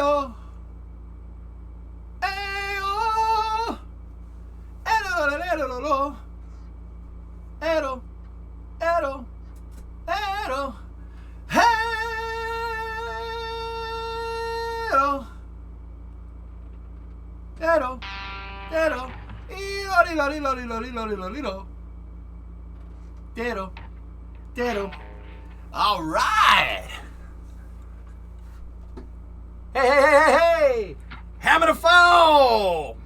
Ayo. Ayo. Ero. Ero. Ero. Ero. Ero. Ero. Ero. Ero. Ero. All right. Hey. Hammer the phone.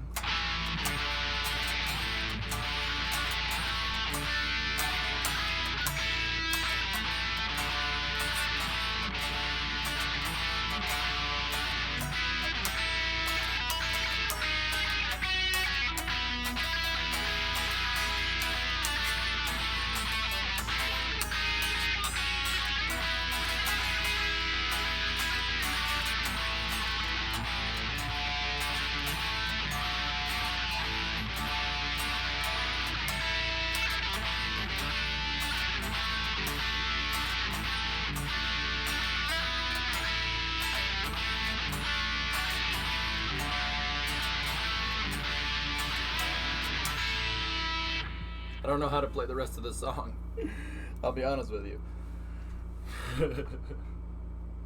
I don't know how to play the rest of the song. I'll be honest with you.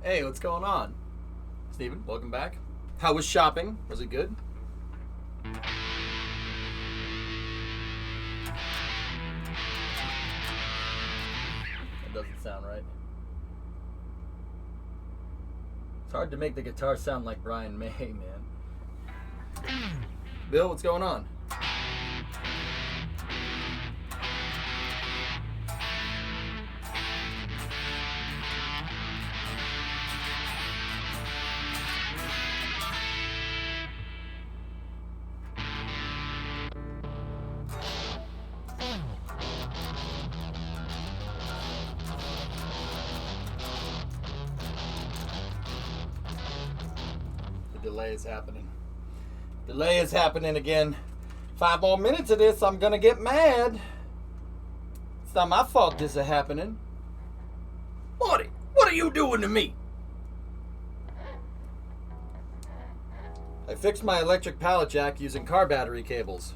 Hey, what's going on? Steven, welcome back. How was shopping? Was it good? That doesn't sound right. It's hard to make the guitar sound like Brian May, man. Bill, what's going on? Delay is happening. Delay is happening again. 5 more minutes of this, I'm gonna get mad. It's not my fault this is happening. Marty, what are you doing to me? I fixed my electric pallet jack using car battery cables.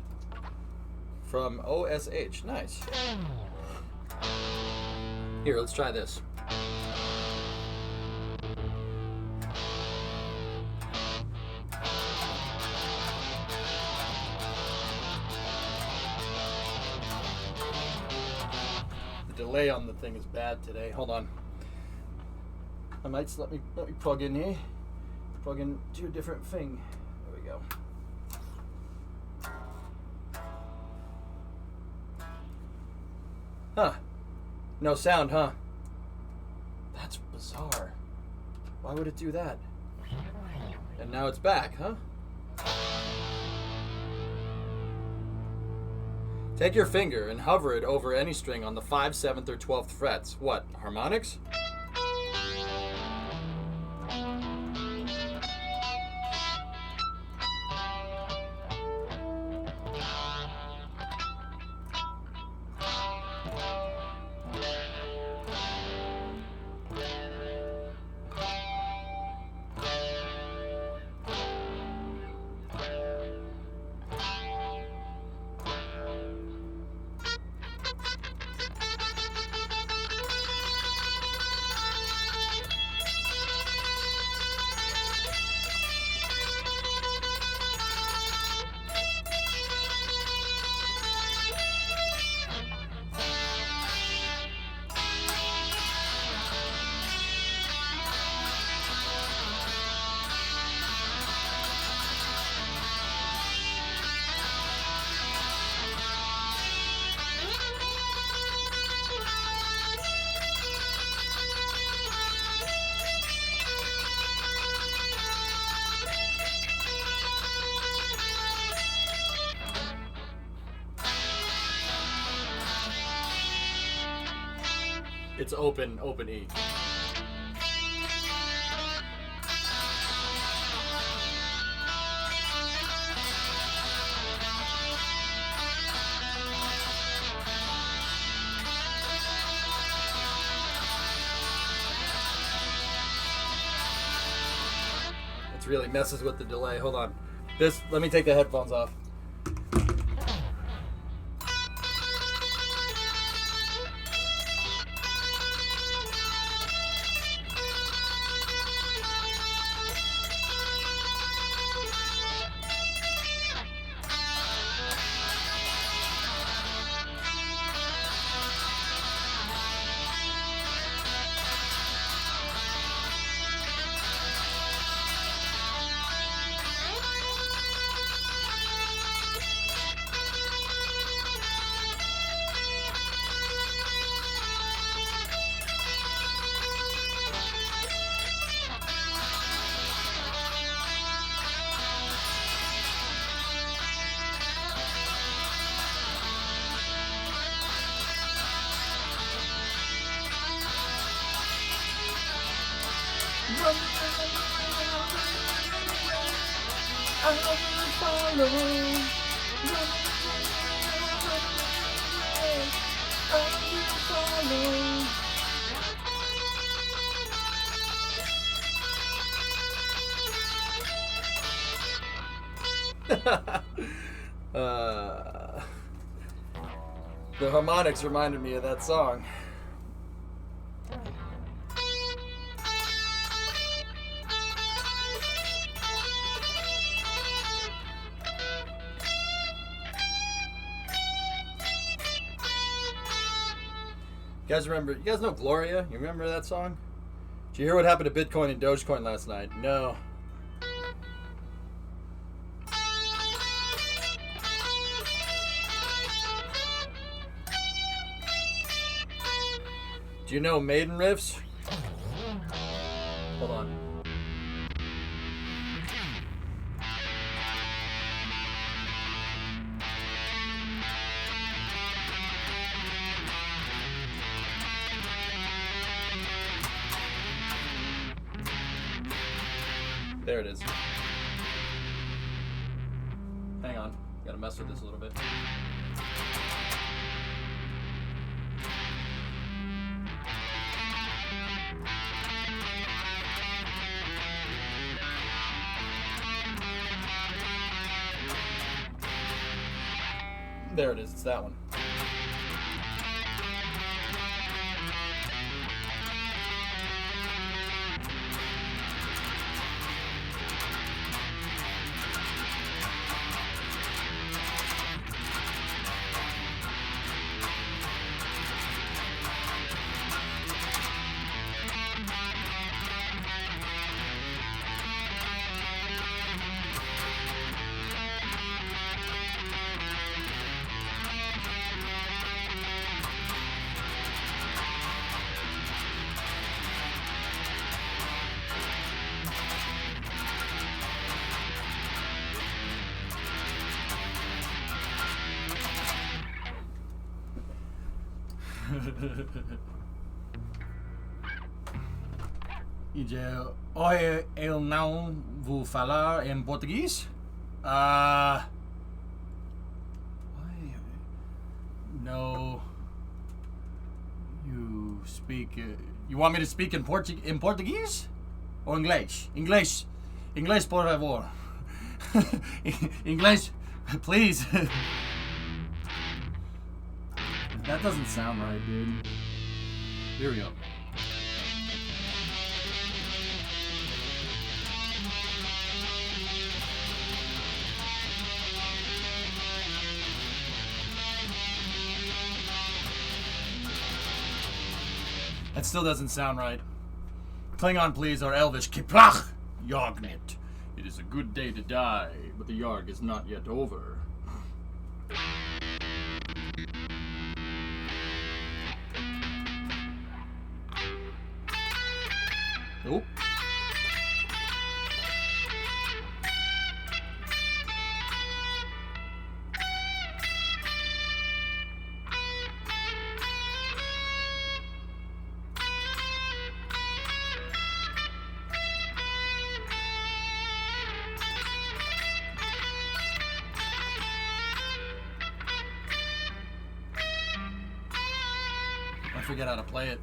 From OSH. Nice. Here, let's try this. Delay on the thing is bad today. Hold on. I might let me plug in here. Plug in to a different thing. There we go. Huh. No sound, huh? That's bizarre. Why would it do that? And now it's back, huh? Take your finger and hover it over any string on the 5th, 7th, or 12th frets. What, harmonics? It's open E. It really messes with the delay. Hold on. Let me take the headphones off. The harmonics reminded me of that song. You guys know Gloria? You remember that song? Did you hear what happened to Bitcoin and Dogecoin last night? No. Do you know Maiden Riffs? Hold on. There it is. Hang on. Gotta mess with this a little bit. There it is. It's that one. Hoje eu não vou falar em português. No. You speak. You want me to speak in Portuguese or English? English, por favor. English, please. That doesn't sound right, dude. Here we go. That still doesn't sound right. Klingon, please, or Elvish. Kiplach Yargnit. It is a good day to die, but the Yarg is not yet over. Nope. I forget how to play it.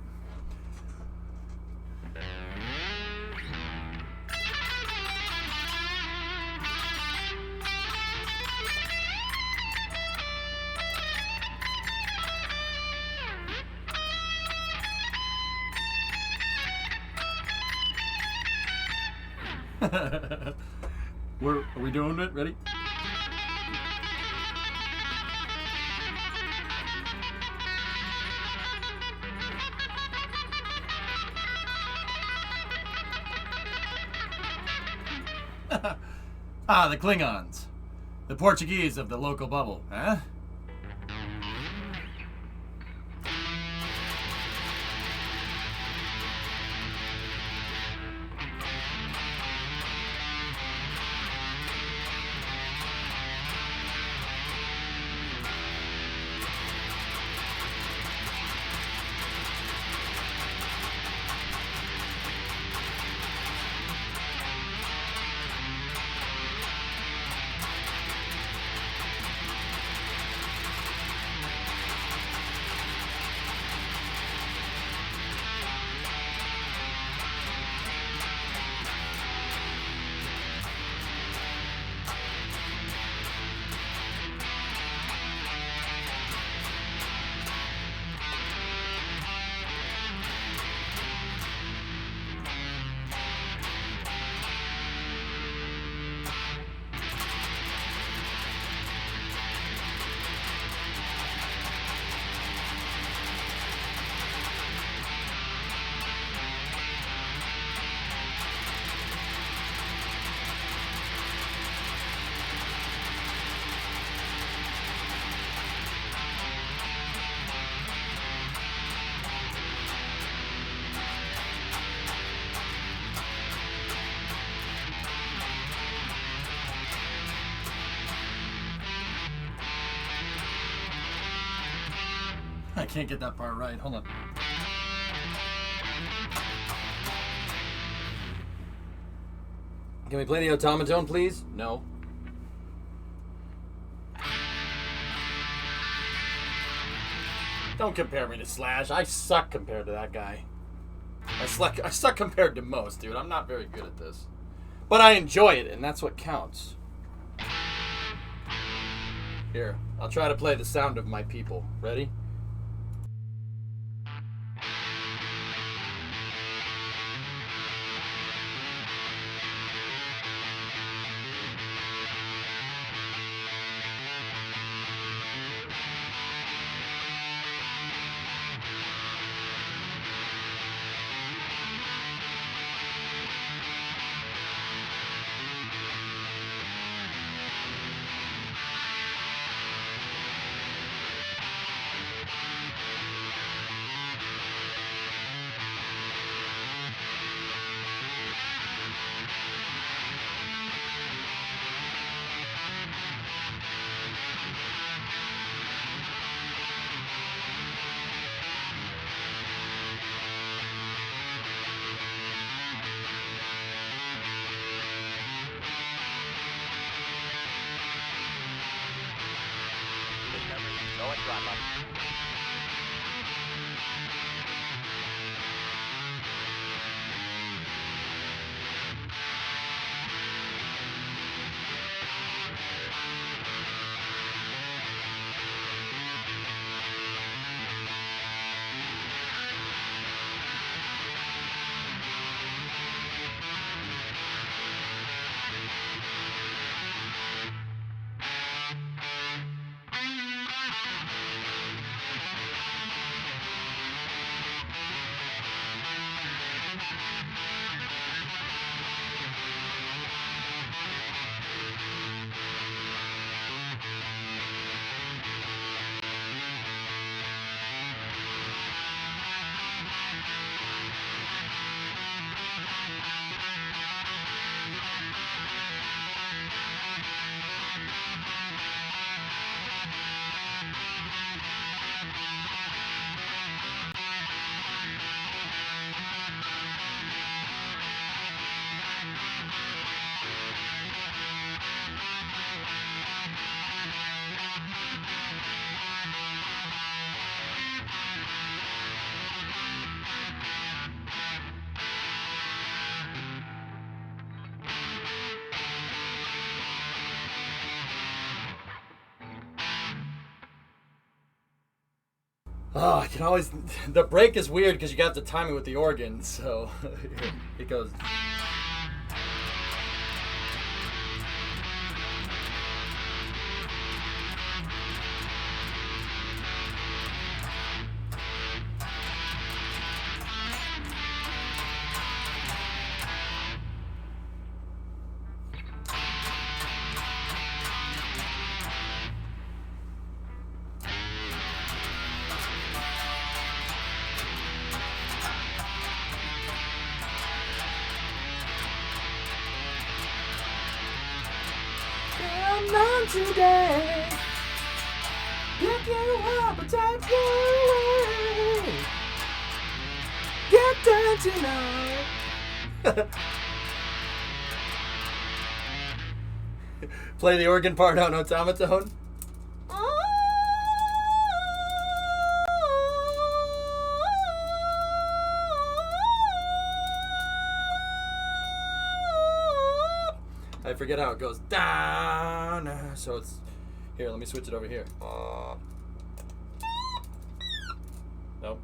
Are we doing it? Ready? The Klingons. The Portuguese of the local bubble, huh? I can't get that part right. Hold on. Can we play the automaton, please? No. Don't compare me to Slash. I suck compared to that guy. I suck compared to most, dude. I'm not very good at this. But I enjoy it, and that's what counts. Here, I'll try to play the sound of my people. Ready? Go and drive up. Oh, I can always... The break is weird because you got to time it with the organ, so... it goes... on today. Pick you up and take you away. Get down tonight. Play the organ part on automaton. I forget how it goes. Down. So it's here. Let me switch it over here. Nope.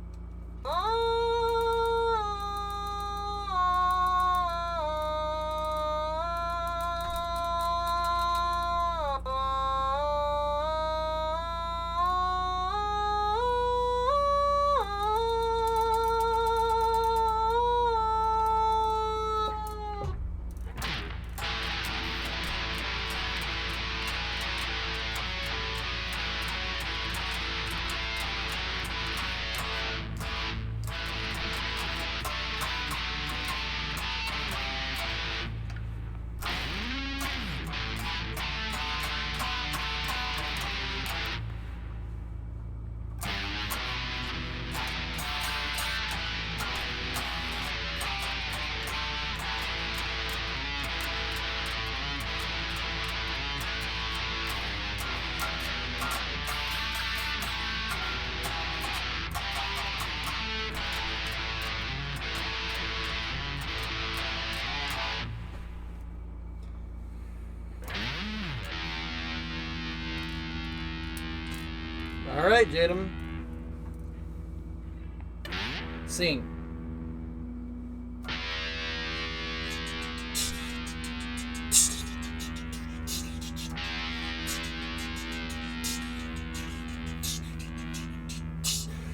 All right, Jadam. Sing.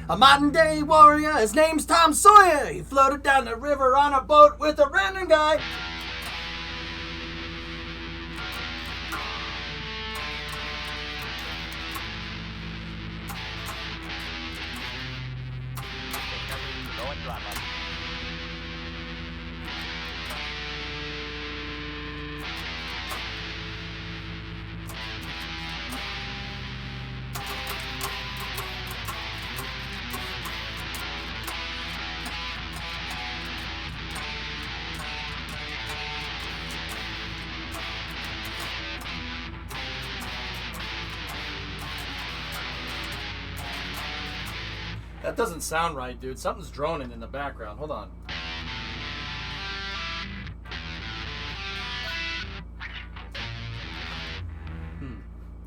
A modern day warrior, his name's Tom Sawyer. He floated down the river on a boat with a random guy. No one drive up. That doesn't sound right, dude. Something's droning in the background. Hold on.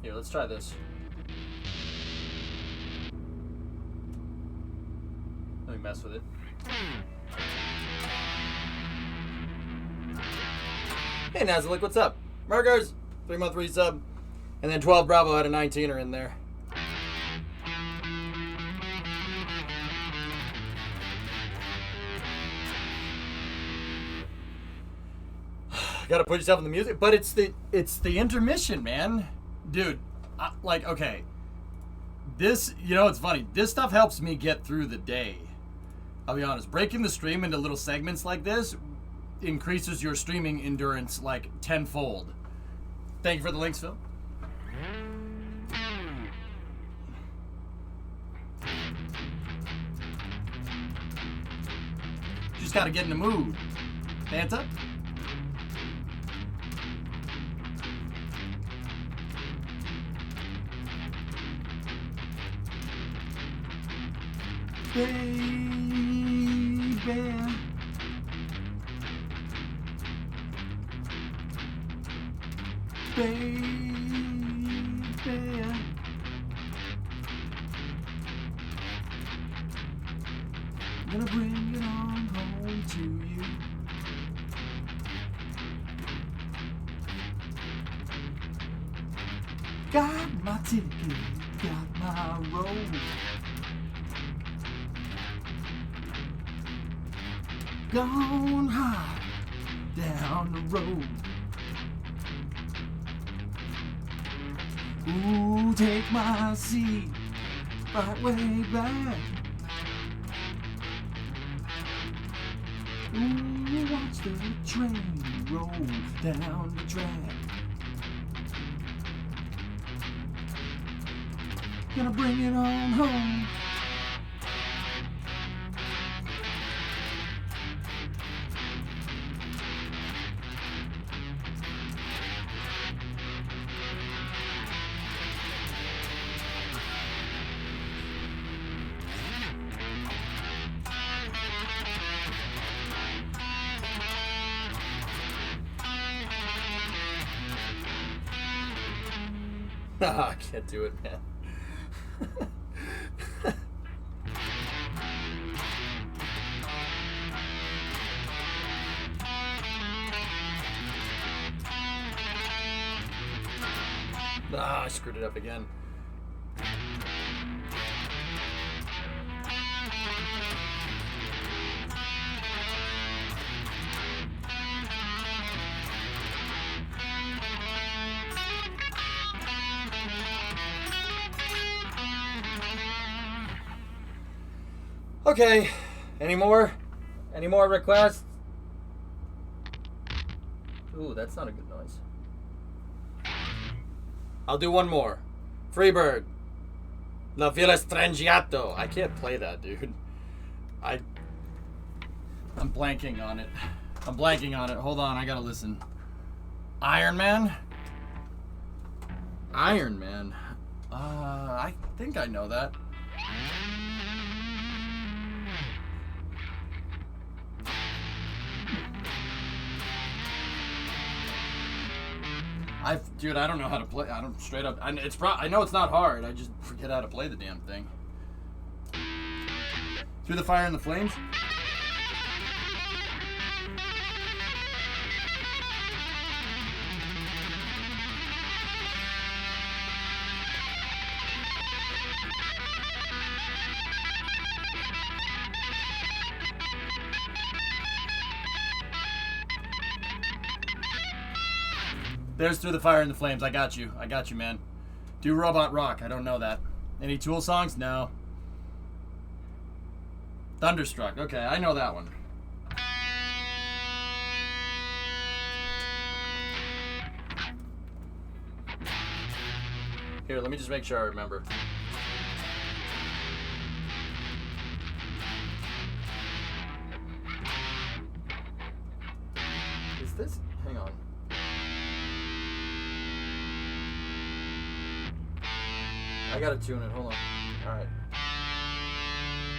Here, let's try this. Let me mess with it. Hey, Nazalik, what's up? Mergers, 3-month resub. And then 12 Bravo out of 19 are in there. Gotta put yourself in the music, but it's the intermission, man, dude. Like, okay, this, you know, it's funny. This stuff helps me get through the day. I'll be honest. Breaking the stream into little segments like this increases your streaming endurance like tenfold. Thank you for the links, Phil. Just gotta get in the mood. Fanta? Baby, baby, I'm gonna bring it on home to you. Got my ticket, got my road. Gone high down the road. Ooh, take my seat right way back. Ooh, watch the train roll down the track. Gonna bring it on home. I can't do it, man. I screwed it up again. Okay, any more? Any more requests? Ooh, that's not a good noise. I'll do one more. Freebird. La Villa Strangiato. I can't play that, dude. I'm blanking on it. I'm blanking on it. Hold on, I gotta listen. Iron Man? Iron Man. I think I know that. Dude, I don't know how to play. I don't straight up. I know it's not hard. I just forget how to play the damn thing. Through the Fire and the Flames. There's Through the Fire and the Flames. I got you. I got you, man. Do Robot Rock. I don't know that. Any Tool songs? No. Thunderstruck. Okay, I know that one. Here, let me just make sure I remember. Is this? Hang on. I gotta tune it. Hold on. Alright.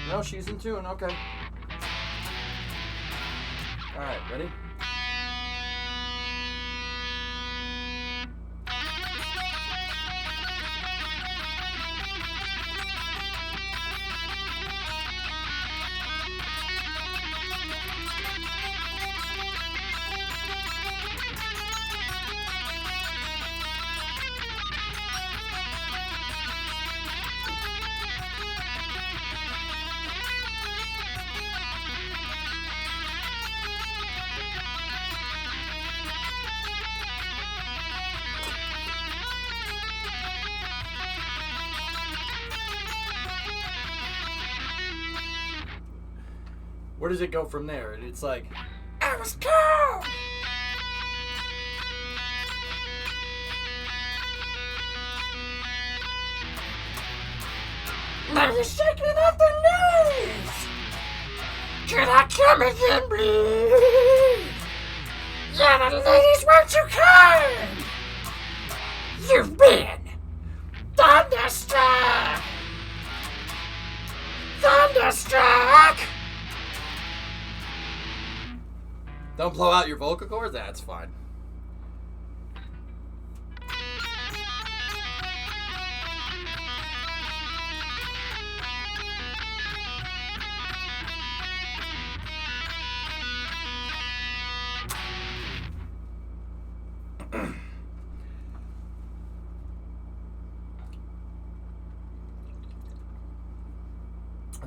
No, she's in tune. Okay. Alright, ready? Where does it go from there? It's like, I was cold! Now you're shaking off the knees! Can I come again, please? Yeah, the ladies weren't too kind! You've been thunderstruck! Thunderstruck! Don't blow out your vocal cords? That's fine.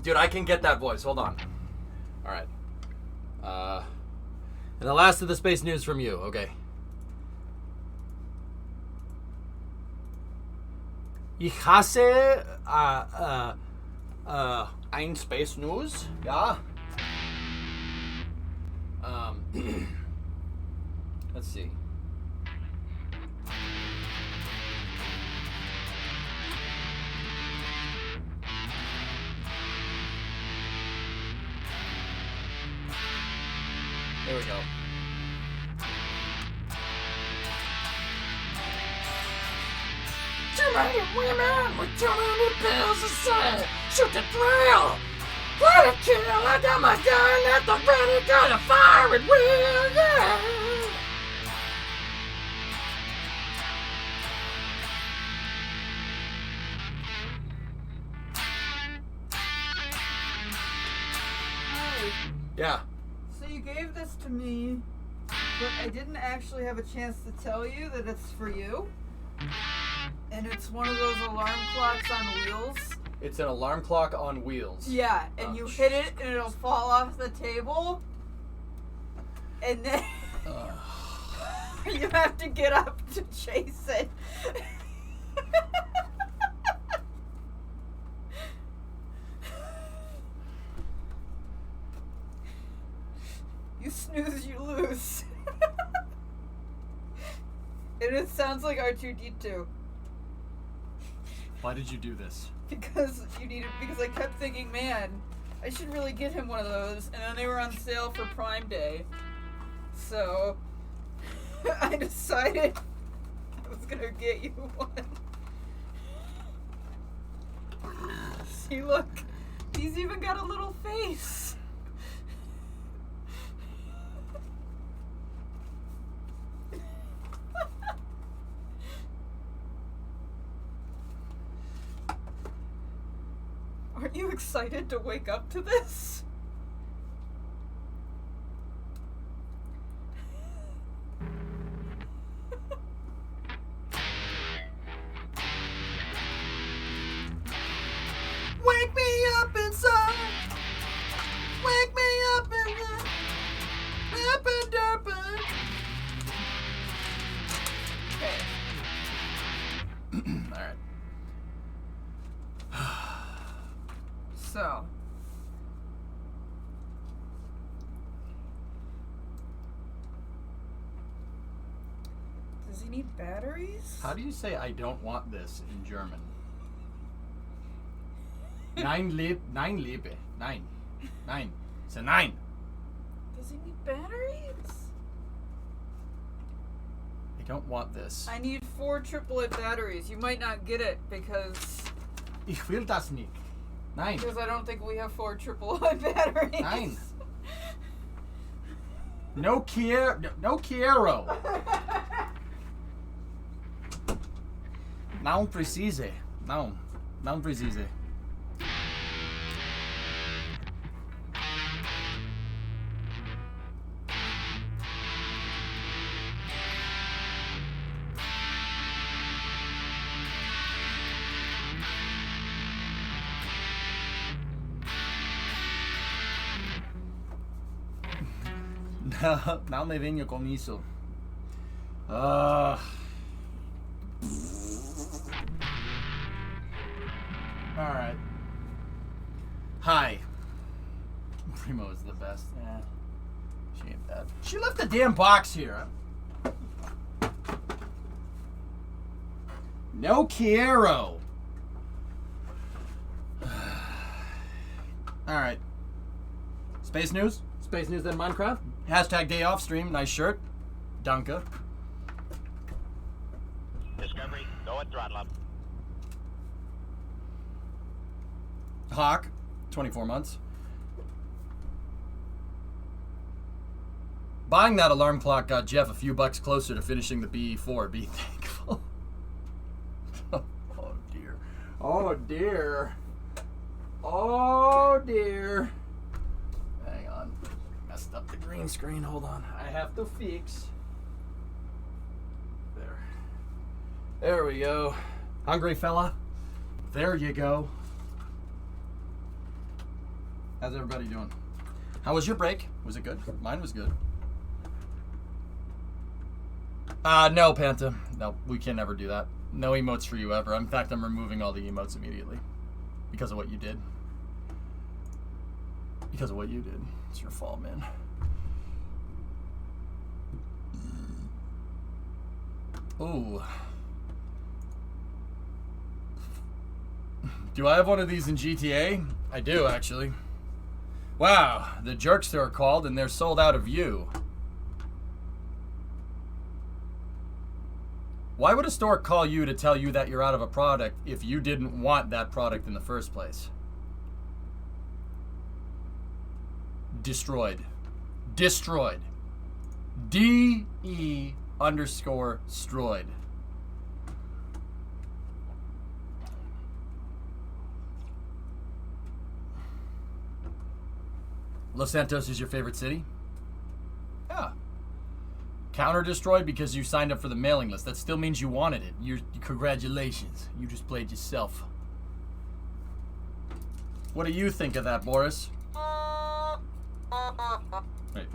Dude, I can get that voice. Hold on. All right. And the last of the space news from you. Okay. Ich hasse ein Space News. Ja. Let's see. Here we go. Too many women with too many pills aside. Shoot the thrill. Let it kill. I got my gun at the ready. Gonna fire it real. Yeah. Yeah. So you gave this to me, but I didn't actually have a chance to tell you that it's for you. And it's one of those alarm clocks on wheels. It's an alarm clock on wheels. Yeah, and you hit it and it'll fall off the table. And then you have to get up to chase it. You snooze, you lose. And it sounds like R2-D2. Why did you do this? Because I kept thinking, man, I should really get him one of those. And then they were on sale for Prime Day. So I decided I was gonna get you one. See, look, he's even got a little face. Aren't you excited to wake up to this? Wake me up inside. Wake me up in the Okay. All right. So. Does he need batteries? How do you say I don't want this in German? Nein lebe. Nein. It's a 9. Does he need batteries? I don't want this. I need 4 AAA batteries. You might not get it because Ich will das nicht. Nein. I don't think we have 4 AAA batteries. Nein. No quiero. Não precise. Não precise. Não me venha com isso. Alright. Hi. Primo is the best. Yeah. She ain't bad. She left the damn box here. No quiero. Alright. Space news? Space news in Minecraft? Hashtag day off stream. Nice shirt. Danke. Discovery, go and throttle up. Hawk, 24 months. Buying that alarm clock got Jeff a few bucks closer to finishing the BE4. Be thankful. Oh dear. Oh dear. Oh dear. Hang on. Messed up the green screen. Hold on. I have to fix. There. There we go. Hungry fella? There you go. How's everybody doing? How was your break? Was it good? Mine was good. No, Panta. No, we can never do that. No emotes for you ever. In fact, I'm removing all the emotes immediately. Because of what you did. Because of what you did. It's your fault, man. Ooh. Do I have one of these in GTA? I do, actually. Wow, the Jerkster are called and they're sold out of you. Why would a store call you to tell you that you're out of a product if you didn't want that product in the first place? Destroyed. Destroyed. DE_stroyed. Los Santos is your favorite city? Yeah. Counter destroyed because you signed up for the mailing list. That still means you wanted it. Congratulations. You just played yourself. What do you think of that, Boris? Wait.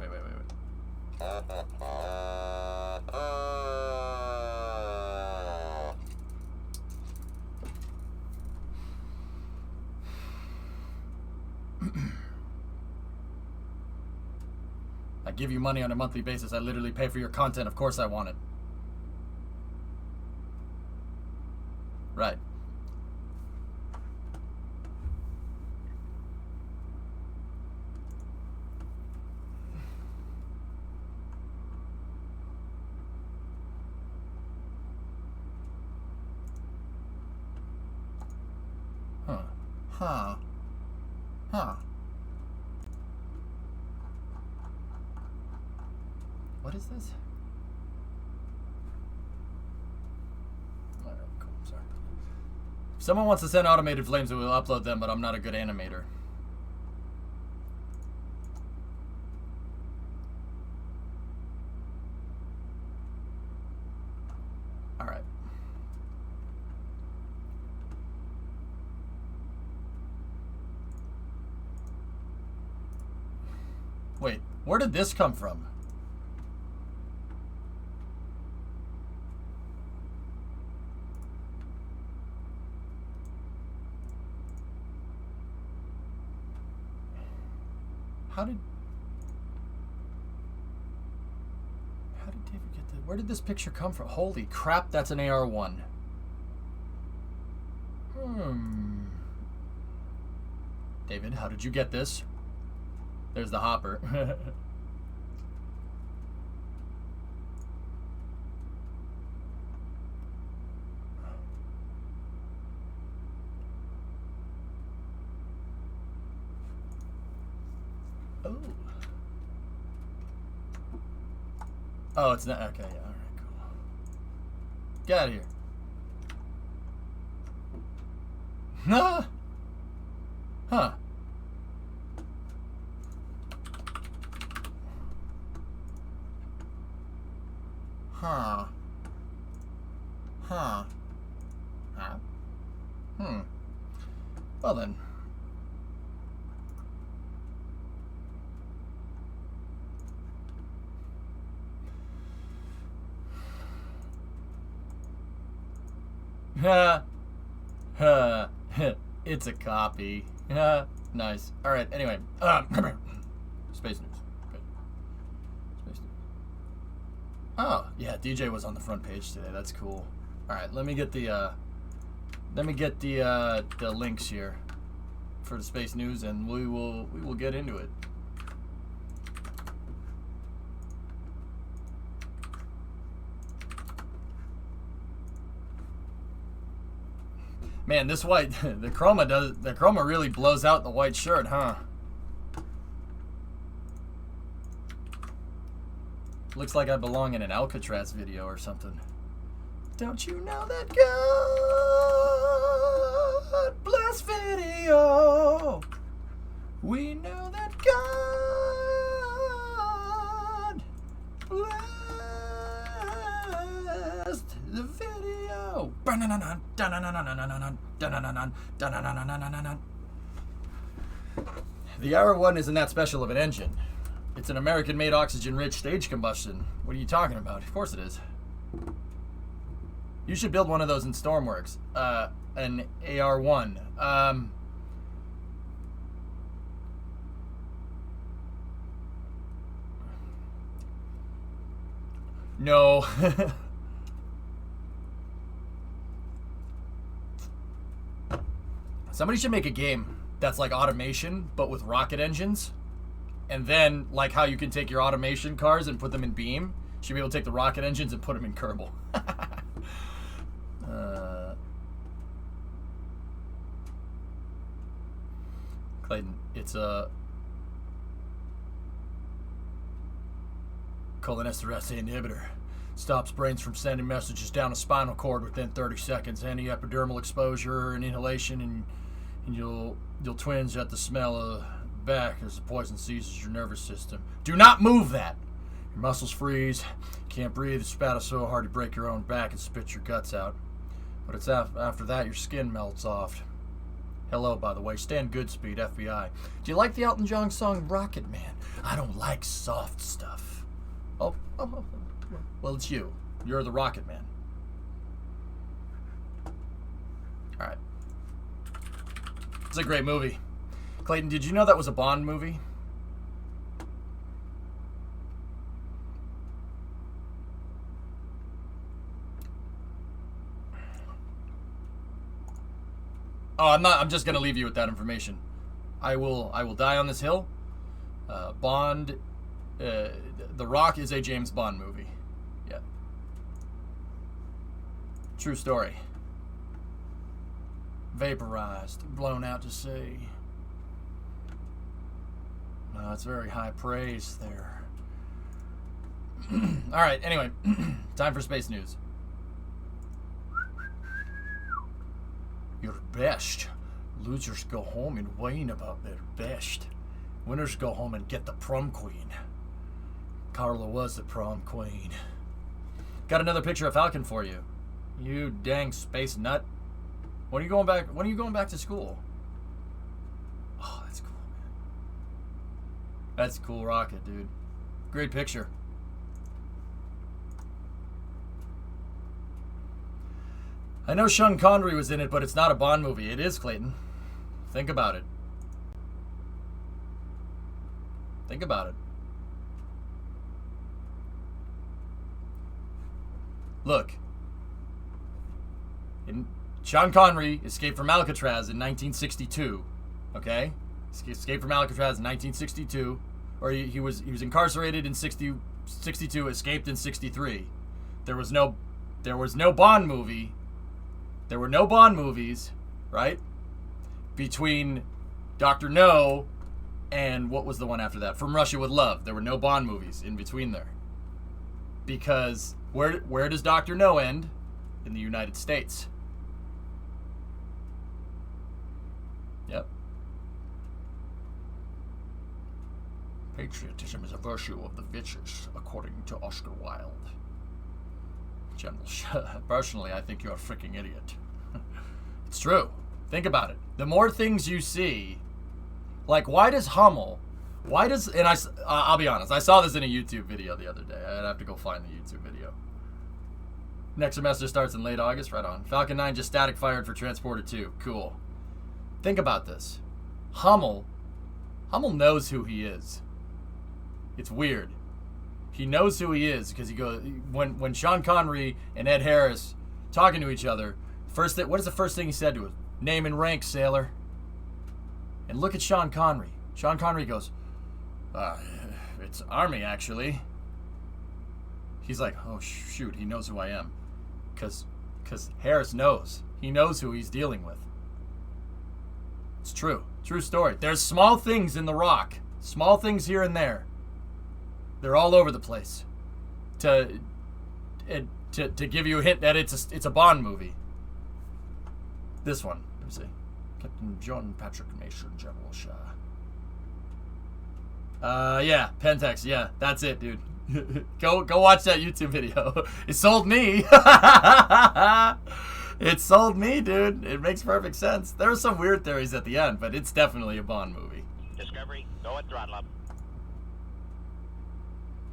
I give you money on a monthly basis. I literally pay for your content. Of course I want it. Right. Huh. What is this? Alright, cool, sorry. If someone wants to send automated flames, we will upload them, but I'm not a good animator. Alright. Wait, where did this come from? How did David get that? Where did this picture come from? Holy crap, that's an AR1. David, how did you get this? There's the hopper. Oh, it's not. Okay, yeah, alright, cool. Get out of here. Huh? Huh. Huh. Huh. Huh. Well then. It's a copy. Nice. Alright, anyway. Space news. Good. Space news. Oh, yeah, DJ was on the front page today. That's cool. Alright, let me get the links here for the space news, and we will get into it. Man, this white, the chroma really blows out the white shirt, huh? Looks like I belong in an Alcatraz video or something. Don't you know that God bless video? We know that God blessed the video. The R1 isn't that special of an engine. It's an American-made oxygen-rich stage combustion. What are you talking about? Of course it is. You should build one of those in Stormworks. An AR1. No. Somebody should make a game that's like automation, but with rocket engines. And then, like how you can take your automation cars and put them in Beam, you should be able to take the rocket engines and put them in Kerbal. Clayton, it's a cholinesterase inhibitor. Stops brains from sending messages down a spinal cord within 30 seconds. Any epidermal exposure and inhalation, and you'll twinge at the smell of back as the poison seizes your nervous system. Do not move that. Your muscles freeze. Can't breathe. You spat so hard you break your own back and spit your guts out. But it's after that your skin melts off. Hello, by the way. Stan Goodspeed, FBI. Do you like the Elton John song Rocket Man? I don't like soft stuff. Oh. Well, it's you. You're the Rocket Man. All right. It's a great movie. Clayton, did you know that was a Bond movie? Oh, I'm just gonna leave you with that information. I will die on this hill. Bond, The Rock is a James Bond movie. Yeah. True story. Vaporized, blown out to sea. It's very high praise there. All right. Anyway, time for space news. Your best. Losers go home and whine about their best. Winners go home and get the prom queen. Carla was the prom queen. Got another picture of Falcon for you. You dang space nut. When are you going back? When are you going back to school? Oh, that's cool, man. That's a cool rocket, dude. Great picture. I know Sean Connery was in it, but it's not a Bond movie. It is, Clayton. Think about it. Think about it. Look. Sean Connery escaped from Alcatraz in 1962. Okay? He escaped from Alcatraz in 1962. Or he was incarcerated in 62, escaped in 63. There was no Bond movie. There were no Bond movies, right? Between Dr. No and what was the one after that? From Russia with Love. There were no Bond movies in between there. Because where does Dr. No end? In the United States. Yep. Patriotism is a virtue of the vicious, according to Oscar Wilde. General, personally, I think you're a freaking idiot. It's true. Think about it. The more things you see, like I'll be honest, I saw this in a YouTube video the other day. I'd have to go find the YouTube video. Next semester starts in late August, right on. Falcon 9 just static fired for Transporter 2. Cool. Think about this. Hummel knows who he is. It's weird. He knows who he is because he goes when Sean Connery and Ed Harris talking to each other. What is the first thing he said to him? Name and rank, sailor. And look at Sean Connery. Sean Connery goes, it's Army actually. He's like, oh shoot, he knows who I am, because Harris knows. He knows who he's dealing with. It's true story. There's small things in The Rock, small things here and there. They're all over the place to give you a hint that it's a Bond movie. This one, let me see. Captain John Patrick Mason, General Shah. Yeah, Pentax. Yeah, that's it, dude. Go watch that YouTube video. It sold me. It sold me, dude. It makes perfect sense. There are some weird theories at the end, but it's definitely a Bond movie. Discovery, go at throttle up.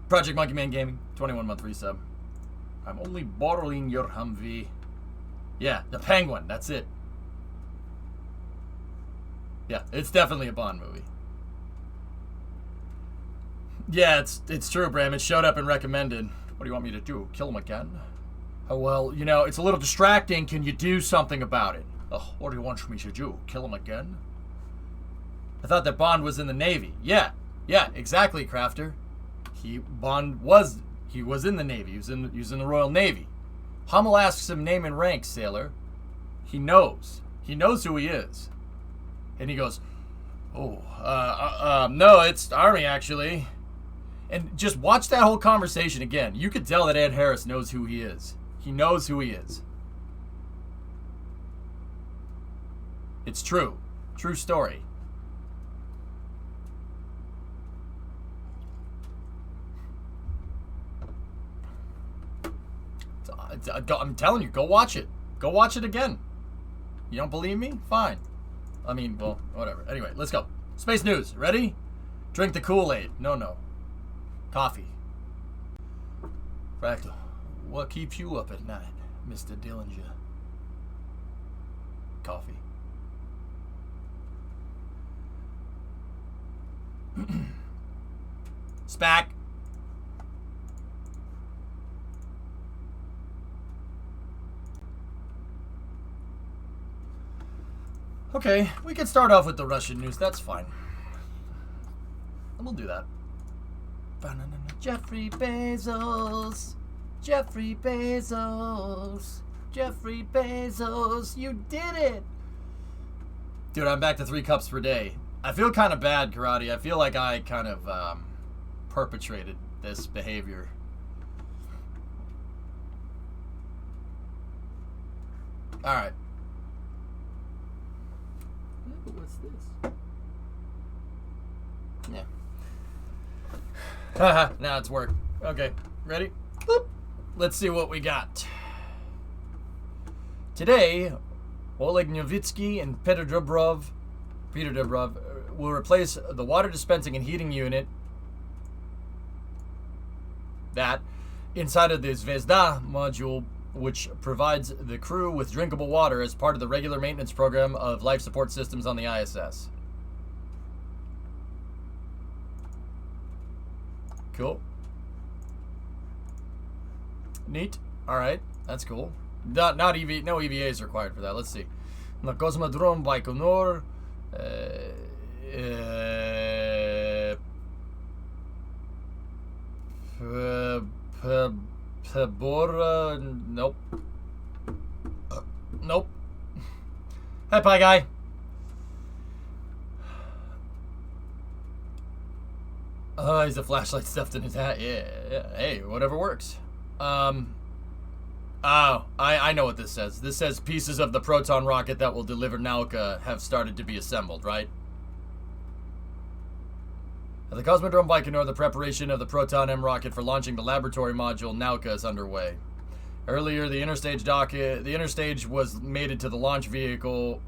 Project Monkey Man Gaming, 21-month resub. I'm only borrowing your Humvee. Yeah, the Penguin. That's it. Yeah, it's definitely a Bond movie. Yeah, it's true, Bram. It showed up and recommended. What do you want me to do? Kill him again? Oh, well, it's a little distracting. Can you do something about it? Oh, what do you want me to do? Kill him again? I thought that Bond was in the Navy. Yeah, exactly, Crafter. Bond was in the Navy. He was in the Royal Navy. Hummel asks him name and rank, sailor. He knows. He knows who he is. And he goes, No, it's Army, actually. And just watch that whole conversation again. You could tell that Ed Harris knows who he is. He knows who he is. It's true. True story. I'm telling you, go watch it. Go watch it again. You don't believe me? Fine. I mean, well, whatever. Anyway, let's go. Space News. Ready? Drink the Kool-Aid. No. Coffee. Fractal. What keeps you up at night, Mr. Dillinger? Coffee. Spack. Okay, we can start off with the Russian news. That's fine. And we'll do that. Jeffrey Bezos. Jeffrey Bezos. Jeffrey Bezos. You did it. Dude, I'm back to 3 cups per day. I feel kind of bad, Karate. I feel like I kind of perpetrated this behavior. Alright. But what's this? Yeah. Haha, now it's work. Okay, ready? Boop. Let's see what we got. Today, Oleg Novitsky and Peter Dubrov will replace the water dispensing and heating unit that inside of the Zvezda module, which provides the crew with drinkable water as part of the regular maintenance program of life support systems on the ISS. Cool. Neat. Alright, that's cool. No EVAs required for that. Let's see. На Космодром Байконур. Nope. Nope. Hi, Pie Guy. Oh, he's a flashlight stuffed in his hat. Yeah. Hey, whatever works. Oh, I know what this says. This says pieces of the Proton rocket that will deliver Nauka have started to be assembled, right? At the Cosmodrome Baikonur, the preparation of the Proton M rocket for launching the laboratory module Nauka is underway. Earlier, the interstage was mated to the launch vehicle.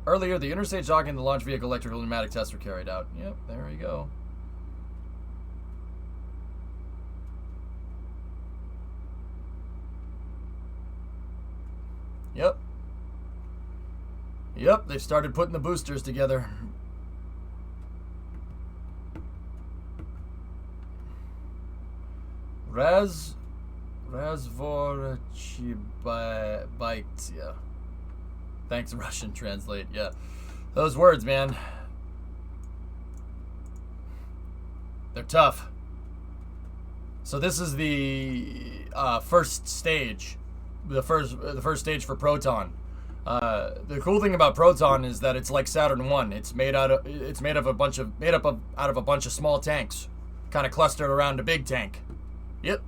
Earlier, the interstage docking and the launch vehicle electrical and pneumatic tests were carried out. Yep, there we go. Yep, they've started putting the boosters together. Razvorchibaitia. Thanks, Russian translate. Yeah. Those words, man. They're tough. So this is the first stage. The first stage for Proton. The cool thing about Proton is that it's like Saturn 1. It's made out of a bunch of small tanks, kind of clustered around a big tank. Yep.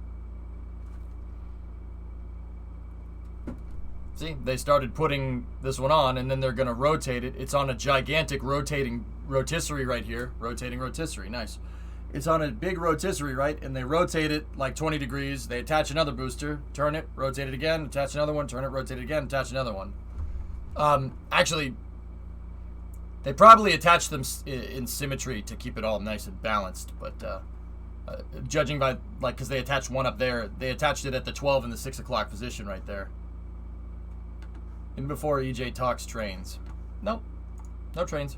See, they started putting this one on, and then they're gonna rotate it. It's on a gigantic rotating rotisserie right here. Rotating rotisserie, nice. It's on a big rotisserie, right? And they rotate it like 20 degrees. They attach another booster, turn it, rotate it again, attach another one, turn it, rotate it again, attach another one. Actually, they probably attach them in symmetry to keep it all nice and balanced, but judging by, like, because they attached one up there, they attached it at the 12 and the 6 o'clock position right there. And before EJ talks trains. Nope, no trains.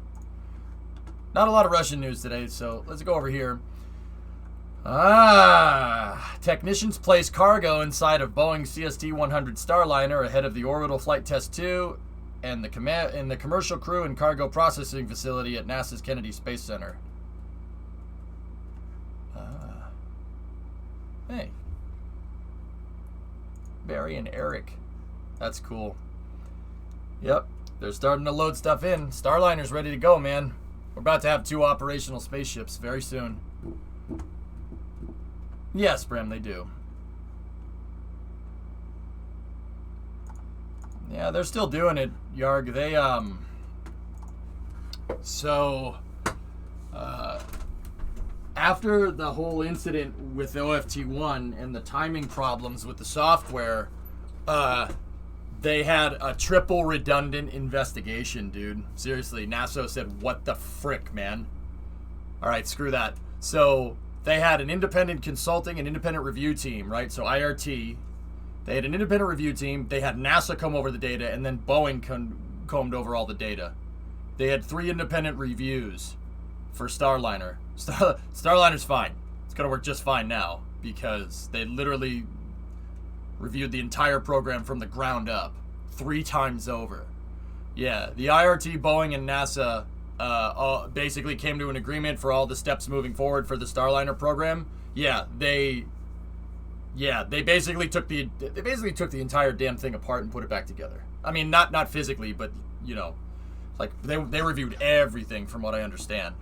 Not a lot of Russian news today, so let's go over here. Technicians place cargo inside of Boeing CST-100 Starliner ahead of the Orbital Flight Test 2 and the commercial crew and cargo processing facility at NASA's Kennedy Space Center. Hey. Barry and Eric. That's cool. Yep, they're starting to load stuff in. Starliner's ready to go, man. We're about to have 2 operational spaceships very soon. Yes, Bram, they do. Yeah, they're still doing it, Yarg. They, after the whole incident with OFT-1 and the timing problems with the software, they had a triple redundant investigation, dude. Seriously, NASA said, what the frick, man? All right, screw that. So they had an independent consulting and independent review team, right? So IRT. They had an independent review team. They had NASA come over the data, and then Boeing combed over all the data. They had 3 independent reviews for Starliner. Starliner's fine. It's going to work just fine now because they literally reviewed the entire program from the ground up 3 times over. Yeah, the IRT, Boeing, and NASA basically came to an agreement for all the steps moving forward for the Starliner program. They basically took the entire damn thing apart and put it back together. I mean, not physically, but you know, like they reviewed everything from what I understand.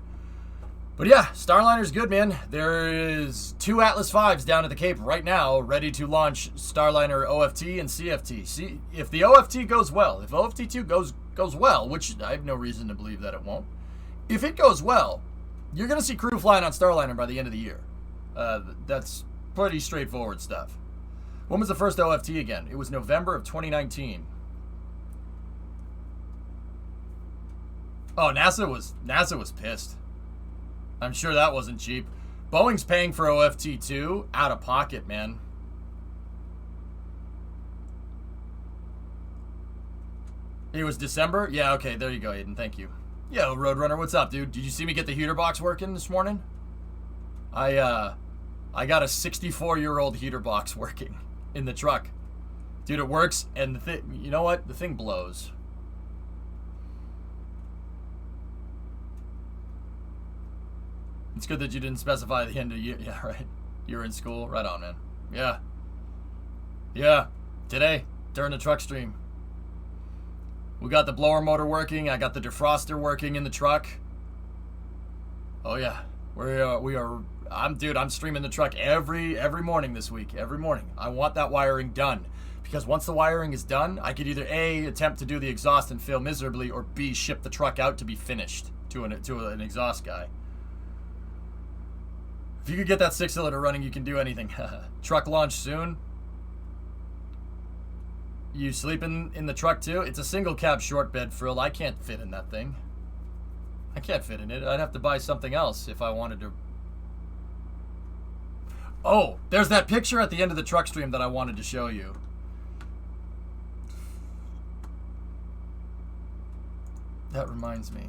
But yeah, Starliner's good, man. There is 2 Atlas V's down at the Cape right now, ready to launch Starliner OFT and CFT. See if the OFT goes well. If OFT2 goes well, which I have no reason to believe that it won't. If it goes well, you're gonna see crew flying on Starliner by the end of the year. That's pretty straightforward stuff. When was the first OFT again? It was November of 2019. Oh, NASA was pissed. I'm sure that wasn't cheap. Boeing's paying for OFT2 out of pocket, man. It was December? Yeah, okay, there you go, Aiden. Thank you. Yo, Roadrunner, what's up, dude? Did you see me get the heater box working this morning? I got a 64-year-old heater box working in the truck. Dude, it works, and you know what? The thing blows. It's good that you didn't specify the end of year. Yeah, right. You're in school. Right on, man. Yeah. Yeah. Today, during the truck stream. We got the blower motor working. I got the defroster working in the truck. Oh, yeah. I'm streaming the truck every morning this week. Every morning. I want that wiring done. Because once the wiring is done, I could either A, attempt to do the exhaust and fail miserably, or B, ship the truck out to be finished to an exhaust guy. If you could get that 6-cylinder running, you can do anything. Truck launch soon. You sleeping in the truck too? It's a single cab short bed frill. I can't fit in that thing. I can't fit in it. I'd have to buy something else if I wanted to. Oh, there's that picture at the end of the truck stream that I wanted to show you. That reminds me.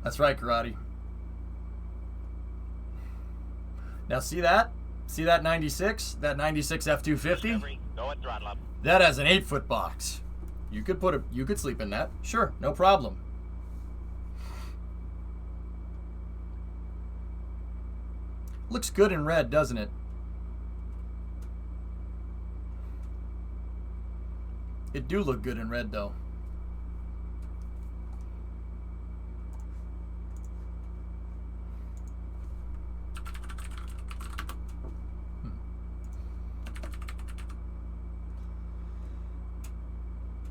That's right, Karate. Now see that? See that 96? That 96 F250? Go and throttle up. That has an 8-foot box. You could sleep in that. Sure, no problem. Looks good in red, doesn't it? It do look good in red, though.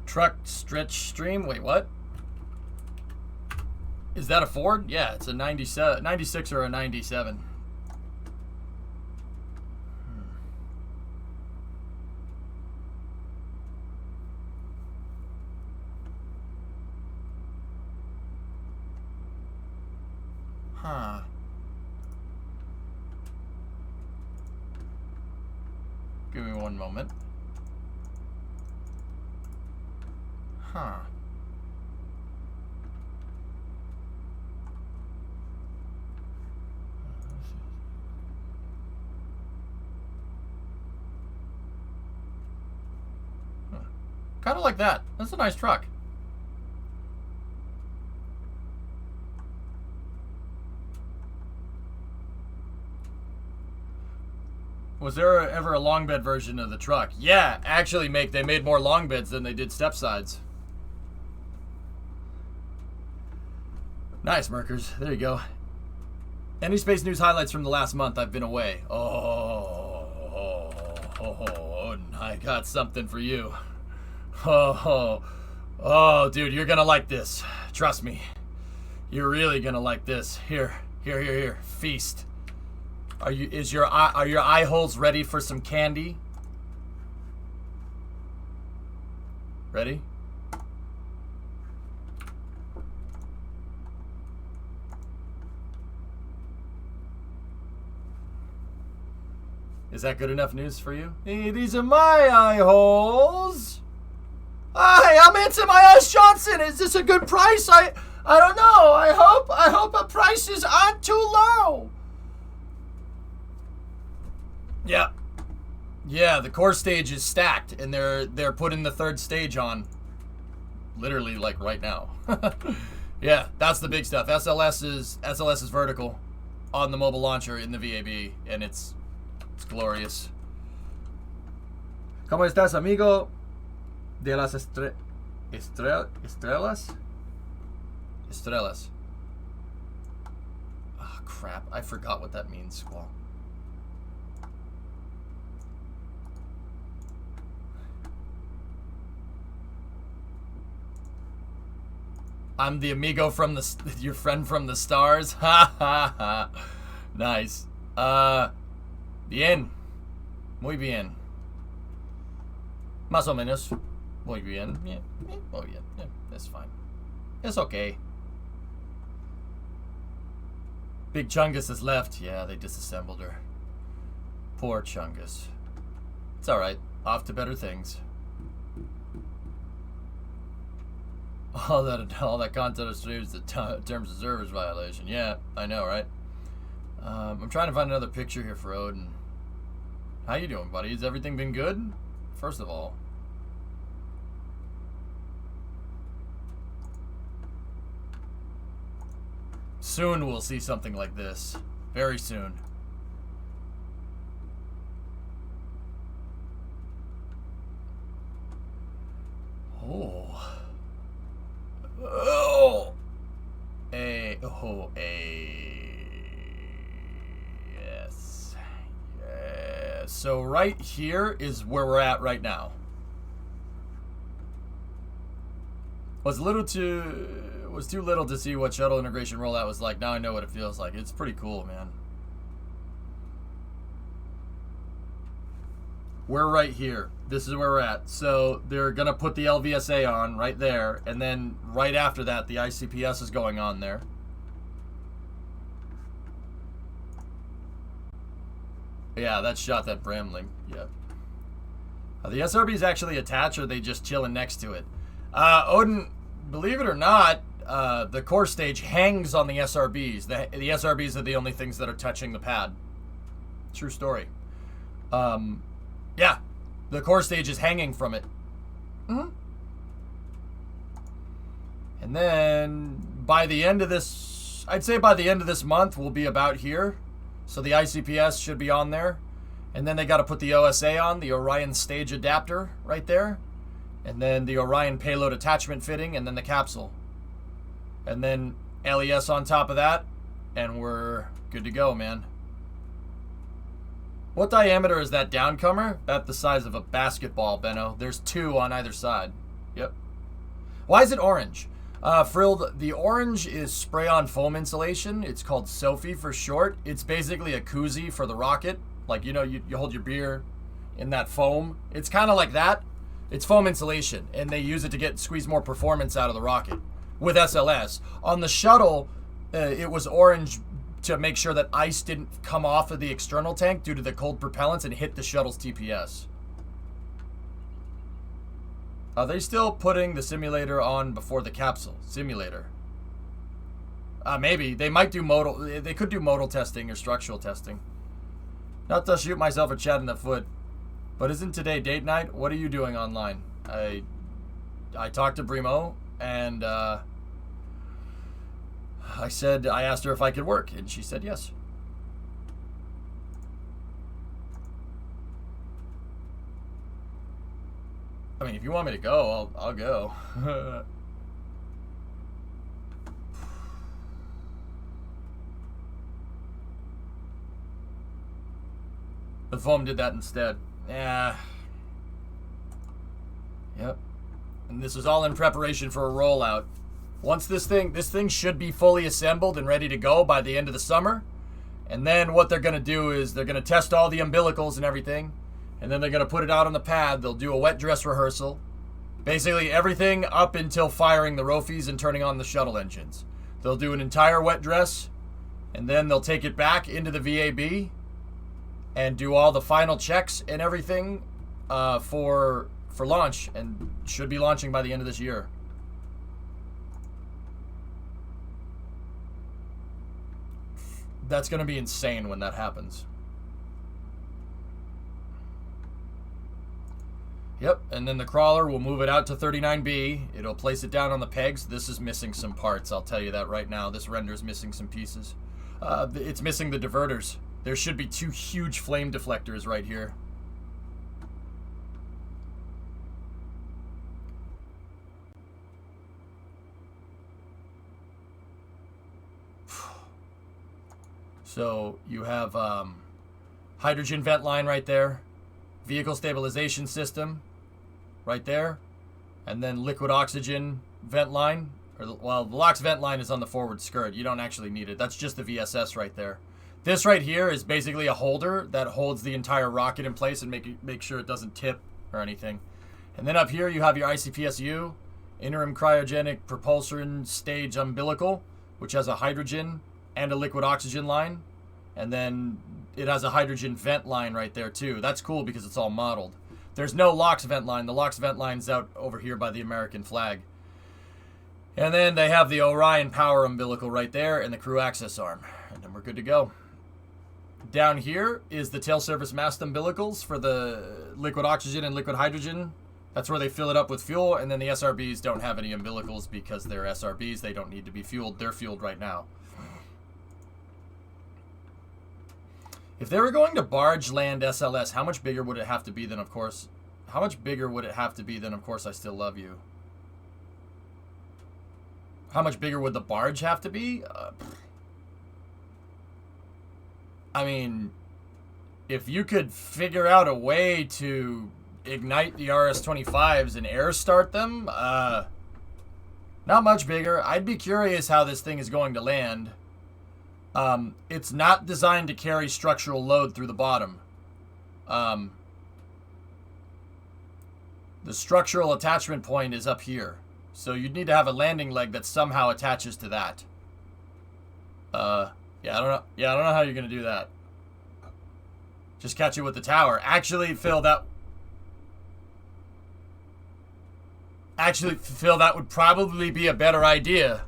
Truck stretch stream. Wait, what? Is that a Ford? Yeah, it's a 96 or a 97. Huh. Give me one moment. Huh. Kind of like that. That's a nice truck. Was there ever a long bed version of the truck? Yeah, actually, they made more long beds than they did step sides. Nice, Merkers. There you go. Any space news highlights from the last month? I've been away. Oh, I got something for you. Oh, dude, you're gonna like this. Trust me. You're really gonna like this. Here. Feast. Are your eye holes ready for some candy? Ready? Is that good enough news for you? Hey, these are my eye holes. Hi, I'm Anson Myers Johnson. Is this a good price? I don't know. I hope our prices aren't too low. Yeah. Yeah, the core stage is stacked and they're putting the third stage on literally like right now. Yeah, that's the big stuff. SLS is vertical on the mobile launcher in the VAB and it's glorious. ¿Cómo estás, amigo de las estrellas? Estrellas. Oh, crap. I forgot what that means, Squall. I'm the amigo from your friend from the stars. Ha ha ha. Nice. Bien. Muy bien. Más o menos. Muy bien. Yeah. Muy bien. Yeah, that's fine. It's okay. Big Chungus has left. Yeah, they disassembled her. Poor Chungus. It's alright. Off to better things. All that content of stream is the terms of service violation. Yeah, I know, right? I'm trying to find another picture here for Odin. How you doing, buddy? Has everything been good? First of all. Soon we'll see something like this. Very soon. Oh. Oh. Yes. Yeah. So right here is where we're at right now. Was too little to see what shuttle integration rollout was like. Now I know what it feels like. It's pretty cool, man. We're right here. This is where we're at. So they're going to put the LVSA on right there. And then right after that, the ICPS is going on there. Yeah, that shot that Bramling. Yep. Are the SRBs actually attached or are they just chilling next to it? Odin, believe it or not, the core stage hangs on the SRBs. The SRBs are the only things that are touching the pad. True story. Yeah, the core stage is hanging from it. Mm-hmm. And then by the end of this, I'd say by the end of this month, we'll be about here. So the ICPS should be on there. And then they got to put the OSA on, the Orion stage adapter right there. And then the Orion payload attachment fitting, and then the capsule. And then LES on top of that, and we're good to go, man. What diameter is that downcomer? About the size of a basketball, Benno. There's 2 on either side. Yep. Why is it orange? Frilled, the orange is spray-on foam insulation. It's called Sophie for short. It's basically a koozie for the rocket. Like, you know, you hold your beer in that foam. It's kind of like that. It's foam insulation, and they use it to squeeze more performance out of the rocket with SLS. On the shuttle, it was orange to make sure that ice didn't come off of the external tank due to the cold propellants and hit the shuttle's TPS. Are they still putting the simulator on before the capsule? Simulator. Maybe. They might do modal. They could do modal testing or structural testing. Not to shoot myself a chat in the foot. But isn't today date night? What are you doing online? I talked to Brimo, and I asked her if I could work, and she said yes. I mean, if you want me to go, I'll go. The foam did that instead. Yeah. Yep. And this is all in preparation for a rollout. Once this thing should be fully assembled and ready to go by the end of the summer. And then what they're going to do is they're going to test all the umbilicals and everything. And then they're going to put it out on the pad. They'll do a wet dress rehearsal. Basically everything up until firing the Rofies and turning on the shuttle engines. They'll do an entire wet dress. And then they'll take it back into the VAB. And do all the final checks and everything for launch. And should be launching by the end of this year. That's going to be insane when that happens. Yep, and then the crawler will move it out to 39B. It'll place it down on the pegs. This is missing some parts, I'll tell you that right now. This render's missing some pieces. It's missing the diverters. There should be 2 huge flame deflectors right here. So you have hydrogen vent line right there, vehicle stabilization system right there, and then liquid oxygen vent line. Well, the LOX vent line is on the forward skirt. You don't actually need it. That's just the VSS right there. This right here is basically a holder that holds the entire rocket in place and make sure it doesn't tip or anything. And then up here you have your ICPSU, interim cryogenic propulsion stage umbilical, which has a hydrogen and a liquid oxygen line, and then it has a hydrogen vent line right there too. That's cool because it's all modeled. There's no LOX vent line. The LOX vent line's out over here by the American flag. And then they have the Orion power umbilical right there and the crew access arm. And then we're good to go. Down here is the tail surface mast umbilicals for the liquid oxygen and liquid hydrogen. That's where they fill it up with fuel. And then the SRBs don't have any umbilicals because they're SRBs. They don't need to be fueled. They're fueled right now. If they were going to barge land SLS, how much bigger would it have to be than, of course... How much bigger would it have to be than, of course, I Still Love You? How much bigger would the barge have to be? I mean, if you could figure out a way to ignite the RS-25s and air start them, not much bigger. I'd be curious how this thing is going to land. It's not designed to carry structural load through the bottom. The structural attachment point is up here. So you'd need to have a landing leg that somehow attaches to that. Yeah, I don't know. Yeah, I don't know how you're going to do that. Just catch it with the tower. Actually, Phil, that would probably be a better idea.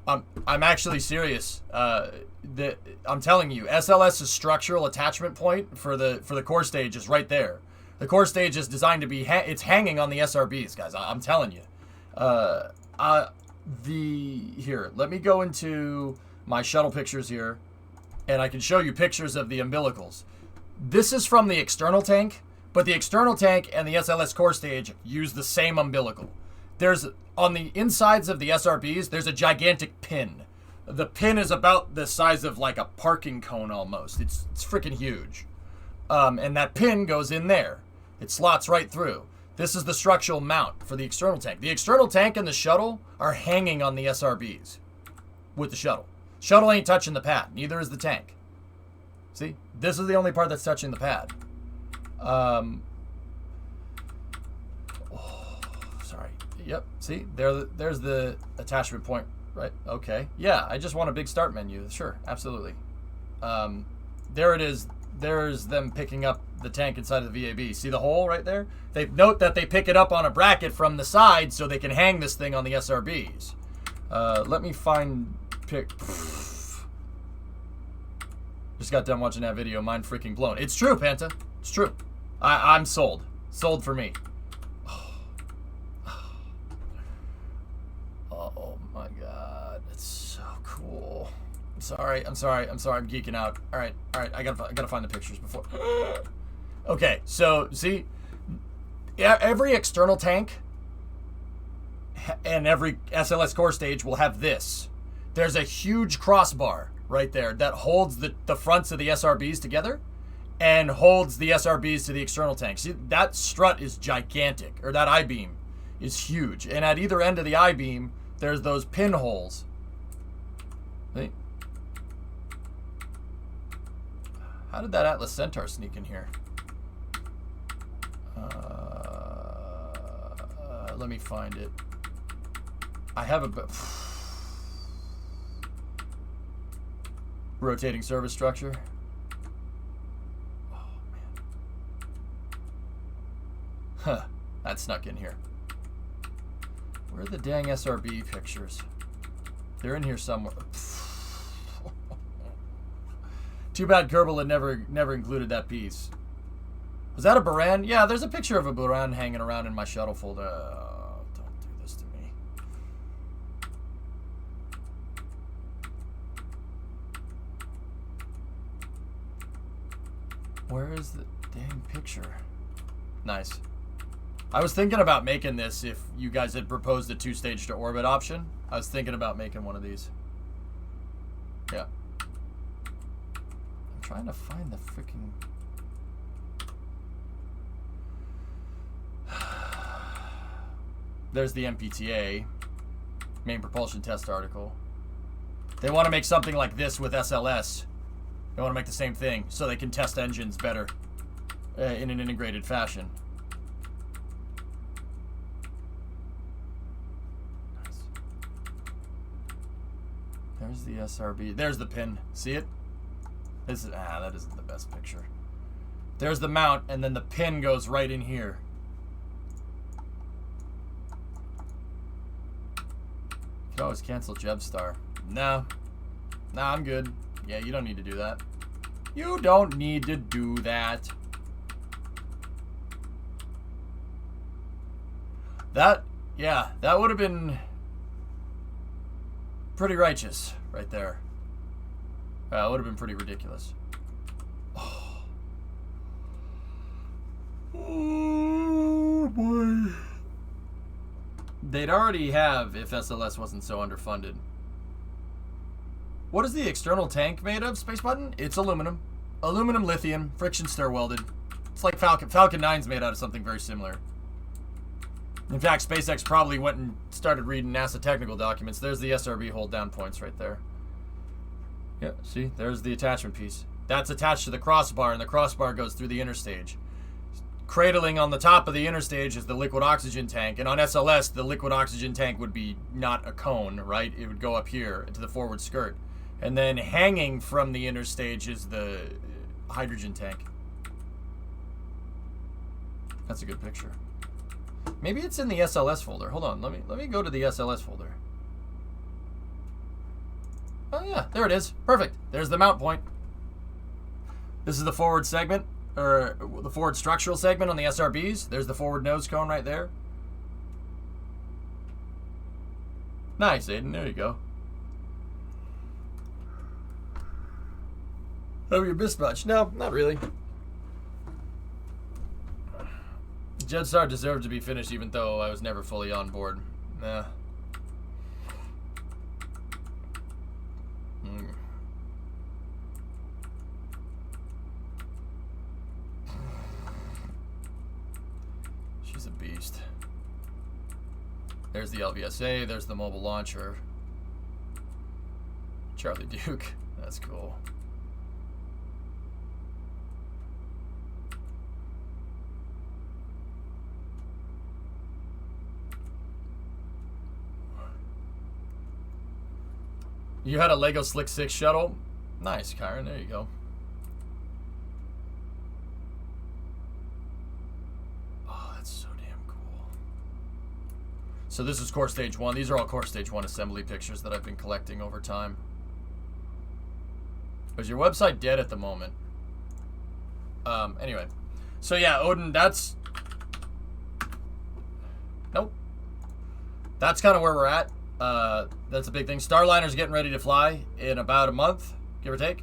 I'm actually serious. I'm telling you, SLS's structural attachment point for the core stage is right there. The core stage is designed to be it's hanging on the SRBs, guys. I'm telling you. Here, let me go into my shuttle pictures here, and I can show you pictures of the umbilicals. This is from the external tank, but the external tank and the SLS core stage use the same umbilical. There's, on the insides of the SRBs, there's a gigantic pin. The pin is about the size of like a parking cone almost. It's freaking huge. And that pin goes in there. It slots right through. This is the structural mount for the external tank. The external tank and the shuttle are hanging on the SRBs with the shuttle. Shuttle ain't touching the pad. Neither is the tank. See? This is the only part that's touching the pad. Sorry. Yep. See? There's the attachment point. Right. Okay. Yeah, I just want a big start menu. Sure. Absolutely. There it is. There's them picking up the tank inside of the VAB. See the hole right there? They note that they pick it up on a bracket from the side so they can hang this thing on the SRBs. Let me find... Just got done watching that video. Mind freaking blown. It's true, Panta. It's true. I'm sold. Sold for me. Oh my god. It's so cool. I'm sorry. I'm geeking out. All right. I gotta find the pictures before. Okay, so see, every external tank and every SLS core stage will have this. There's a huge crossbar right there that holds the fronts of the SRBs together and holds the SRBs to the external tank. See, that strut is gigantic, or that I-beam is huge. And at either end of the I-beam, there's those pinholes. See? How did that Atlas Centaur sneak in here? Let me find it. I have a rotating service structure. Oh, man. Huh. That snuck in here. Where are the dang SRB pictures? They're in here somewhere. Too bad Kerbal had never included that piece. Was that a Baran? Yeah, there's a picture of a Baran hanging around in my shuttle folder. Don't do this to me. Where is the dang picture? Nice. I was thinking about making this if you guys had proposed a 2-stage to orbit option. I was thinking about making one of these. Yeah. I'm trying to find the freaking... There's the MPTA, main propulsion test article. They want to make something like this with SLS. They want to make the same thing so they can test engines better in an integrated fashion. Nice. There's the SRB. There's the pin. See it? This is, that isn't the best picture. There's the mount, and then the pin goes right in here. You can always cancel Jebstar. No. Nah, I'm good. Yeah, you don't need to do that. You don't need to do that. That would have been pretty righteous right there. It would have been pretty ridiculous. Oh boy. They'd already have if SLS wasn't so underfunded. What is the external tank made of, Space Button? It's aluminum. Aluminum lithium, friction stir welded. It's like Falcon. Falcon 9's made out of something very similar. In fact, SpaceX probably went and started reading NASA technical documents. There's the SRB hold down points right there. Yeah, see? There's the attachment piece. That's attached to the crossbar, and the crossbar goes through the inner stage. Cradling on the top of the inner stage is the liquid oxygen tank, and on SLS, the liquid oxygen tank would be not a cone, right? It would go up here into the forward skirt. And then hanging from the inner stage is the hydrogen tank. That's a good picture. Maybe it's in the SLS folder. Hold on, let me go to the SLS folder. Oh yeah, there it is. Perfect. There's the mount point. This is the forward segment, or the forward structural segment on the SRBs. There's the forward nose cone right there. Nice, Aiden. There you go. Oh, you missed much. No, not really. Jetstar deserved to be finished even though I was never fully on board. Nah. She's a beast. There's the LVSA, there's the mobile launcher. Charlie Duke. That's cool. You had a Lego Slick 6 shuttle? Nice, Kyron. There you go. Oh, that's so damn cool. So this is Core Stage 1. These are all Core Stage 1 assembly pictures that I've been collecting over time. Is your website dead at the moment? Anyway. So yeah, Odin, that's... Nope. That's kind of where we're at. That's a big thing. Starliner's getting ready to fly in about a month, give or take.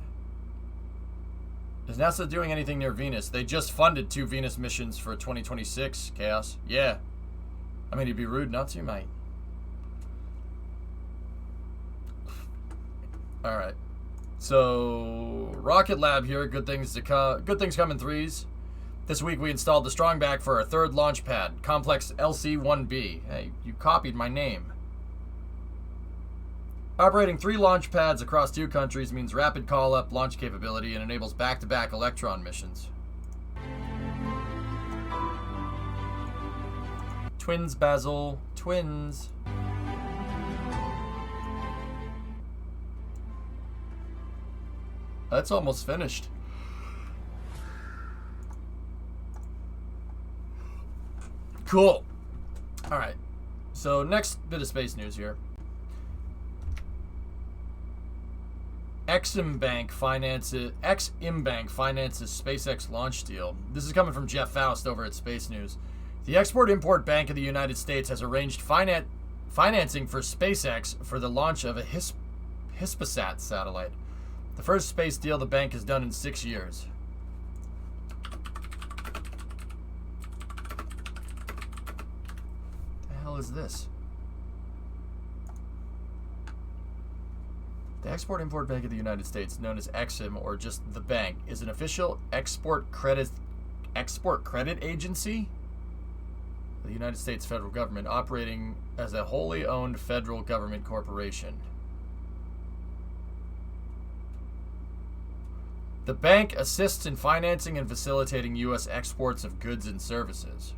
Is NASA doing anything near Venus? They just funded 2 Venus missions for 2026, Chaos. Yeah. I mean, it'd be rude not to, mate. Alright. So, Rocket Lab here. Good things come in threes. This week we installed the strong back for our 3rd launch pad, Complex LC-1B. Hey, you copied my name. Operating 3 launch pads across 2 countries means rapid call-up launch capability and enables back-to-back Electron missions. Twins, Basil. Twins. That's almost finished. Cool. All right. So next bit of space news here. Exim Bank finances SpaceX launch deal. This is coming from Jeff Faust over at Space News. The Export-Import Bank of the United States has arranged financing for SpaceX for the launch of a Hispasat satellite. The first space deal the bank has done in 6 years. The hell is this? The Export-Import Bank of the United States, known as Exim or just the bank, is an official export credit agency of the United States federal government, operating as a wholly owned federal government corporation. The bank assists in financing and facilitating U.S. exports of goods and services.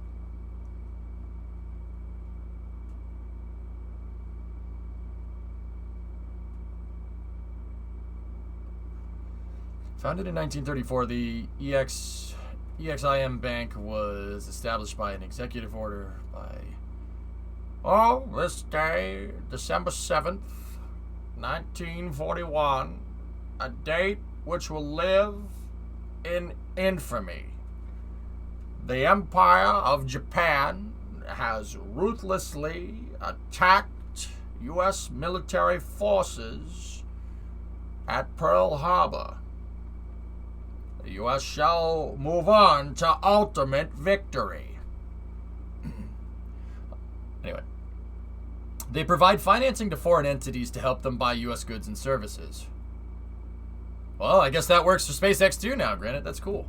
Founded in 1934, the EXIM Bank was established by an executive order by... Oh, this day, December 7th, 1941, a date which will live in infamy. The Empire of Japan has ruthlessly attacked U.S. military forces at Pearl Harbor. The U.S. shall move on to ultimate victory. Anyway, they provide financing to foreign entities to help them buy U.S. goods and services. Well, I guess that works for SpaceX too now, granted. That's cool.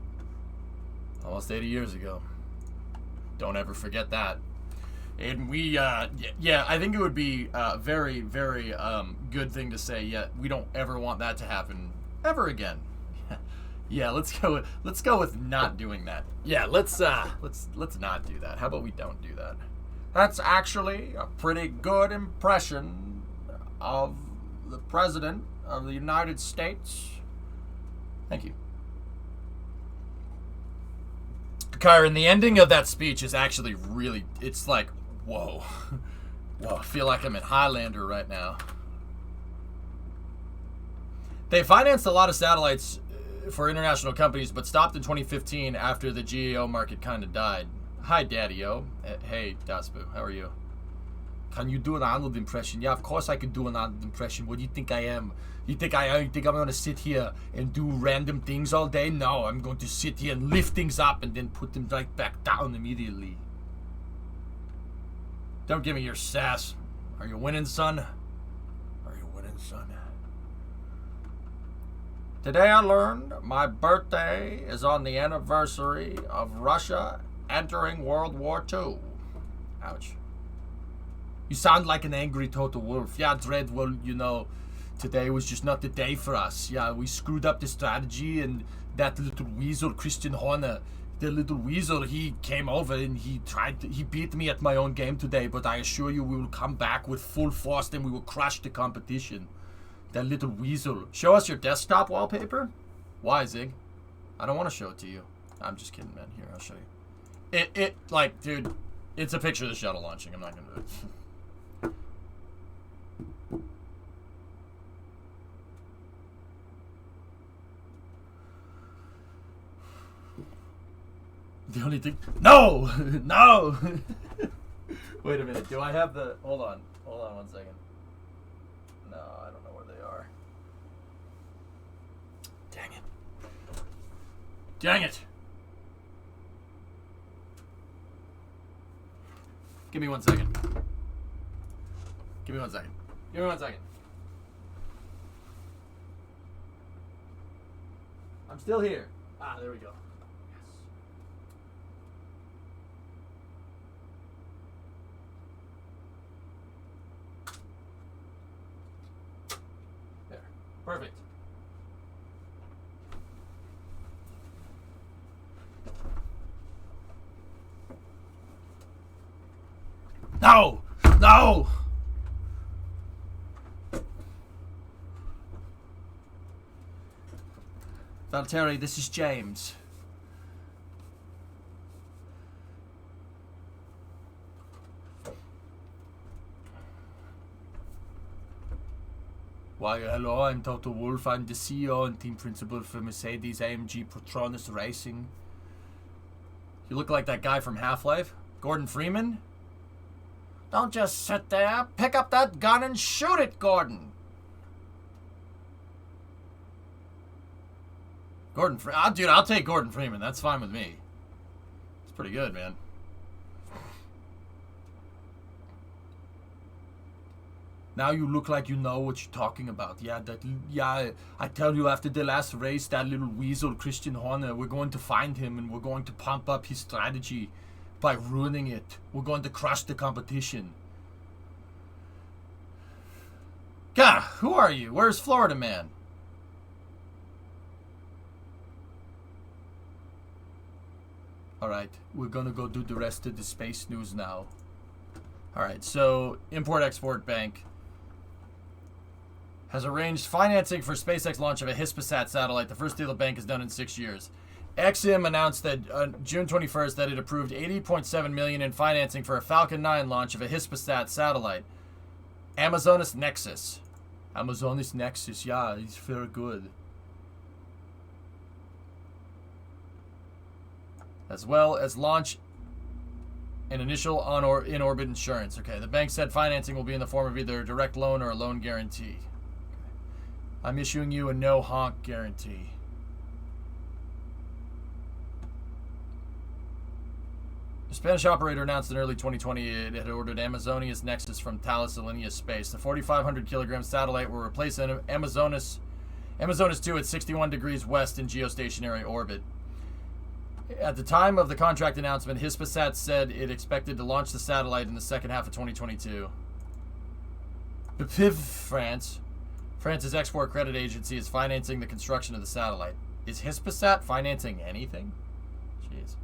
Almost 80 years ago. Don't ever forget that. And we, yeah, I think it would be a very, very good thing to say. Yeah, we don't ever want that to happen ever again. Yeah, let's go with not doing that. Yeah, let's not do that. How about we don't do that? That's actually a pretty good impression of the President of the United States. Thank you. Kyron, the ending of that speech is actually really, it's like, whoa. Whoa, I feel like I'm in Highlander right now. They financed a lot of satellites for international companies, but stopped in 2015 after the GAO market kind of died. Hi, Daddy-O. Hey, Dasbu, how are you? Can you do an Arnold impression? Yeah, of course I can do an Arnold impression. What do you think I am? You think I'm going to sit here and do random things all day? No, I'm going to sit here and lift things up and then put them right back down immediately. Don't give me your sass. Are you winning, son? Are you winning, son? Today I learned my birthday is on the anniversary of Russia entering World War II. Ouch. You sound like an angry total wolf. Yeah, Dredd, well, you know, today was just not the day for us. Yeah, we screwed up the strategy, and that little weasel, Christian Horner, the little weasel, he came over and he beat me at my own game today, but I assure you we will come back with full force and we will crush the competition. That little weasel. Show us your desktop wallpaper? Why, Zig? I don't want to show it to you. I'm just kidding, man. Here, I'll show you. Like, dude, it's a picture of the shuttle launching. I'm not going to do it. The only thing... No! No! Wait a minute. Do I have the... Hold on 1 second. No, I don't know where they are. Dang it. Dang it. Give me 1 second. Give me 1 second. Give me 1 second. I'm still here. Ah, there we go. Yes. There. Perfect. No! No! Valtteri, this is James. Why, hello, I'm Toto Wolff. I'm the CEO and team principal for Mercedes-AMG Patronus Racing. You look like that guy from Half-Life, Gordon Freeman. Don't just sit there. Pick up that gun and shoot it, Gordon. Gordon Freeman. Dude, I'll take Gordon Freeman. That's fine with me. It's pretty good, man. Now you look like you know what you're talking about. Yeah, I tell you, after the last race, that little weasel, Christian Horner, we're going to find him and we're going to pump up his strategy by ruining it. We're going to crush the competition. God, who are you? Where's Florida Man? Alright, we're gonna go do the rest of the space news now. Alright, so Import-Export Bank has arranged financing for SpaceX launch of a Hispasat satellite. The first deal the bank has done in 6 years. Exim announced that on June 21st that it approved $80.7 million in financing for a Falcon 9 launch of a Hispasat satellite. Amazonas Nexus. Amazonas Nexus, yeah, it's very good. As well as launch an initial in-orbit insurance. Okay, the bank said financing will be in the form of either a direct loan or a loan guarantee. I'm issuing you a no-honk guarantee. The Spanish operator announced in early 2020 it had ordered Amazonas Nexus from Thales Alenia Space. The 4,500 kilogram satellite will replace Amazonas 2 at 61 degrees west in geostationary orbit. At the time of the contract announcement, Hispasat said it expected to launch the satellite in the second half of 2022. France. France's export credit agency is financing the construction of the satellite. Is Hispasat financing anything? Jeez.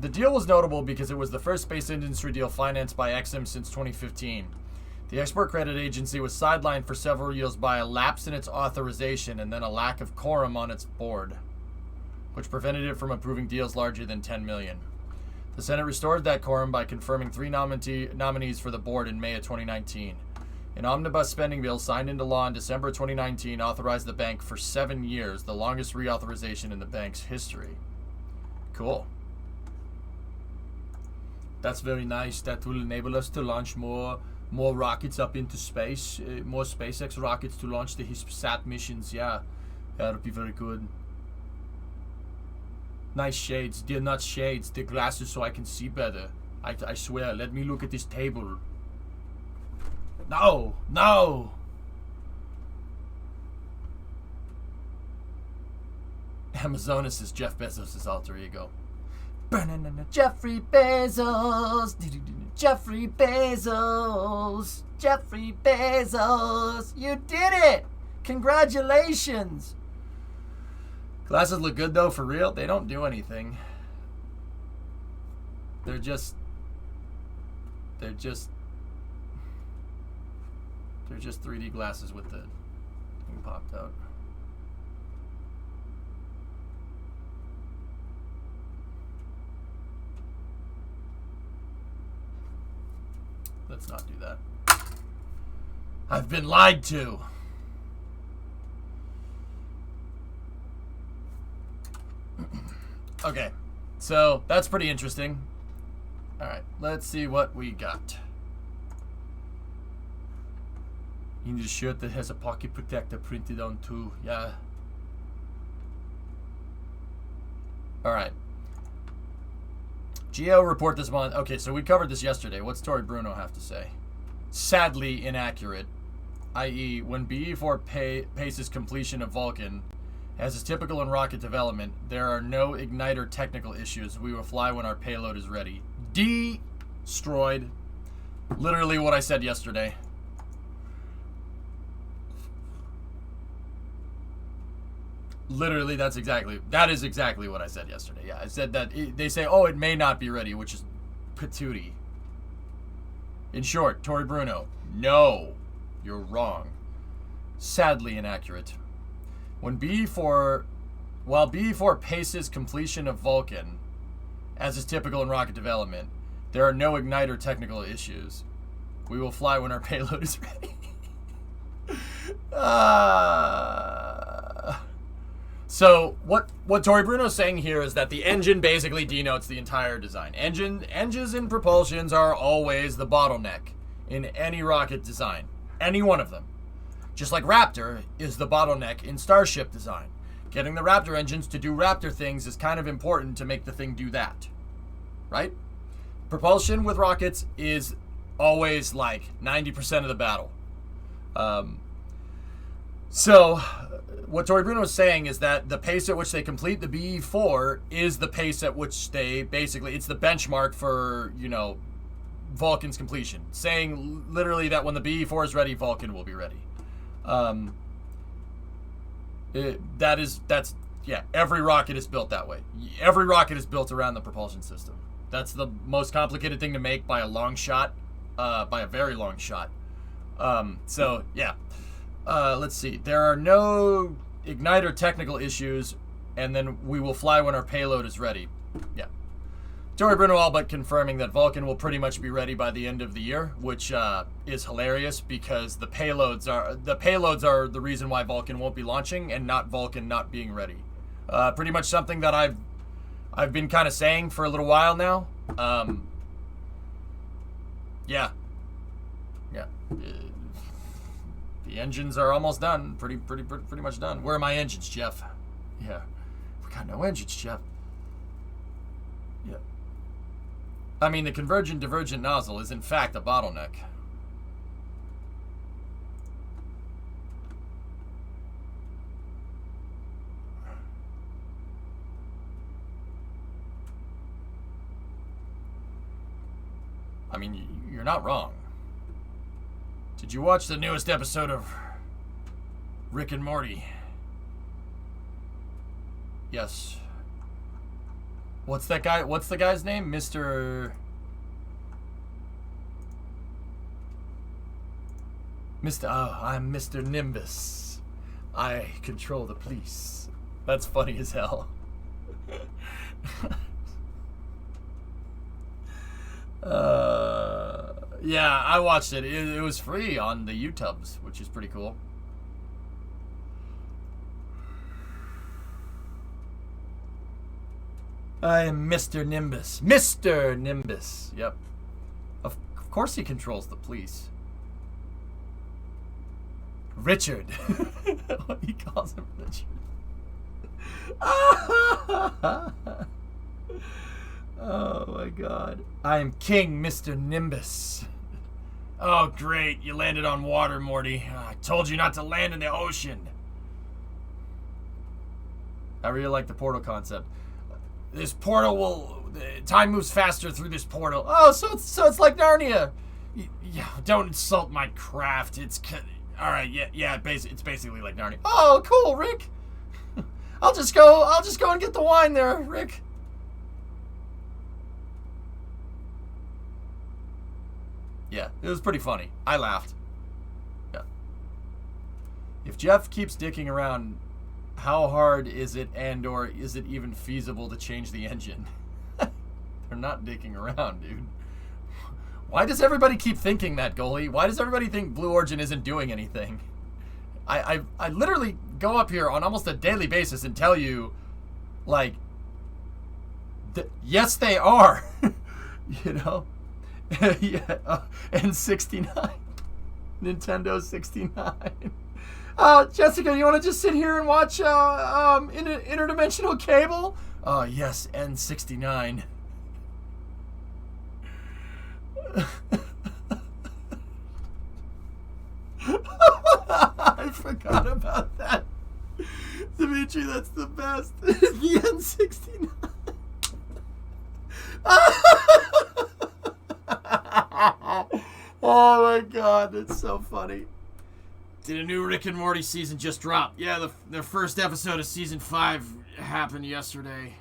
The deal was notable because it was the first space industry deal financed by Exim since 2015. The Export Credit Agency was sidelined for several years by a lapse in its authorization and then a lack of quorum on its board, which prevented it from approving deals larger than $10 million. The Senate restored that quorum by confirming 3 nominees for the board in May of 2019. An omnibus spending bill signed into law in December 2019 authorized the bank for 7 years, the longest reauthorization in the bank's history. Cool. That's very nice. That will enable us to launch more rockets up into space, more SpaceX rockets to launch the Hispasat missions. Yeah, that'll be very good. Nice shades. They're not shades. They're glasses so I can see better. I swear. Let me look at this table. No, no. Amazonas is Jeff Bezos' alter ego. Jeffrey Bezos, Jeffrey Bezos, Jeffrey Bezos, you did it! Congratulations! Glasses look good though, for real. They don't do anything. They're just 3D glasses with the thing popped out. Let's not do that. I've been lied to. Okay. So, that's pretty interesting. Alright, let's see what we got. You need a shirt that has a pocket protector printed on too. Yeah. Alright. Geo report this month. Okay, so we covered this yesterday. What's Tori Bruno have to say? Sadly inaccurate. I.e., when BE4 paces completion of Vulcan, as is typical in rocket development, there are no igniter technical issues. We will fly when our payload is ready. Destroyed. Literally what I said yesterday. Literally, that is exactly what I said yesterday. Yeah, I said that they say, oh, it may not be ready, which is patootie. In short, Tori Bruno, no, you're wrong. Sadly inaccurate. While BE4 paces completion of Vulcan, as is typical in rocket development, there are no igniter technical issues. We will fly when our payload is ready. So what Tori Bruno is saying here is that the engine basically denotes the entire design. Engines and propulsions are always the bottleneck in any rocket design. Any one of them. Just like Raptor is the bottleneck in Starship design. Getting the Raptor engines to do Raptor things is kind of important to make the thing do that. Right? Propulsion with rockets is always like 90% of the battle. So, what Tori Bruno is saying is that the pace at which they complete the BE4 is the pace at which they basically, it's the benchmark for, you know, Vulcan's completion. Saying literally that when the BE4 is ready, Vulcan will be ready. Yeah, every rocket is built that way. Every rocket is built around the propulsion system. That's the most complicated thing to make by a long shot, by a very long shot. So, yeah. Let's see. There are no igniter technical issues, and then we will fly when our payload is ready. Yeah. Tori Bruno all but confirming that Vulcan will pretty much be ready by the end of the year, which is hilarious because the payloads are the reason why Vulcan won't be launching, and not Vulcan not being ready. Pretty much something that I've been kind of saying for a little while now. Yeah. The engines are almost done. Pretty much done. Where are my engines, Jeff? Yeah. We got no engines, Jeff. Yeah. I mean, the convergent-divergent nozzle is in fact a bottleneck. I mean, you're not wrong. Did you watch the newest episode of Rick and Morty? Yes. What's that guy? What's the guy's name? Mr. Oh, I'm Mr. Nimbus. I control the police. That's funny as hell. Yeah, I watched it. It was free on the YouTubes, which is pretty cool. I am Mr. Nimbus. Mr. Nimbus. Yep. Of course he controls the police. Richard. He calls him Richard. Oh my god. I am King Mr. Nimbus. Oh great, you landed on water, Morty. I told you not to land in the ocean. I really like the portal concept. This portal will... Time moves faster through this portal. Oh, so it's like Narnia. Yeah, don't insult my craft. It's... Alright, yeah, it's basically like Narnia. Oh, cool, Rick. I'll just go and get the wine there, Rick. Yeah, it was pretty funny. I laughed. Yeah. If Jeff keeps dicking around, how hard is it, and or is it even feasible to change the engine? They're not dicking around, dude. Why does everybody keep thinking that, goalie? Why does everybody think Blue Origin isn't doing anything? I literally go up here on almost a daily basis and tell you, like, Yes, they are. You know? Yeah. And 69. Nintendo 69. Jessica, you want to just sit here and watch Interdimensional Cable? Oh, yes, N69. I forgot about that. Dimitri, that's the best. The N69. Oh my god, that's so funny. Did a new Rick and Morty season just drop? Yeah, the first episode of season 5 happened yesterday.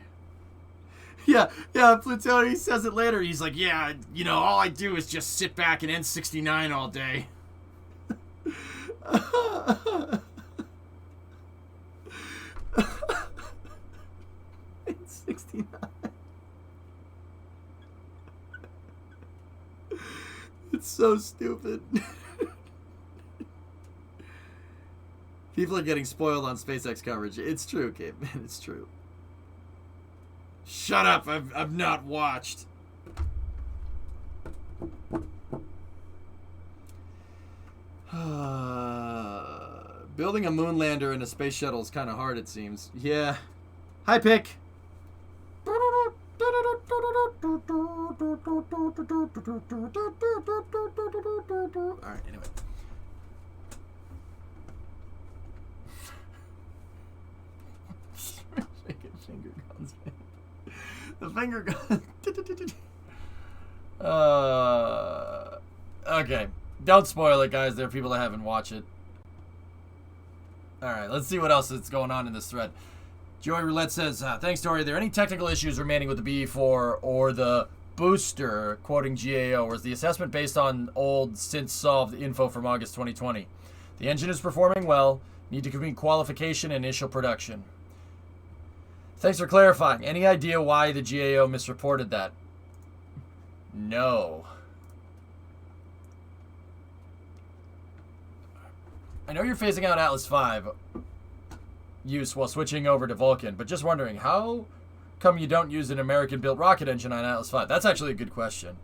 Yeah, Plutoni says it later. He's like, yeah, you know, all I do is just sit back and N69 all day. N69. It's so stupid. People are getting spoiled on SpaceX coverage. It's true, Kate. It's true. Shut up. I've not watched. Building a moon lander and a space shuttle is kind of hard, it seems. Yeah. Hi, Pick. Alright, anyway. Finger guns, man. The finger gun. Okay. Don't spoil it, guys. There are people that haven't watched it. Alright, let's see what else is going on in this thread. Joey Roulette says, thanks, Tori. Are there any technical issues remaining with the BE4 or the booster, quoting GAO, or is the assessment based on old, since solved info from August 2020? The engine is performing well. Need to complete qualification and initial production. Thanks for clarifying. Any idea why the GAO misreported that? No. I know you're phasing out Atlas V use while switching over to Vulcan, but just wondering, how come you don't use an American-built rocket engine on Atlas V? That's actually a good question.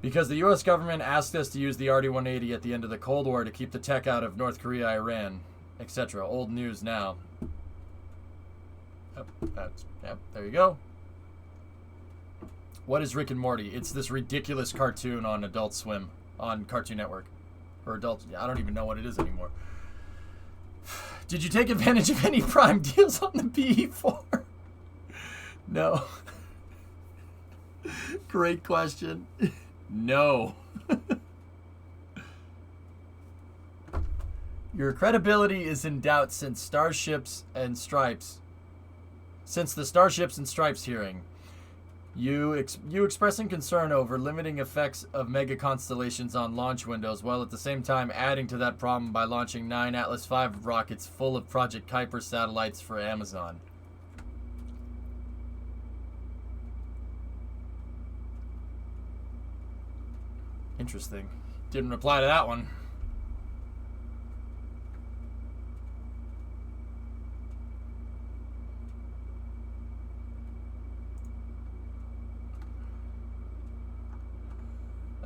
Because the U.S. government asked us to use the RD-180 at the end of the Cold War to keep the tech out of North Korea, Iran, etc. Old news now. Yep, there you go. What is Rick and Morty? It's this ridiculous cartoon on Adult Swim, on Cartoon Network. Or Adult, I don't even know what it is anymore. Did you take advantage of any Prime deals on the BE4? No. Great question. No. Your credibility is in doubt since the Starships and Stripes hearing. You expressing concern over limiting effects of mega constellations on launch windows, while at the same time adding to that problem by launching 9 Atlas V rockets full of Project Kuiper satellites for Amazon. Interesting. Didn't reply to that one.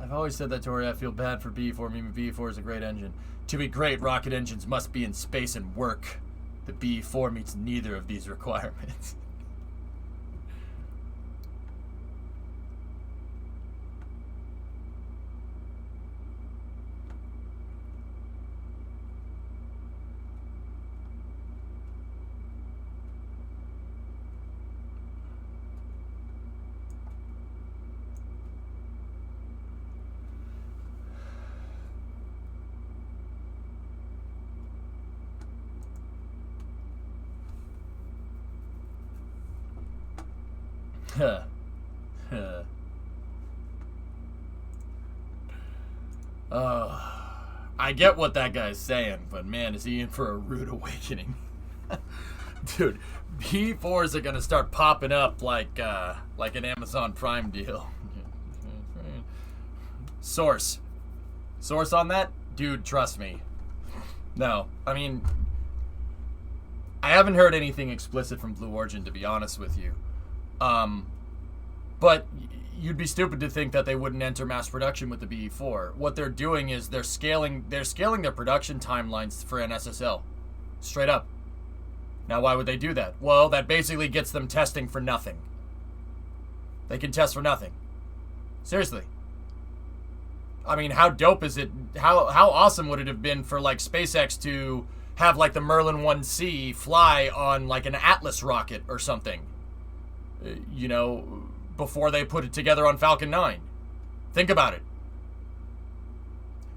I've always said that, Tori. I feel bad for BE4. I mean, BE4 is a great engine. To be great, rocket engines must be in space and work. The BE4 meets neither of these requirements. I get what that guy's saying, but man, is he in for a rude awakening. Dude, B4s are gonna start popping up like an Amazon Prime deal. Source on that? Dude, trust me. No, I mean, I haven't heard anything explicit from Blue Origin, to be honest with you. But you'd be stupid to think that they wouldn't enter mass production with the BE4. What they're doing is they're scaling their production timelines for an SSL. Straight up. Now, why would they do that? Well, that basically gets them testing for nothing. They can test for nothing. Seriously. I mean, how dope is it? How awesome would it have been for, like, SpaceX to have, like, the Merlin 1C fly on, like, an Atlas rocket or something? You know, before they put it together on Falcon 9. Think about it.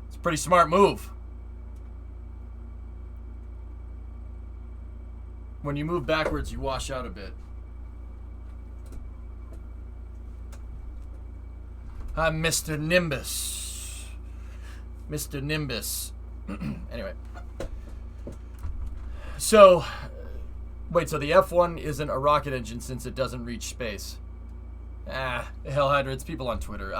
It's a pretty smart move. When you move backwards, you wash out a bit. I'm Mr. Nimbus. Mr. Nimbus. Anyway. So, wait, so the F1 isn't a rocket engine since it doesn't reach space. Hell, Hydra, it's people on Twitter.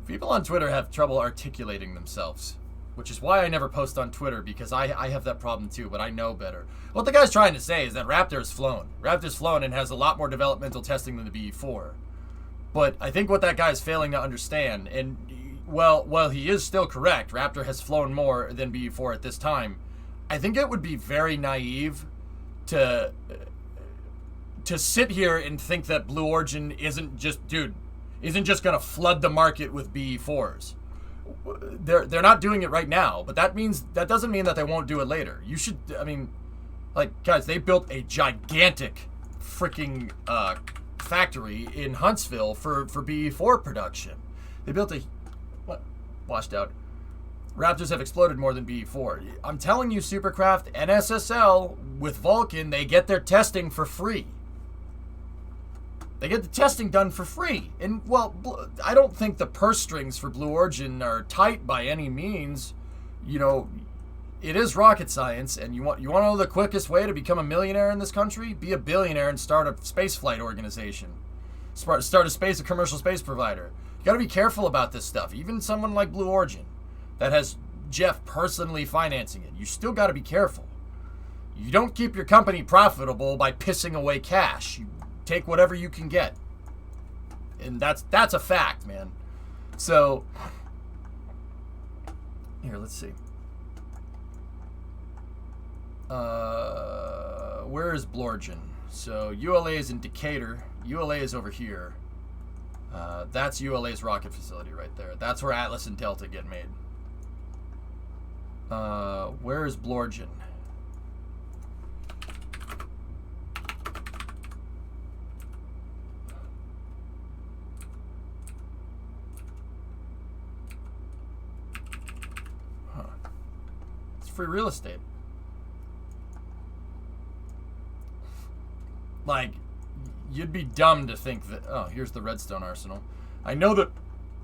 People on Twitter have trouble articulating themselves, which is why I never post on Twitter, because I have that problem too, but I know better. What the guy's trying to say is that Raptor's flown. Raptor's flown and has a lot more developmental testing than the BE4. But I think what that guy's failing to understand, and while he is still correct, Raptor has flown more than BE4 at this time, I think it would be very naive to sit here and think that Blue Origin isn't just gonna flood the market with BE4s. They're not doing it right now, but that doesn't mean that they won't do it later. You should, I mean, like, guys, they built a gigantic freaking factory in Huntsville for BE4 production. They built washed out. Raptors have exploded more than BE4. I'm telling you, Supercraft and SSL with Vulcan, they get their testing for free. They get the testing done for free. And, well, I don't think the purse strings for Blue Origin are tight by any means. You know, it is rocket science, and you want to know the quickest way to become a millionaire in this country? Be a billionaire and start a spaceflight organization. Start a commercial space provider. You got to be careful about this stuff. Even someone like Blue Origin that has Jeff personally financing it, you still got to be careful. You don't keep your company profitable by pissing away cash. You take whatever you can get. And that's a fact, man. So, here, let's see. Where is Blorgen? So, ULA is in Decatur. ULA is over here. That's ULA's rocket facility right there. That's where Atlas and Delta get made. Where is Blorgen? It's free real estate. Like, you'd be dumb to think that... Oh, here's the Redstone Arsenal. I know that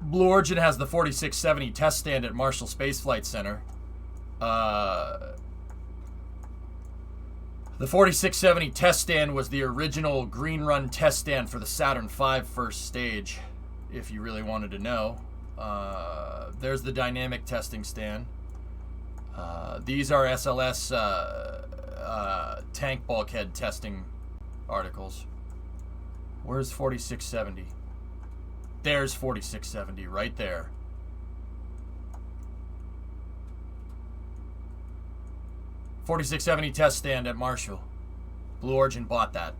Blue Origin has the 4670 test stand at Marshall Space Flight Center. The 4670 test stand was the original Green Run test stand for the Saturn V first stage, if you really wanted to know. There's the dynamic testing stand. These are SLS tank bulkhead testing articles. Where's 4670? There's 4670 right there. .4670 test stand at Marshall. Blue Origin bought that.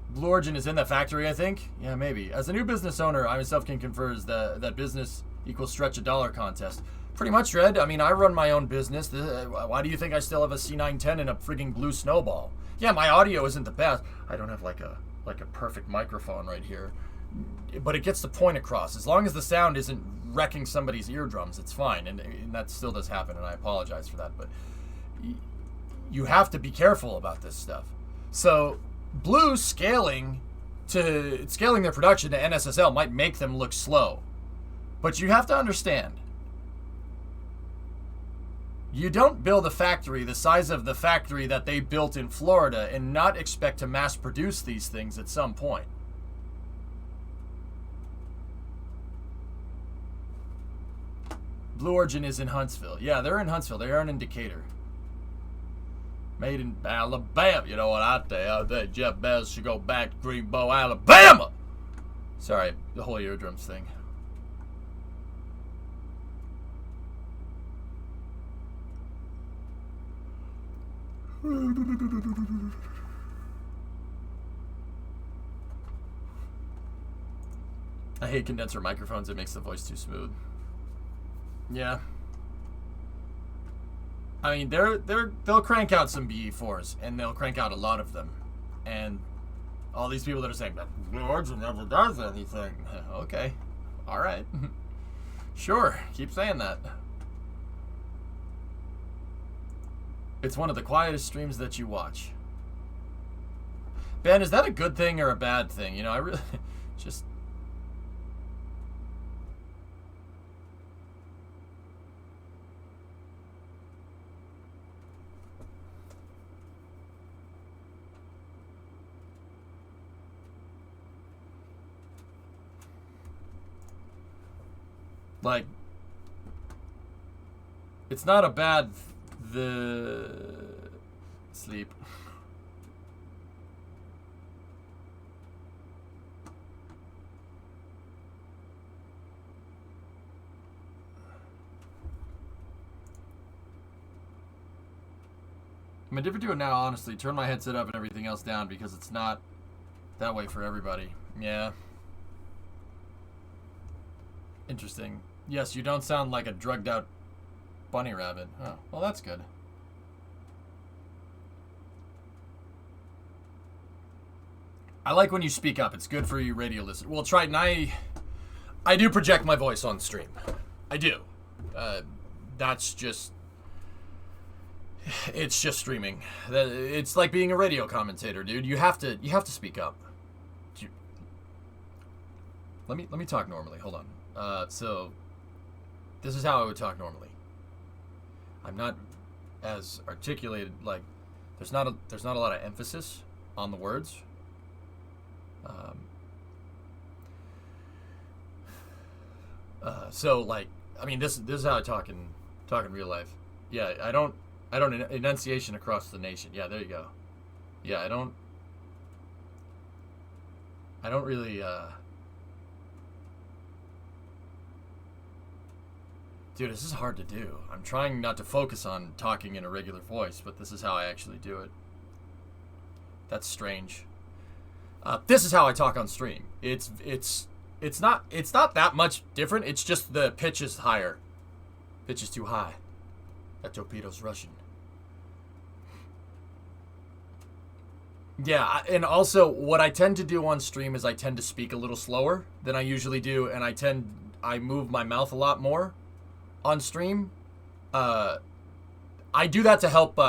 Blue Origin is in the factory, I think? Yeah, maybe. As a new business owner, I myself can confer that business equals stretch a dollar contest. Pretty much, Red. I mean, I run my own business. Why do you think I still have a C910 and a frigging blue snowball? Yeah, my audio isn't the best. I don't have like a perfect microphone right here. But it gets the point across. As long as the sound isn't wrecking somebody's eardrums, it's fine. And that still does happen, and I apologize for that. But you have to be careful about this stuff. So Blue scaling their production to NSSL might make them look slow. But you have to understand, you don't build a factory the size of the factory that they built in Florida and not expect to mass produce these things at some point. Blue Origin is in Huntsville. Yeah, they're in Huntsville. They aren't in Decatur. Made in Alabama. You know what I think Jeff Bezos should go back to Greenbow, Alabama. Sorry, the whole eardrums thing. I hate condenser microphones. It makes the voice too smooth. Yeah. I mean, they'll crank out some BE4s, and they'll crank out a lot of them. And all these people that are saying, Blue Origin never does anything. Okay. All right. Sure. Keep saying that. It's one of the quietest streams that you watch. Ben, is that a good thing or a bad thing? You know, I really just... Like, it's not a bad sleep. I'm gonna do it now, honestly. Turn my headset up and everything else down because it's not that way for everybody. Yeah. Interesting. Yes, you don't sound like a drugged out bunny rabbit. Oh, well, that's good. I like when you speak up. It's good for you radio listeners. Well, Triton, I do project my voice on stream. I do. That's just... It's just streaming. It's like being a radio commentator, dude. You have to speak up. Let me talk normally. Hold on. So this is how I would talk normally. I'm not as articulated. Like there's not a lot of emphasis on the words. So like, I mean, this is how I talk in real life. Yeah, I don't enunciation across the nation. Yeah, there you go. Yeah, I don't really Dude, this is hard to do. I'm trying not to focus on talking in a regular voice, but this is how I actually do it. That's strange. This is how I talk on stream. It's not that much different. It's just the pitch is higher. Pitch is too high. That torpedo's Russian. Yeah, and also what I tend to do on stream is I tend to speak a little slower than I usually do, and I move my mouth a lot more on stream. I do that to help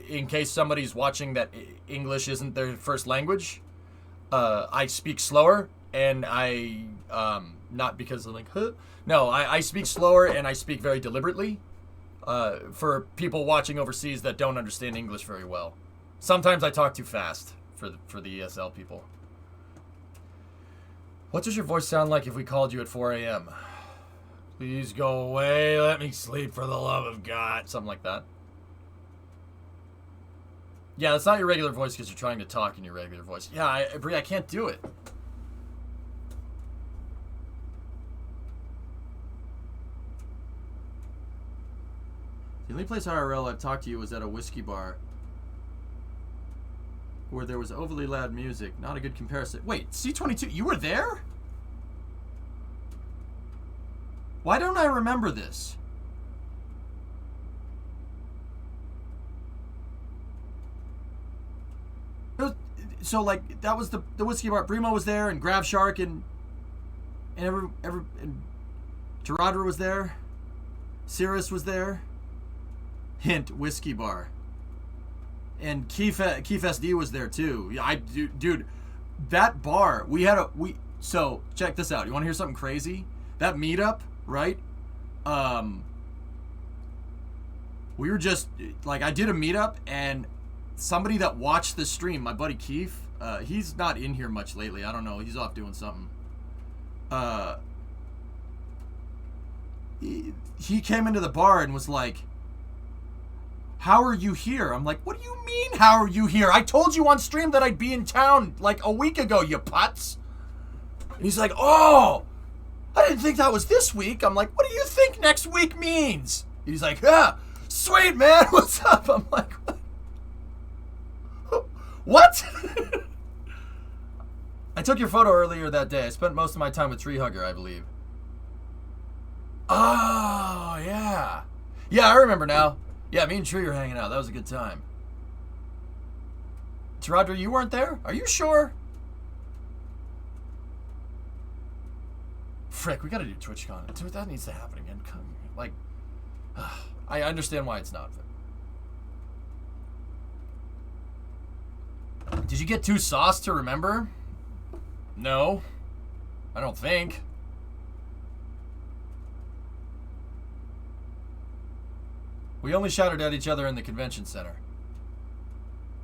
in case somebody's watching that English isn't their first language. I speak slower, and I not because I'm like, huh? No, I speak slower and I speak very deliberately for people watching overseas that don't understand English very well. Sometimes I talk too fast for the ESL people. What does your voice sound like if we called you at 4 a.m.? Please go away. Let me sleep for the love of God. Something like that. Yeah, that's not your regular voice because you're trying to talk in your regular voice. Yeah, Brie, I can't do it. The only place IRL I've talked to you was at a whiskey bar where there was overly loud music. Not a good comparison. Wait, C22, you were there? Why don't I remember this? So like that was the whiskey bar. Brimo was there, and Grav Shark, and Gerardra was there. Cirrus was there. Hint, whiskey bar. And Keef SD was there too. Dude, that bar, so check this out. You want to hear something crazy? That meetup, right? We were just like, I did a meetup, and somebody that watched the stream, my buddy Keef, he's not in here much lately. I don't know. He's off doing something. He came into the bar and was like, how are you here? I'm like, what do you mean, how are you here? I told you on stream that I'd be in town like a week ago, you putz. And he's like, oh, I didn't think that was this week. I'm like, what do you think next week means? And he's like, yeah, sweet, man. What's up? I'm like, what? I took your photo earlier that day. I spent most of my time with Tree Hugger, I believe. Oh, yeah. Yeah, I remember now. Yeah, me and Tree were hanging out. That was a good time. Taradra, you weren't there? Are you sure? Frick, we gotta do TwitchCon. Dude, that needs to happen again. Like, I understand why it's not. Did you get too sauced to remember? No. I don't think. We only shouted at each other in the convention center.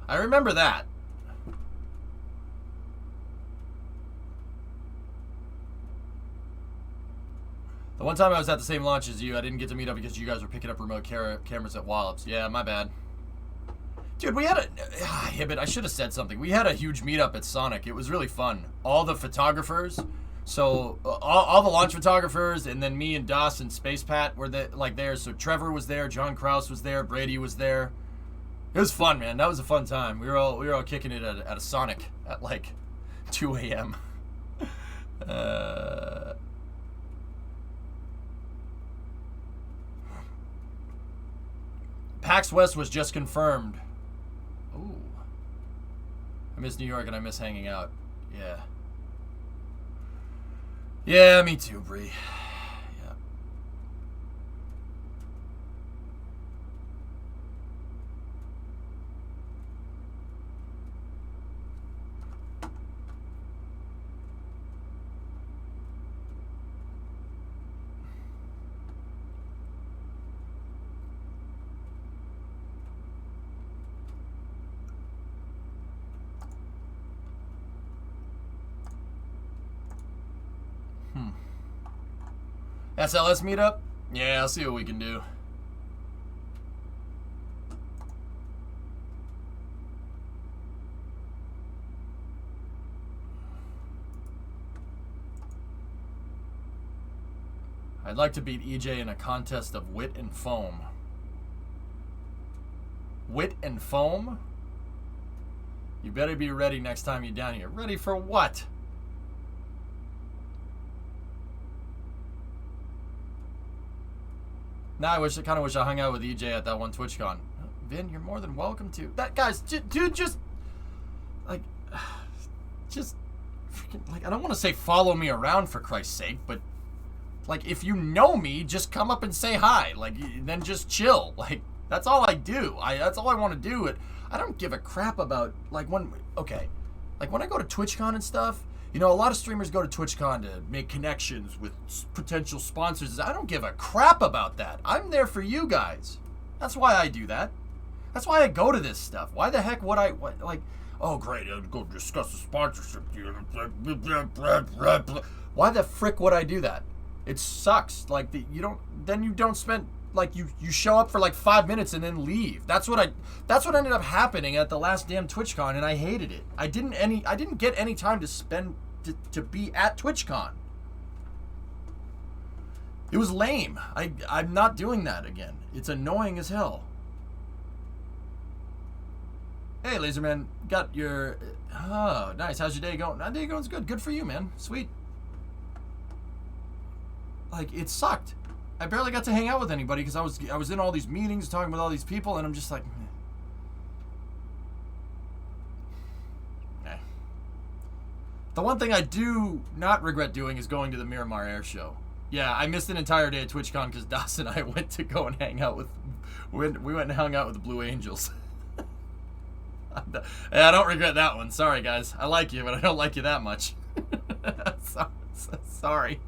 I remember that. The one time I was at the same launch as you, I didn't get to meet up because you guys were picking up remote cameras at Wallops. Yeah, my bad. Dude, we had a... Hibbit, I should have said something. We had a huge meetup at Sonic. It was really fun. All the photographers... So, all the launch photographers, and then me and Das and Space Pat were there. So, Trevor was there, John Krause was there, Brady was there. It was fun, man. That was a fun time. We were all kicking it at a Sonic at like 2 a.m. PAX West was just confirmed. Ooh. I miss New York and I miss hanging out. Yeah. Yeah, me too, Bree. Yeah. SLS meetup? Yeah, I'll see what we can do. I'd like to beat EJ in a contest of wit and foam. Wit and foam? You better be ready next time you're down here. Ready for what? Now I kind of wish I hung out with EJ at that one TwitchCon. Vin, you're more than welcome to. That guys, dude, just like, freaking, like, I don't want to say follow me around for Christ's sake, but like, if you know me, just come up and say hi. Like, then just chill. Like, that's all I do. That's all I want to do. I don't give a crap about like when I go to TwitchCon and stuff. You know, a lot of streamers go to TwitchCon to make connections with potential sponsors. I don't give a crap about that. I'm there for you guys. That's why I do that. That's why I go to this stuff. Why the heck would like, oh great, I'll go discuss the sponsorship. Why the frick would I do that? It sucks. Like, you don't spend, like, you show up for like 5 minutes and then leave. That's what ended up happening at the last damn TwitchCon, and I hated it. I didn't get any time to spend to be at TwitchCon. It was lame. I'm not doing that again. It's annoying as hell. Hey, Laserman, got your... Oh, nice. How's your day going? My day going's good. Good for you, man. Sweet. Like, it sucked. I barely got to hang out with anybody because I was in all these meetings talking with all these people, and I'm just like... Eh. The one thing I do not regret doing is going to the Miramar Air Show. Yeah, I missed an entire day at TwitchCon because Das and I went to go and hang out with... We went and hung out with the Blue Angels. Yeah, I don't regret that one. Sorry, guys. I like you, but I don't like you that much. Sorry.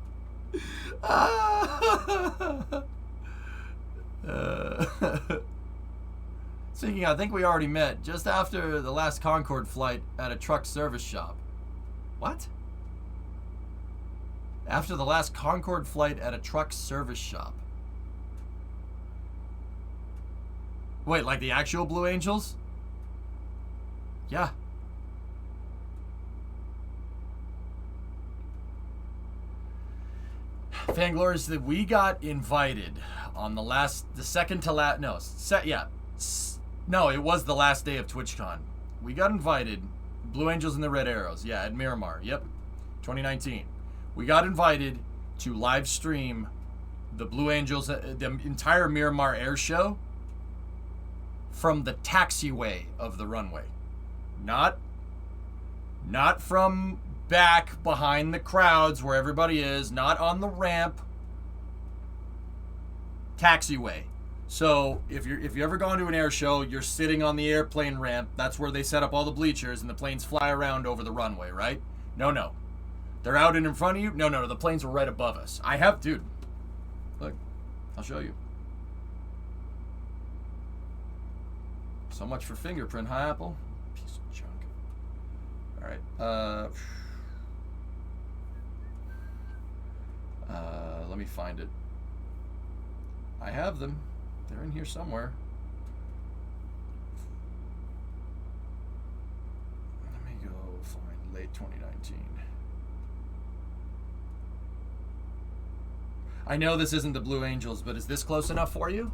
Speaking of, I think we already met just after the last Concorde flight at a truck service shop. What? After the last Concorde flight at a truck service shop. Wait, like the actual Blue Angels? Yeah. Fanglores, that we got invited on the second to last, no, it was the last day of TwitchCon. We got invited, Blue Angels and the Red Arrows, yeah, at Miramar, yep, 2019. We got invited to live stream the Blue Angels, the entire Miramar Air Show from the taxiway of the runway. Not from back behind the crowds where everybody is, not on the ramp. Taxiway. So if you ever gone to an air show, you're sitting on the airplane ramp. That's where they set up all the bleachers and the planes fly around over the runway, right? No. They're out and in front of you? No, the planes were right above us. Dude. Look, I'll show you. So much for fingerprint, huh, Apple? Piece of junk. Alright, let me find it. I have them. They're in here somewhere. Let me go find late 2019. I know this isn't the Blue Angels, but is this close enough for you?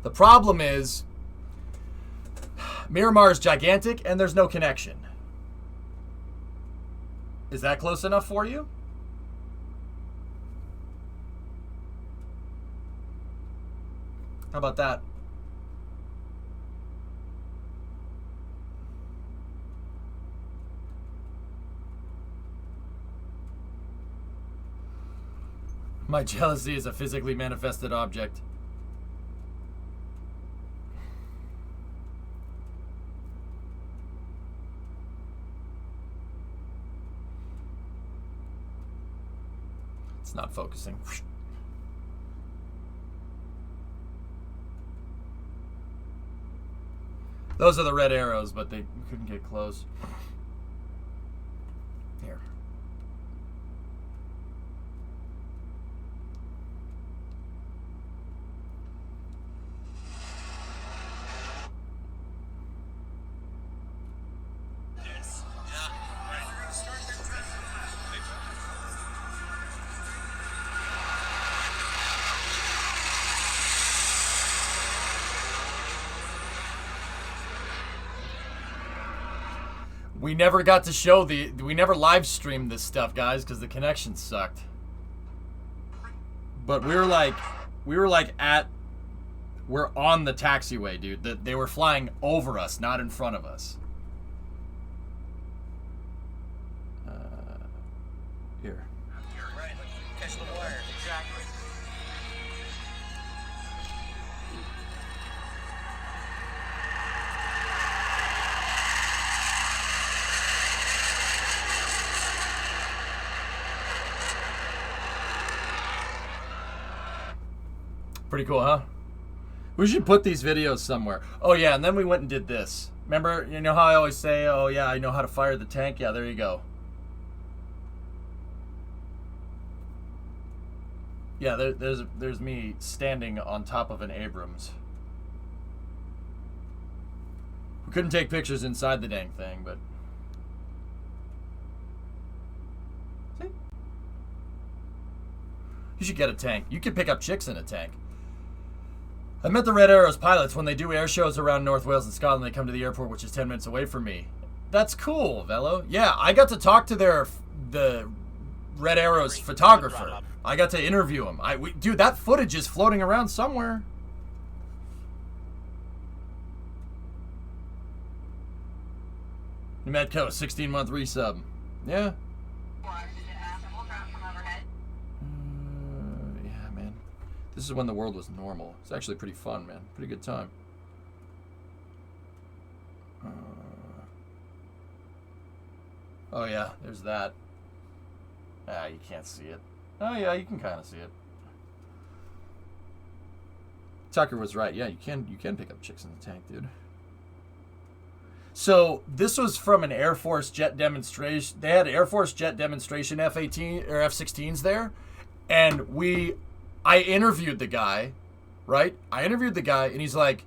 The problem is, Miramar is gigantic and there's no connection. Is that close enough for you? How about that? My jealousy is a physically manifested object. It's not focusing. Those are the Red Arrows, but they couldn't get close. Here. We never got to show we never live streamed this stuff, guys, because the connection sucked. But we're on the taxiway, dude. They were flying over us, not in front of us. Here. Right, catch the wire. Exactly. Pretty cool, huh? We should put these videos somewhere. Oh, yeah, and then we went and did this. Remember, you know how I always say, oh, yeah, I know how to fire the tank? Yeah, there you go. Yeah, there's me standing on top of an Abrams. We couldn't take pictures inside the dang thing, but... See? You should get a tank. You could pick up chicks in a tank. I met the Red Arrows pilots when they do air shows around North Wales and Scotland. They come to the airport, which is 10 minutes away from me. That's cool, Velo. Yeah, I got to talk to the Red Arrows photographer. I got to interview him. Dude, that footage is floating around somewhere. Medco, 16-month resub. Yeah. This is when the world was normal. It's actually pretty fun, man. Pretty good time. Oh, yeah. There's that. Ah, you can't see it. Oh, yeah. You can kind of see it. Tucker was right. Yeah, you can pick up chicks in the tank, dude. So, this was from an Air Force jet demonstration. They had Air Force jet demonstration F-18 or F-16s there. And I interviewed the guy, right? I interviewed the guy, and he's like,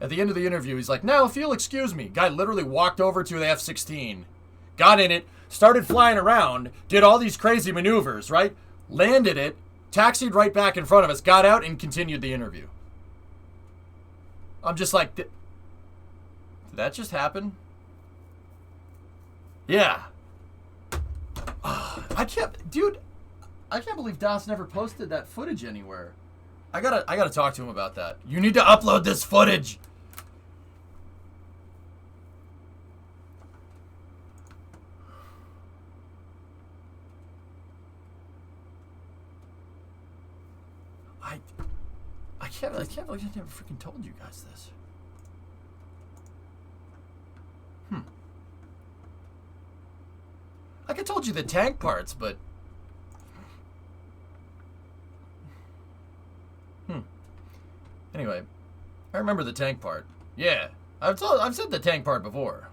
at the end of the interview, he's like, now, if you'll excuse me. Guy literally walked over to the F-16, got in it, started flying around, did all these crazy maneuvers, right? Landed it, taxied right back in front of us, got out, and continued the interview. I'm just like, did that just happen? Yeah. I can't believe Das never posted that footage anywhere. I gotta talk to him about that. You need to upload this footage. I can't believe I never freaking told you guys this. Like I told you the tank parts, but anyway, I remember the tank part. Yeah, I've said the tank part before.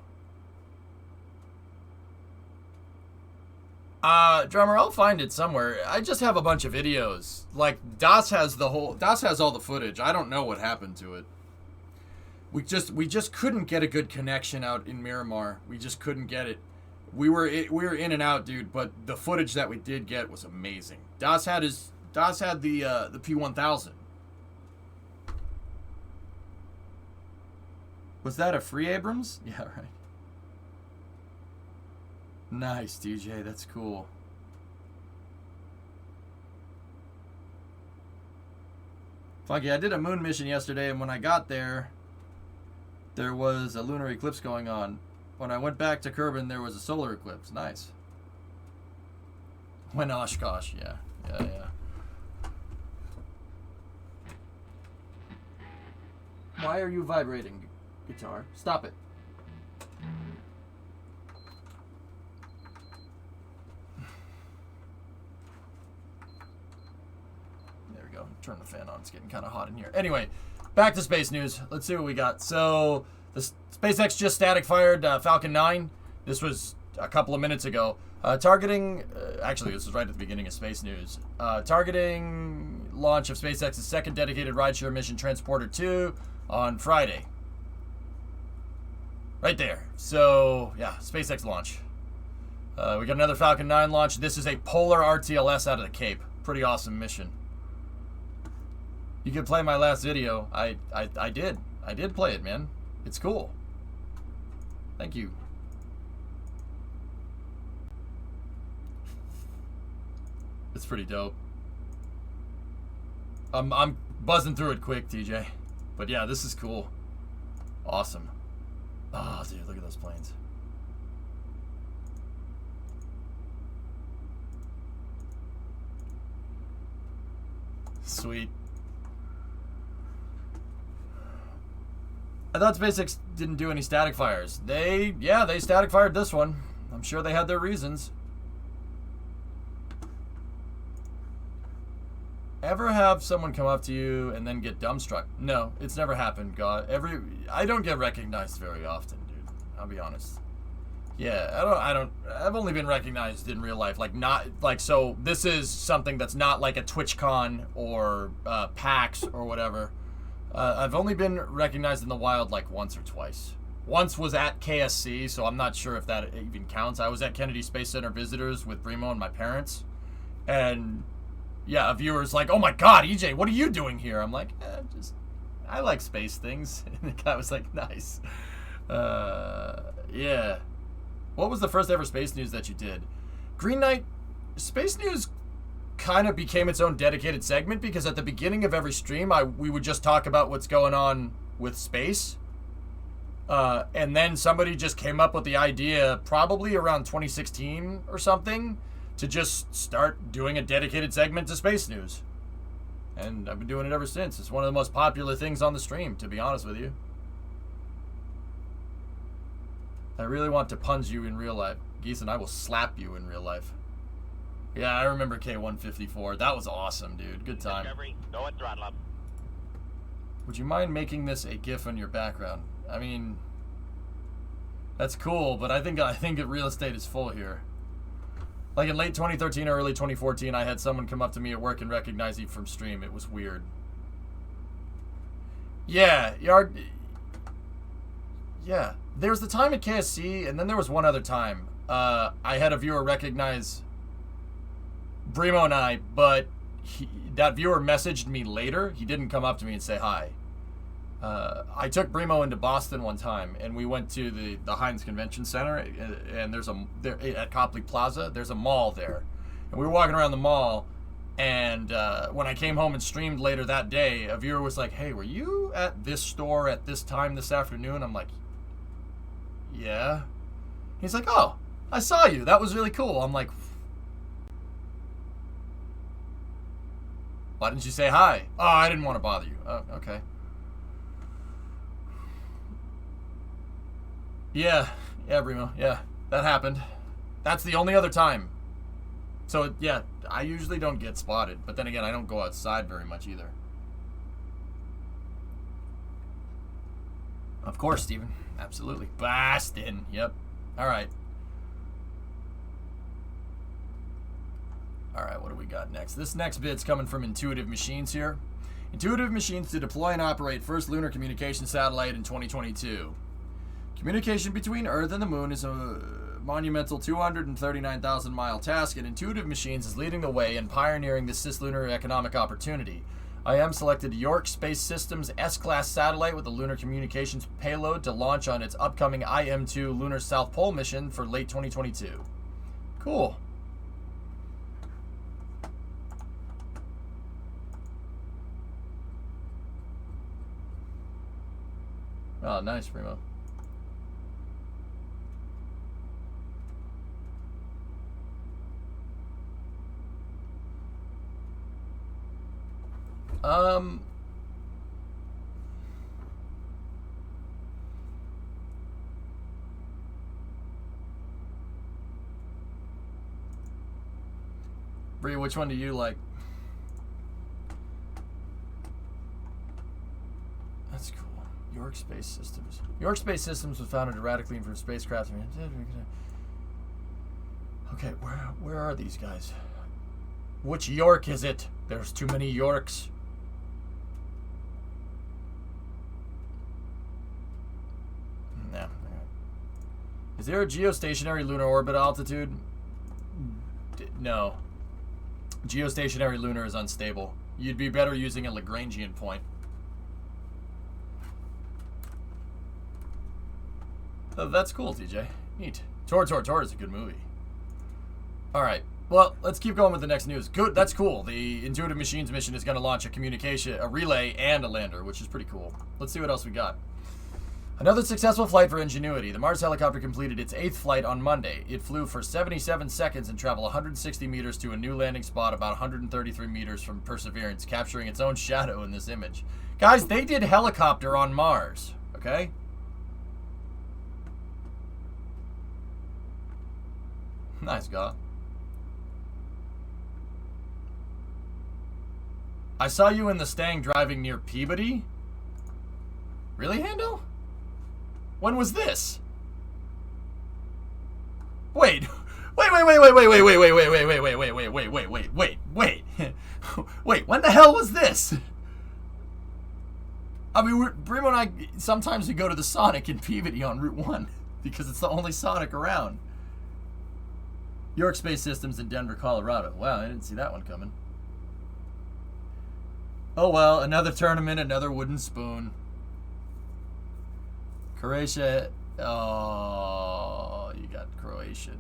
Drummer, I'll find it somewhere. I just have a bunch of videos. Like Das has all the footage. I don't know what happened to it. We just couldn't get a good connection out in Miramar. We just couldn't get it. We were in and out, dude, but the footage that we did get was amazing. Das had the P1000. Was that a free Abrams? Yeah, right. Nice, DJ. That's cool. Funky, I did a moon mission yesterday, and when I got there, there was a lunar eclipse going on. When I went back to Kerbin, there was a solar eclipse. Nice. When Oshkosh, yeah. Why are you vibrating, guitar? Stop it. There we go. Turn the fan on. It's getting kind of hot in here. Anyway, back to space news. Let's see what we got. So, the SpaceX just static fired Falcon 9. This was a couple of minutes ago. Targeting, actually, this was right at the beginning of space news. Targeting launch of SpaceX's second dedicated rideshare mission, Transporter 2, on Friday. Right there. So, yeah, SpaceX launch. We got another Falcon 9 launch. This is a polar RTLS out of the Cape. Pretty awesome mission. You could play my last video. I did. I did play it, man. It's cool. Thank you. It's pretty dope. I'm buzzing through it quick, TJ. But yeah, this is cool. Awesome. Oh, dude, look at those planes. Sweet. I thought SpaceX didn't do any static fires. They static fired this one. I'm sure they had their reasons. Ever have someone come up to you and then get dumbstruck? No, it's never happened, God. I don't get recognized very often, dude. I'll be honest. Yeah, I've only been recognized in real life. So this is something that's not like a TwitchCon or PAX or whatever. I've only been recognized in the wild like once or twice. Once was at KSC, so I'm not sure if that even counts. I was at Kennedy Space Center Visitors with Brimo and my parents. And yeah, a viewer's like, oh my God, EJ, what are you doing here? I'm like, I like space things. And the guy was like, nice. Yeah. What was the first ever space news that you did? Green Knight, space news kind of became its own dedicated segment because at the beginning of every stream, we would just talk about what's going on with space. And then somebody just came up with the idea, probably around 2016 or something, to just start doing a dedicated segment to space news. And I've been doing it ever since. It's one of the most popular things on the stream, to be honest with you. I really want to punch you in real life. Geese, and I will slap you in real life. Yeah, I remember K-154. That was awesome, dude. Good time. Go and throttle up. Would you mind making this a GIF on your background? I mean, that's cool, but I think real estate is full here. Like in late 2013 or early 2014, I had someone come up to me at work and recognize me from stream. It was weird. Yeah, yeah. There's the time at KSC, and then there was one other time. I had a viewer recognize Bremo and I, but that viewer messaged me later. He didn't come up to me and say hi. I took Bremo into Boston one time, and we went to the Heinz Convention Center, and there at Copley Plaza. There's a mall there, and we were walking around the mall. And when I came home and streamed later that day, a viewer was like, "Hey, were you at this store at this time this afternoon?" I'm like, "Yeah." He's like, "Oh, I saw you. That was really cool." I'm like, "Why didn't you say hi?" "Oh, I didn't want to bother you." "Oh, okay." Yeah, Bremo. Yeah, that happened. That's the only other time. So, yeah, I usually don't get spotted. But then again, I don't go outside very much either. Of course, Steven. Absolutely. Boston. Yep. All right. All right, what do we got next? This next bit's coming from Intuitive Machines here. Intuitive Machines to deploy and operate first lunar communication satellite in 2022. Communication between Earth and the Moon is a monumental 239,000-mile task, and Intuitive Machines is leading the way in pioneering this cislunar economic opportunity. IM selected York Space Systems S-class satellite with a lunar communications payload to launch on its upcoming IM-2 Lunar South Pole mission for late 2022. Cool. Oh, nice, Primo. Bree, which one do you like? That's cool. York Space Systems. York Space Systems was founded to radically improve spacecraft. Okay, where are these guys? Which York is it? There's too many Yorks. No. Is there a geostationary lunar orbit altitude? No. Geostationary lunar is unstable. You'd be better using a Lagrangian point. Oh, that's cool, TJ. Neat. Tor is a good movie. Alright. Well, let's keep going with the next news. Good, that's cool. The Intuitive Machines mission is going to launch a relay and a lander, which is pretty cool. Let's see what else we got. Another successful flight for Ingenuity. The Mars helicopter completed its 8th flight on Monday. It flew for 77 seconds and traveled 160 meters to a new landing spot about 133 meters from Perseverance, capturing its own shadow in this image. Guys, they did helicopter on Mars, okay? Nice, God. I saw you in the Stang driving near Peabody. Really, Handel? When was this? Wait, when the hell was this? I mean, Brimo and I, sometimes we go to the Sonic in Peabody on Route 1 because it's the only Sonic around. York Space Systems in Denver, Colorado. Wow, I didn't see that one coming. Oh well, another tournament, another wooden spoon. Croatia. Oh, you got Croatia.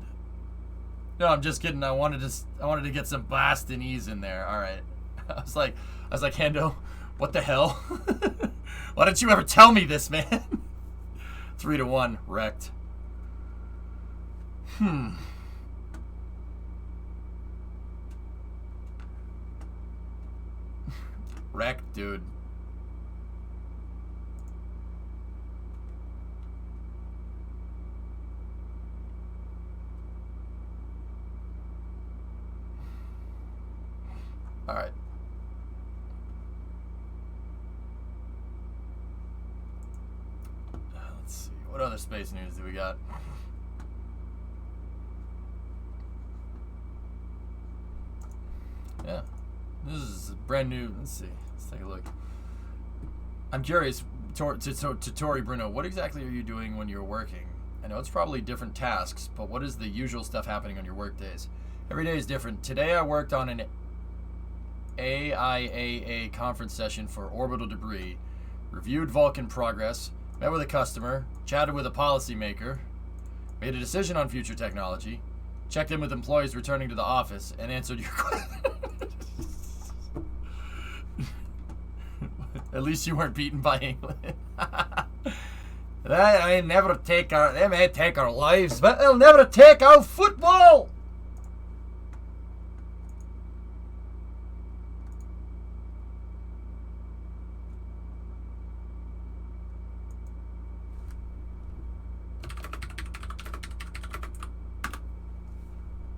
No, I'm just kidding. I wanted to get some Bostonese in there. All right. I was like, Hendo, what the hell? Why didn't you ever tell me this, man? 3-1, wrecked. Wrecked, dude. All right. Let's see. What other space news do we got? Yeah. This is brand new. Let's see. Let's take a look. I'm curious, to Tori Bruno, what exactly are you doing when you're working? I know it's probably different tasks, but what is the usual stuff happening on your work days? Every day is different. Today I worked on an AIAA conference session for orbital debris, reviewed Vulcan progress, met with a customer, chatted with a policymaker, made a decision on future technology, checked in with employees returning to the office, and answered your question. At least you weren't beaten by England. They may take our lives, but they'll never take our football.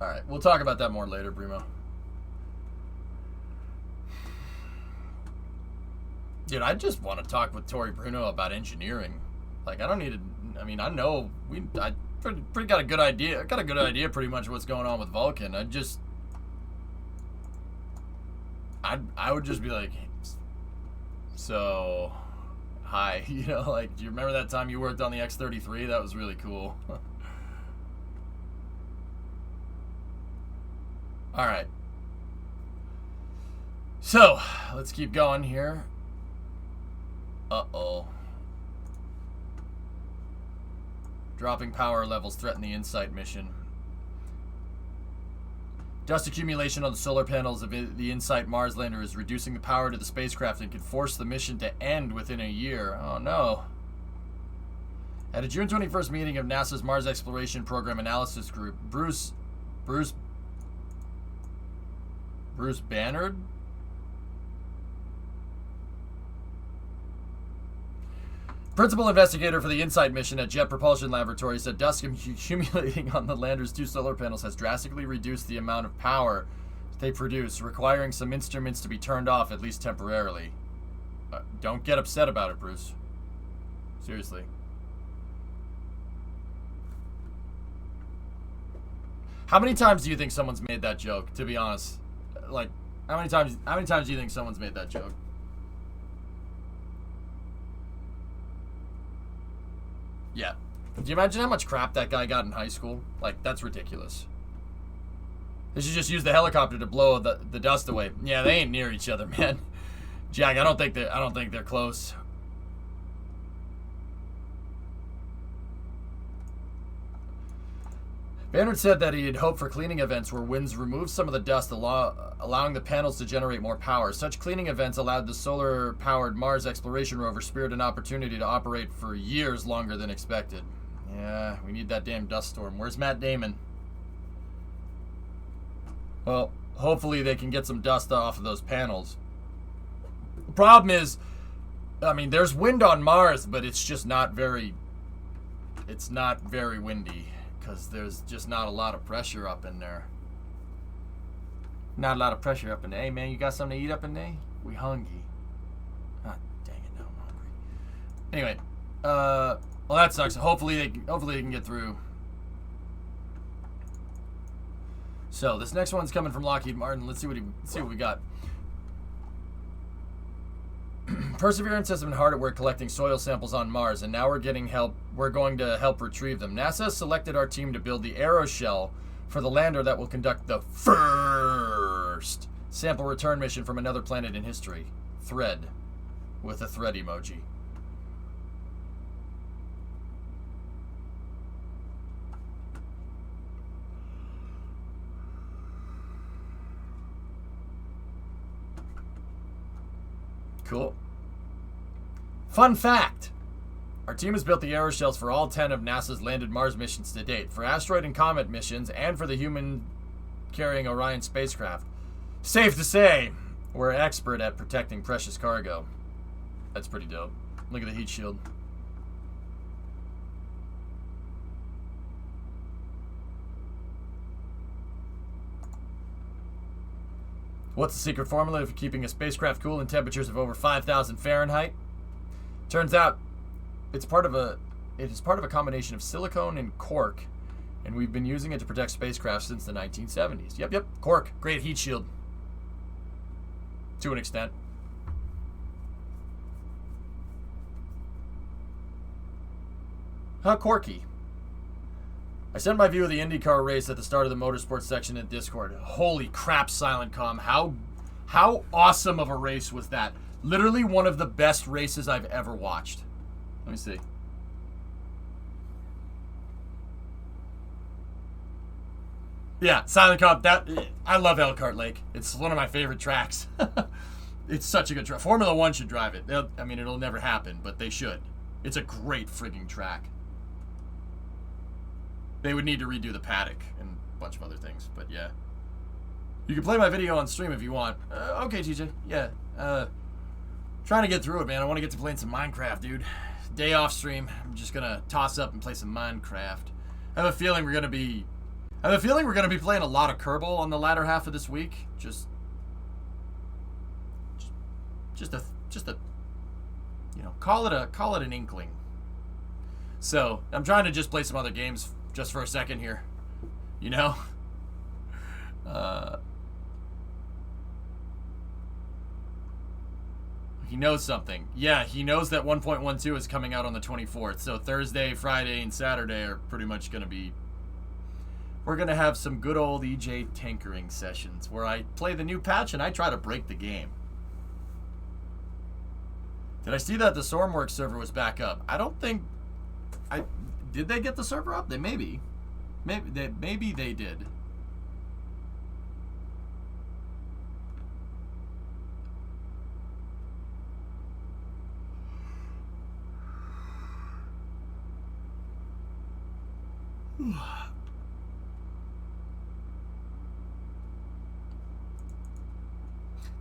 All right, we'll talk about that more later, Brimo. Dude, I just want to talk with Tori Bruno about engineering. Like, I don't need to. I mean, I know I pretty got a good idea. I got a good idea, pretty much what's going on with Vulcan. I would just be like, so, hi, you know, like, do you remember that time you worked on the X-33? That was really cool. All right. So, let's keep going here. Uh-oh. Dropping power levels threaten the InSight mission. Dust accumulation on the solar panels of the InSight Mars lander is reducing the power to the spacecraft and could force the mission to end within a year. Oh no. At a June 21st meeting of NASA's Mars Exploration Program Analysis Group, Bruce Bannard? Principal investigator for the InSight mission at Jet Propulsion Laboratory said dust accumulating on the lander's 2 solar panels has drastically reduced the amount of power they produce, requiring some instruments to be turned off, at least temporarily. Don't get upset about it, Bruce. Seriously. How many times do you think someone's made that joke, to be honest? Like, how many times do you think someone's made that joke? Yeah. Do you imagine how much crap that guy got in high school? Like, that's ridiculous. They should just use the helicopter to blow the dust away. Yeah, they ain't near each other, man. Jack, I don't think they're close. Bannard said that he had hoped for cleaning events where winds removed some of the dust, allowing the panels to generate more power. Such cleaning events allowed the solar-powered Mars exploration rover Spirit an opportunity to operate for years longer than expected. Yeah, we need that damn dust storm. Where's Matt Damon? Well, hopefully they can get some dust off of those panels. The problem is, I mean, there's wind on Mars, but it's just not very windy. Because there's just not a lot of pressure up in there. Not a lot of pressure up in there. Hey, man, you got something to eat up in there? We hungry. Ah, dang it, now I'm hungry. Anyway, well, that sucks. Hopefully they can get through. So this next one's coming from Lockheed Martin. Let's see what we got. Perseverance has been hard at work collecting soil samples on Mars, and now we're going to help retrieve them. NASA has selected our team to build the aeroshell for the lander that will conduct the first sample return mission from another planet in history. Thread. With a thread emoji. Cool. Fun fact. Our team has built the aeroshells for all 10 of NASA's landed Mars missions to date, for asteroid and comet missions, and for the human-carrying Orion spacecraft. Safe to say, we're expert at protecting precious cargo. That's pretty dope. Look at the heat shield. What's the secret formula for keeping a spacecraft cool in temperatures of over 5,000 Fahrenheit? Turns out it is part of a combination of silicone and cork, and we've been using it to protect spacecraft since the 1970s. Yep, cork, great heat shield. To an extent. How quirky. I sent my view of the IndyCar race at the start of the motorsports section in Discord. Holy crap, Silent Com. How awesome of a race was that? Literally one of the best races I've ever watched. Let me see. Yeah, Silent Com. I love Elkhart Lake. It's one of my favorite tracks. It's such a good track. Formula One should drive it. I mean, it'll never happen, but they should. It's a great frigging track. They would need to redo the paddock and a bunch of other things, but yeah. You can play my video on stream if you want. Okay, TJ. Yeah. Trying to get through it, man. I want to get to playing some Minecraft, dude. Day off stream. I'm just gonna toss up and play some Minecraft. I have a feeling we're gonna be playing a lot of Kerbal on the latter half of this week. Just a you know, call it an inkling. So I'm trying to just play some other games just for a second here, you know. He knows something. Yeah, he knows that 1.12 is coming out on the 24th. So Thursday, Friday, and Saturday are pretty much going to be... We're going to have some good old EJ tankering sessions where I play the new patch and I try to break the game. Did I see that the Stormworks server was back up? I don't think... Did they get the server up? They maybe. Maybe they did.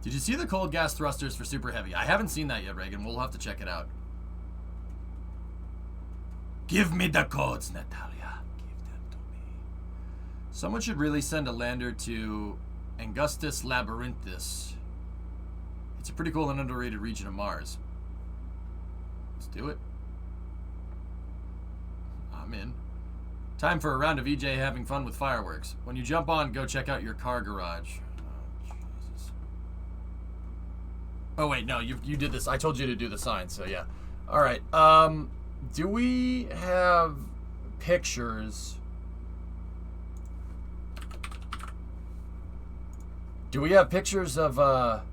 Did you see the cold gas thrusters for Super Heavy? I haven't seen that yet, Reagan. We'll have to check it out. Give me the codes, Natalia. Give them to me. Someone should really send a lander to Angustus Labyrinthus. It's a pretty cool and underrated region of Mars. Let's do it. I'm in. Time for a round of EJ having fun with fireworks. When you jump on, go check out your car garage. Oh, Jesus. Oh, wait, no, you did this. I told you to do the sign, so yeah. All right. Do we have pictures? Do we have pictures of, Ah,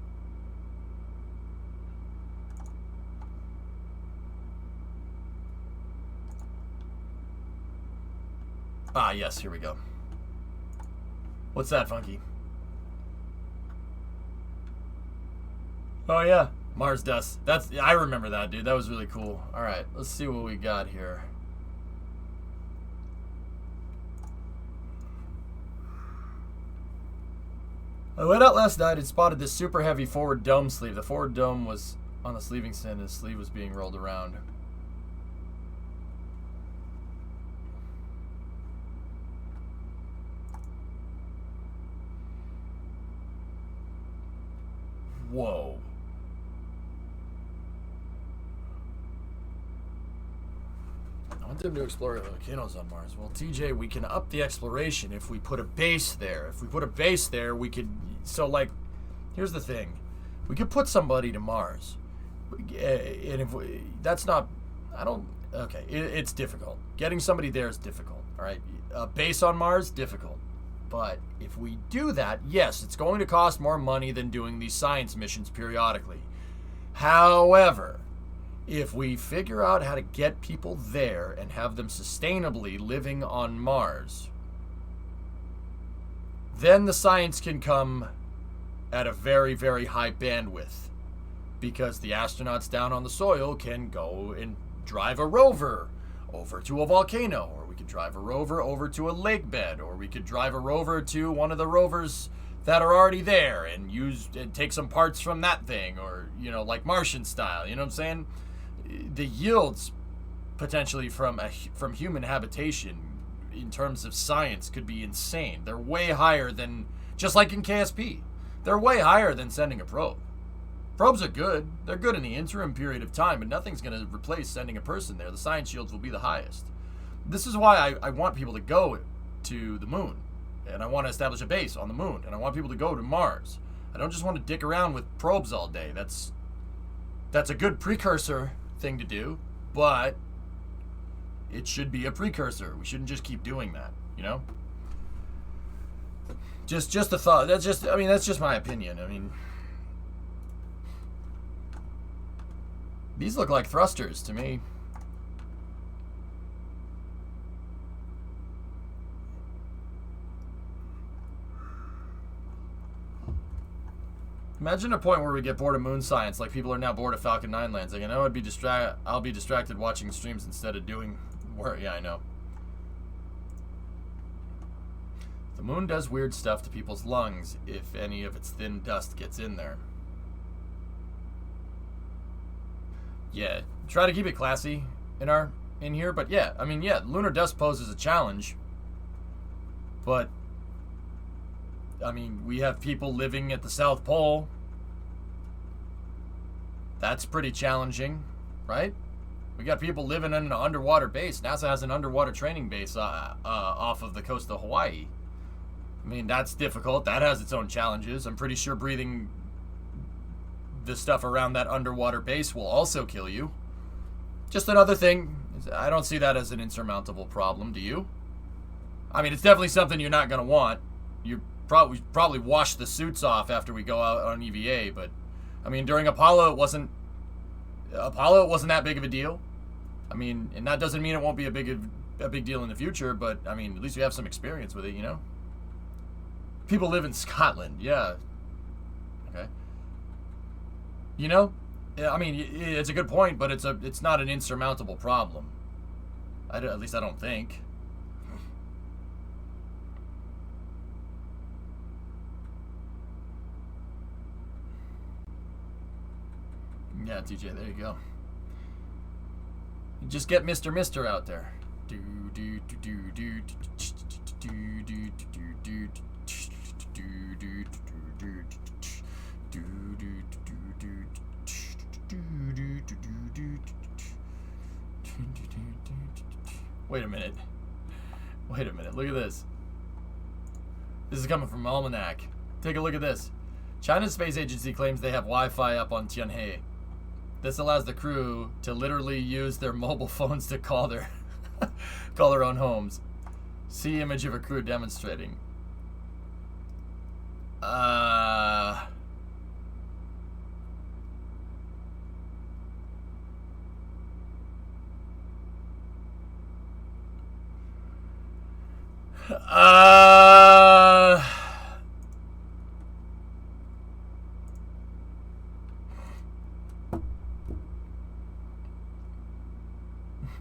yes, here we go. What's that, Funky? Oh, yeah. Mars Dust. I remember that, dude. That was really cool. All right, let's see what we got here. I went out last night and spotted this super heavy forward dome sleeve. The forward dome was on the sleeving stand and the sleeve was being rolled around. Whoa. I want them to explore volcanoes on Mars. Well, TJ, we can up the exploration if we put a base there. If we put a base there, we could... So, like, here's the thing. We could put somebody to Mars. And if we... That's not... I don't... Okay, it's difficult. Getting somebody there is difficult, all right? A base on Mars, difficult. But if we do that, yes, it's going to cost more money than doing these science missions periodically. However, if we figure out how to get people there and have them sustainably living on Mars, then the science can come at a very, very high bandwidth. Because the astronauts down on the soil can go and drive a rover over to a volcano, or we could drive a rover over to a lake bed, or we could drive a rover to one of the rovers that are already there and take some parts from that thing, or, you know, like Martian style, you know what I'm saying? The yields potentially from human habitation in terms of science could be insane. They're way higher than, just like in KSP, they're way higher than sending a probe. Probes are good. They're good in the interim period of time, but nothing's going to replace sending a person there. The science yields will be the highest. This is why I want people to go to the moon, and I want to establish a base on the moon, and I want people to go to Mars. I don't just want to dick around with probes all day. That's a good precursor thing to do, but it should be a precursor. We shouldn't just keep doing that, you know? Just a thought. That's just my opinion. I mean, these look like thrusters to me. Imagine a point where we get bored of moon science, like people are now bored of Falcon 9 landing. I know I'll be distracted watching streams instead of doing work. Yeah, I know. The moon does weird stuff to people's lungs if any of its thin dust gets in there. Yeah, try to keep it classy in here, but yeah, I mean, yeah, lunar dust poses a challenge. But I mean, we have people living at the South Pole. That's pretty challenging, right? We got people living in an underwater base. NASA has an underwater training base off of the coast of Hawaii. I mean, that's difficult. That has its own challenges. I'm pretty sure breathing the stuff around that underwater base will also kill you. Just another thing. I don't see that as an insurmountable problem. Do you? I mean, it's definitely something you're not going to want. You probably wash the suits off after we go out on EVA, but I mean, during Apollo it wasn't that big of a deal. I mean, and that doesn't mean it won't be a big deal in the future, but I mean, at least we have some experience with it, you know? People live in Scotland, yeah. Okay. You know? Yeah, I mean, it's a good point, but it's not an insurmountable problem. At least I don't think. Yeah, TJ, there you go. You just get Mr. Mister out there. Wait a minute. Look at this. This is coming from Almanac. Take a look at this. China's space agency claims they have Wi-Fi up on Tianhe. This allows the crew to literally use their mobile phones to call their own homes. See image of a crew demonstrating.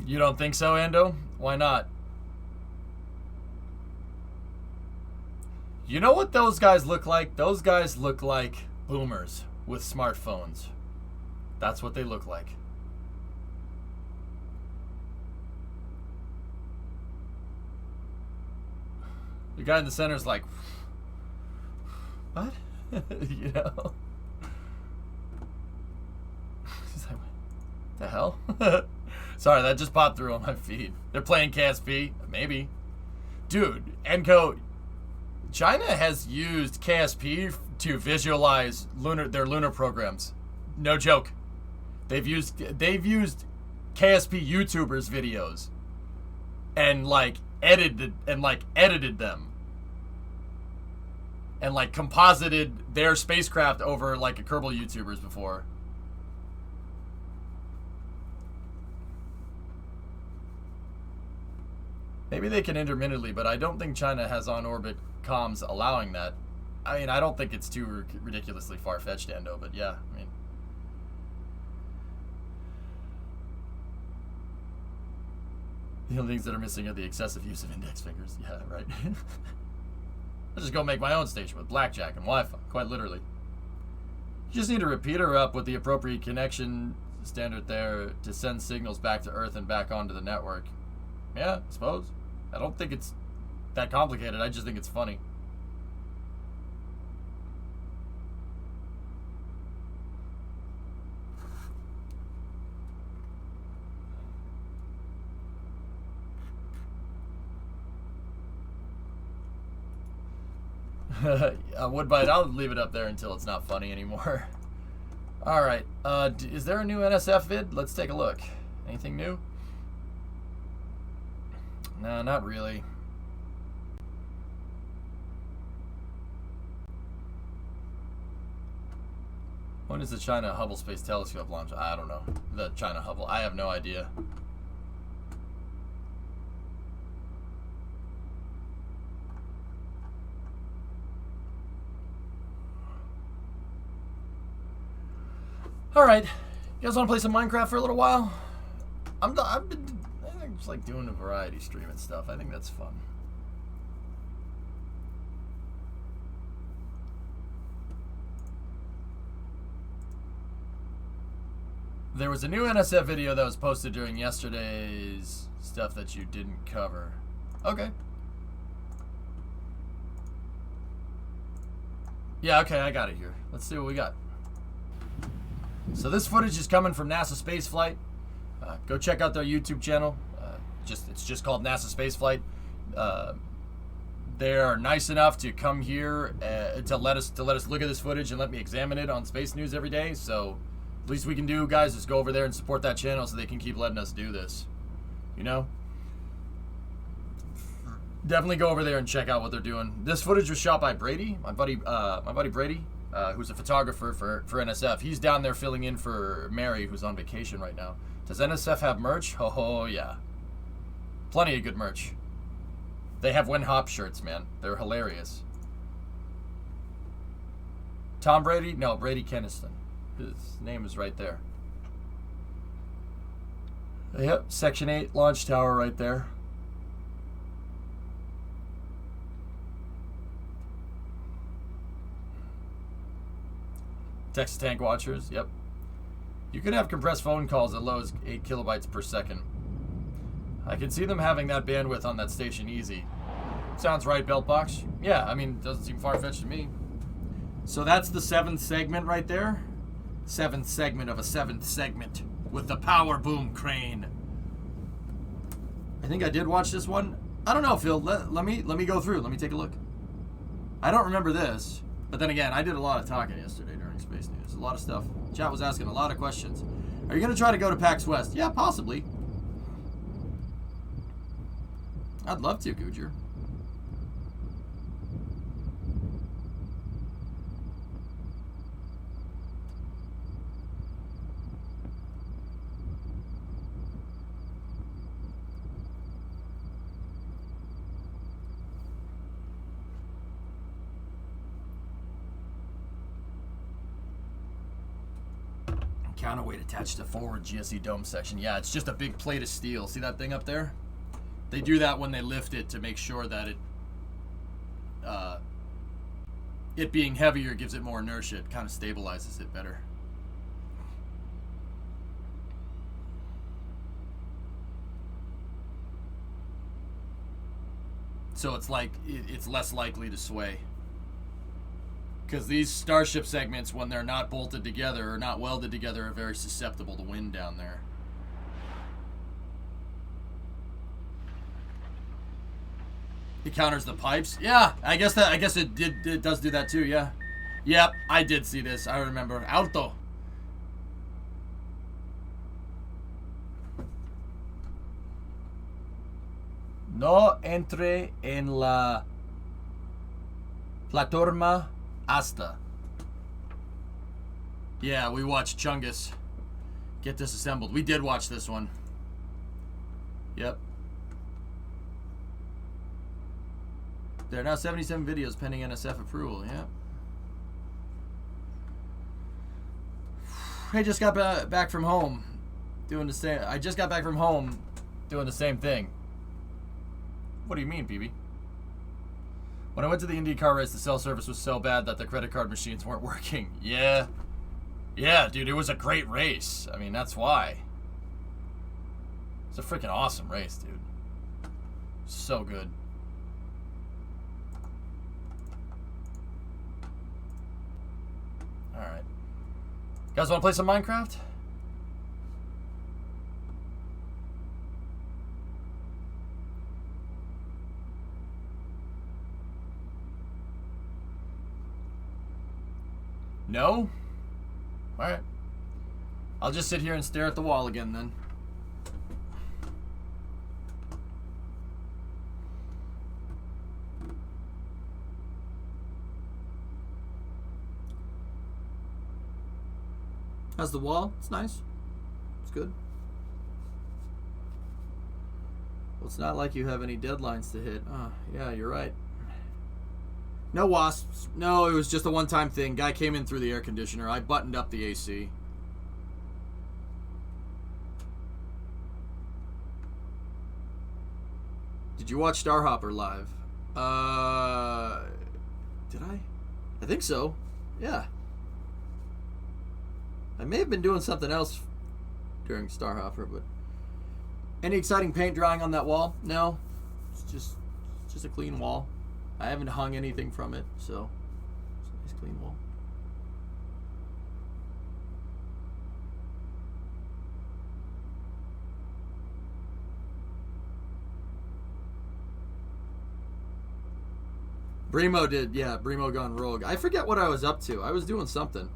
You don't think so, Ando? Why not? You know what those guys look like? Those guys look like boomers with smartphones. That's what they look like. The guy in the center is like, what? You know? He's like, what the hell? Sorry, that just popped through on my feed. They're playing KSP? Maybe. Dude, Enco, China has used KSP to visualize their lunar programs. No joke. They've used KSP YouTubers videos and edited them. And composited their spacecraft over a Kerbal YouTubers before. Maybe they can intermittently, but I don't think China has on-orbit comms allowing that. I mean, I don't think it's too ridiculously far-fetched, Endo, but yeah, I mean. The only things that are missing are the excessive use of index fingers. Yeah, right. I'll just go make my own station with blackjack and Wi-Fi, quite literally. You just need a repeater up with the appropriate connection standard there to send signals back to Earth and back onto the network. Yeah, I suppose. I don't think it's that complicated. I just think it's funny. Woodbite, I'll leave it up there until it's not funny anymore. Alright, is there a new NSF vid? Let's take a look. Anything new? No, not really. When is the China Hubble Space Telescope launch? I don't know. The China Hubble. I have no idea. All right, you guys want to play some Minecraft for a little while? I think just like doing a variety stream and stuff. I think that's fun. There was a new NSF video that was posted during yesterday's stuff that you didn't cover. Okay. Yeah, okay, I got it here. Let's see what we got. So this footage is coming from NASA Spaceflight. Go check out their YouTube channel. It's just called NASA Spaceflight. They are nice enough to come here to let us look at this footage and let me examine it on Space News every day. So least we can do, guys, is go over there and support that channel so they can keep letting us do this. You know? Definitely go over there and check out what they're doing. This footage was shot by Brady, my buddy Brady, who's a photographer for NSF. He's down there filling in for Mary, who's on vacation right now. Does NSF have merch? Oh yeah. Plenty of good merch. They have When Hop shirts, man. They're hilarious. Tom Brady? No, Brady Keniston. His name is right there. Yep, Section 8 launch tower right there. Texas Tank Watchers, yep. You can have compressed phone calls at low as 8 kilobytes per second. I can see them having that bandwidth on that station easy. Sounds right, Beltbox. Yeah, I mean, doesn't seem far-fetched to me. So that's the 7th segment right there. 7th segment of a 7th segment with the power boom crane. I think I did watch this one. I don't know, Phil. Let me go through. Let me take a look. I don't remember this, but then again, I did a lot of talking yesterday during Space News. A lot of stuff. Chat was asking a lot of questions. Are you going to try to go to PAX West? Yeah, possibly. I'd love to, Gujar. Counterweight attached to forward GSE dome section. Yeah, it's just a big plate of steel. See that thing up there? They do that when they lift it to make sure that it being heavier gives it more inertia. It kind of stabilizes it better. So it's like it's less likely to sway. Because these Starship segments, when they're not bolted together or not welded together, are very susceptible to wind down there. It counters the pipes. Yeah, I guess it does do that too. Yeah, yep, I did see this. I remember. Alto. No entre en la plataforma hasta. Yeah, we watched Chungus get disassembled. We did watch this one. Yep. There are now 77 videos pending NSF approval. Yeah. I just got back from home doing the same. I just got back from home doing the same thing. What do you mean, BB? When I went to the IndyCar race, the cell service was so bad that the credit card machines weren't working. Yeah. Yeah, dude, it was a great race. I mean, that's why. It's a freaking awesome race, dude. So good. Alright. You guys want to play some Minecraft? No? Alright. I'll just sit here and stare at the wall again then. How's the wall? It's nice. It's good. Well, it's not like you have any deadlines to hit. Oh, yeah, you're right. No wasps. No, it was just a one-time thing. Guy came in through the air conditioner. I buttoned up the AC. Did you watch Starhopper live? Did I? I think so. Yeah. I may have been doing something else during Starhopper, but any exciting paint drying on that wall? No. It's just a clean wall. I haven't hung anything from it, so it's a nice clean wall. Bremo did, yeah. Bremo gone rogue. I forget what I was up to. I was doing something.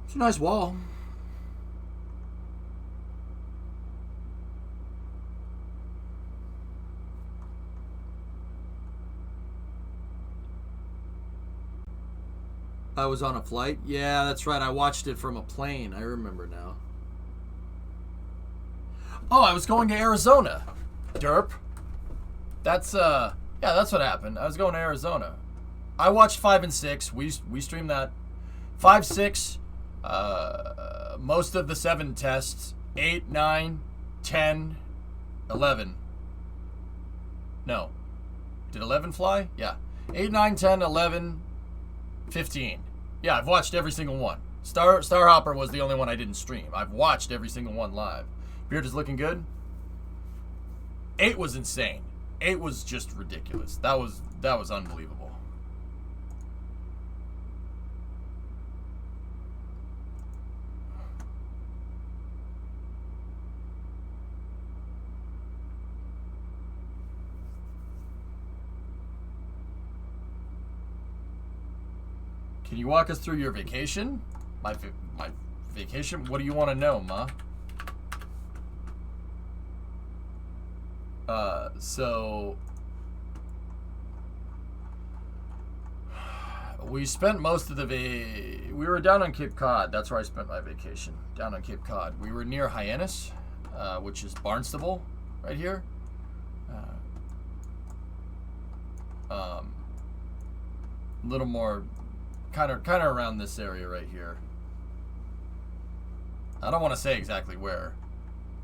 It's a nice wall. I was on a flight? Yeah, that's right. I watched it from a plane. I remember now. Oh, I was going to Arizona. Derp. That's yeah, that's what happened. I was going to Arizona. I watched 5 and 6. We streamed that. 5, 6, most of the 7 tests. 8, 9, 10, 11. No. Did 11 fly? Yeah. 8, 9, 10, 11, 15. Yeah, I've watched every single one. Starhopper was the only one I didn't stream. I've watched every single one live. Beard is looking good. 8 was insane. 8 was just ridiculous. That was unbelievable. Can you walk us through your vacation? My vacation? What do you want to know, Ma? So we spent most of the we were down on Cape Cod. That's where I spent my vacation. Down on Cape Cod. We were near Hyannis, which is Barnstable, right here. A little more, kind of around this area right here. I don't want to say exactly where,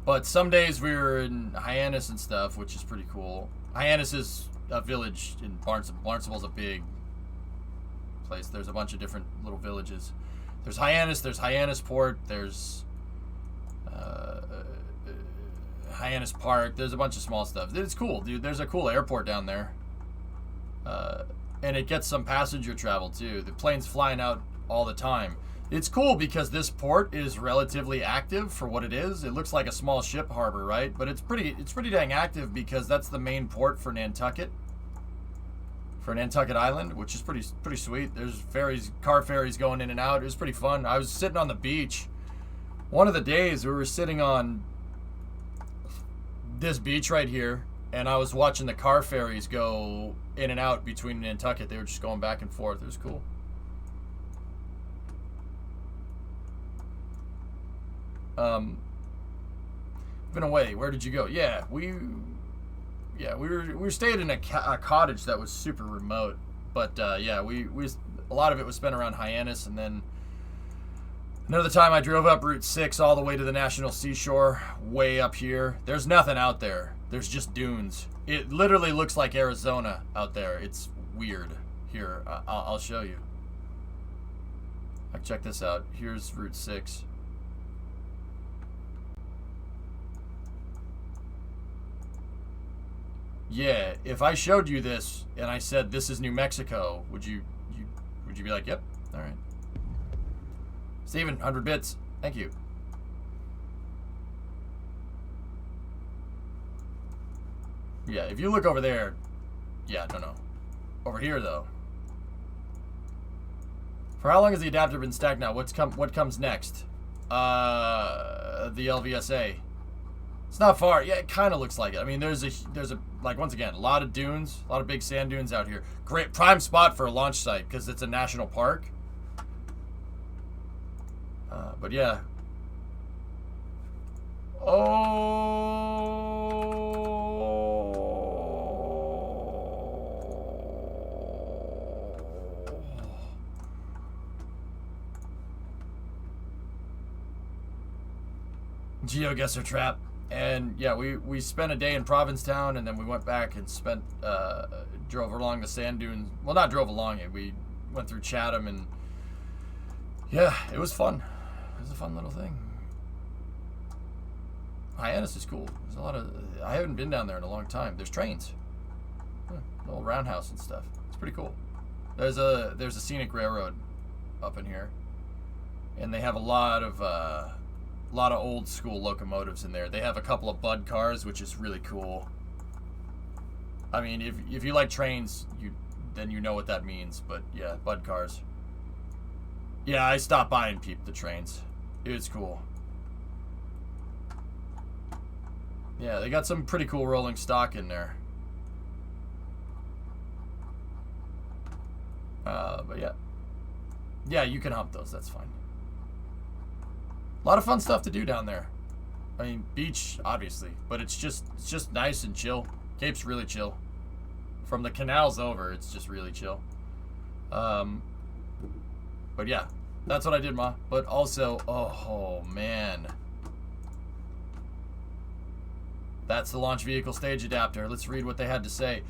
but some days we were in Hyannis and stuff, which is pretty cool. Hyannis is a village in Barnstable. Barnstable's a big place. There's a bunch of different little villages. There's Hyannis Port, there's Hyannis Park. There's a bunch of small stuff. It's cool, dude. There's a cool airport down there. And it gets some passenger travel too. The plane's flying out all the time. It's cool because this port is relatively active for what it is. It looks like a small ship harbor, right? But it's pretty dang active because that's the main port for Nantucket. For Nantucket Island, which is pretty sweet. There's ferries, car ferries going in and out. It was pretty fun. I was sitting on the beach. One of the days we were sitting on this beach right here, and I was watching the car ferries go in and out between Nantucket. They were just going back and forth. It was cool. Been away. Where did you go? Yeah, we were staying in a cottage that was super remote, but yeah, we a lot of it was spent around Hyannis, and then another time I drove up Route 6 all the way to the National Seashore, way up here. There's nothing out there. There's just dunes. It literally looks like Arizona out there. It's weird. Here, I'll show you. Check this out. Here's Route 6. Yeah, if I showed you this and I said this is New Mexico, would you be like, yep, all right. Steven, 100 bits. Thank you. Yeah, if you look over there, yeah, no. over here, though. For how long has the adapter been stacked now? What comes next? The LVSA. It's not far. Yeah, it kind of looks like it. I mean, there's a like, once again, a lot of dunes, a lot of big sand dunes out here. Great prime spot for a launch site because it's a national park. But yeah. GeoGuessr trap. And yeah, we spent a day in Provincetown, and then we went back and drove along the sand dunes. Well, not drove along it. We went through Chatham, and yeah, it was fun. It was a fun little thing. Hyannis is cool. There's a lot of. I haven't been down there in a long time. There's trains, little roundhouse and stuff. It's pretty cool. There's a scenic railroad up in here, and they have a lot of old school locomotives in there. They have a couple of Bud cars, which is really cool. I mean, if you like trains, then you know what that means. But yeah, Bud cars. Yeah, I stopped by and peeped the trains. It was cool. Yeah, they got some pretty cool rolling stock in there. But yeah. Yeah, you can hump those. That's fine. A lot of fun stuff to do down there. I mean, beach, obviously, but it's just nice and chill. Cape's really chill. From the canals over, it's just really chill. But yeah, that's what I did, Ma. But also, oh man, that's the launch vehicle stage adapter. Let's read what they had to say.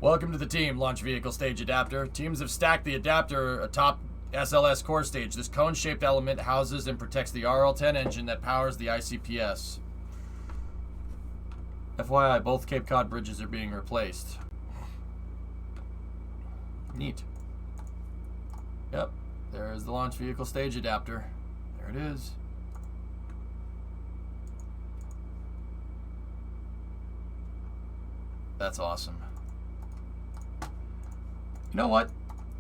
Welcome to the team, launch vehicle stage adapter. Teams have stacked the adapter atop SLS core stage. This cone-shaped element houses and protects the RL-10 engine that powers the ICPS. FYI, both Cape Cod bridges are being replaced. Neat. Yep, there's the launch vehicle stage adapter. There it is. That's awesome. You know what?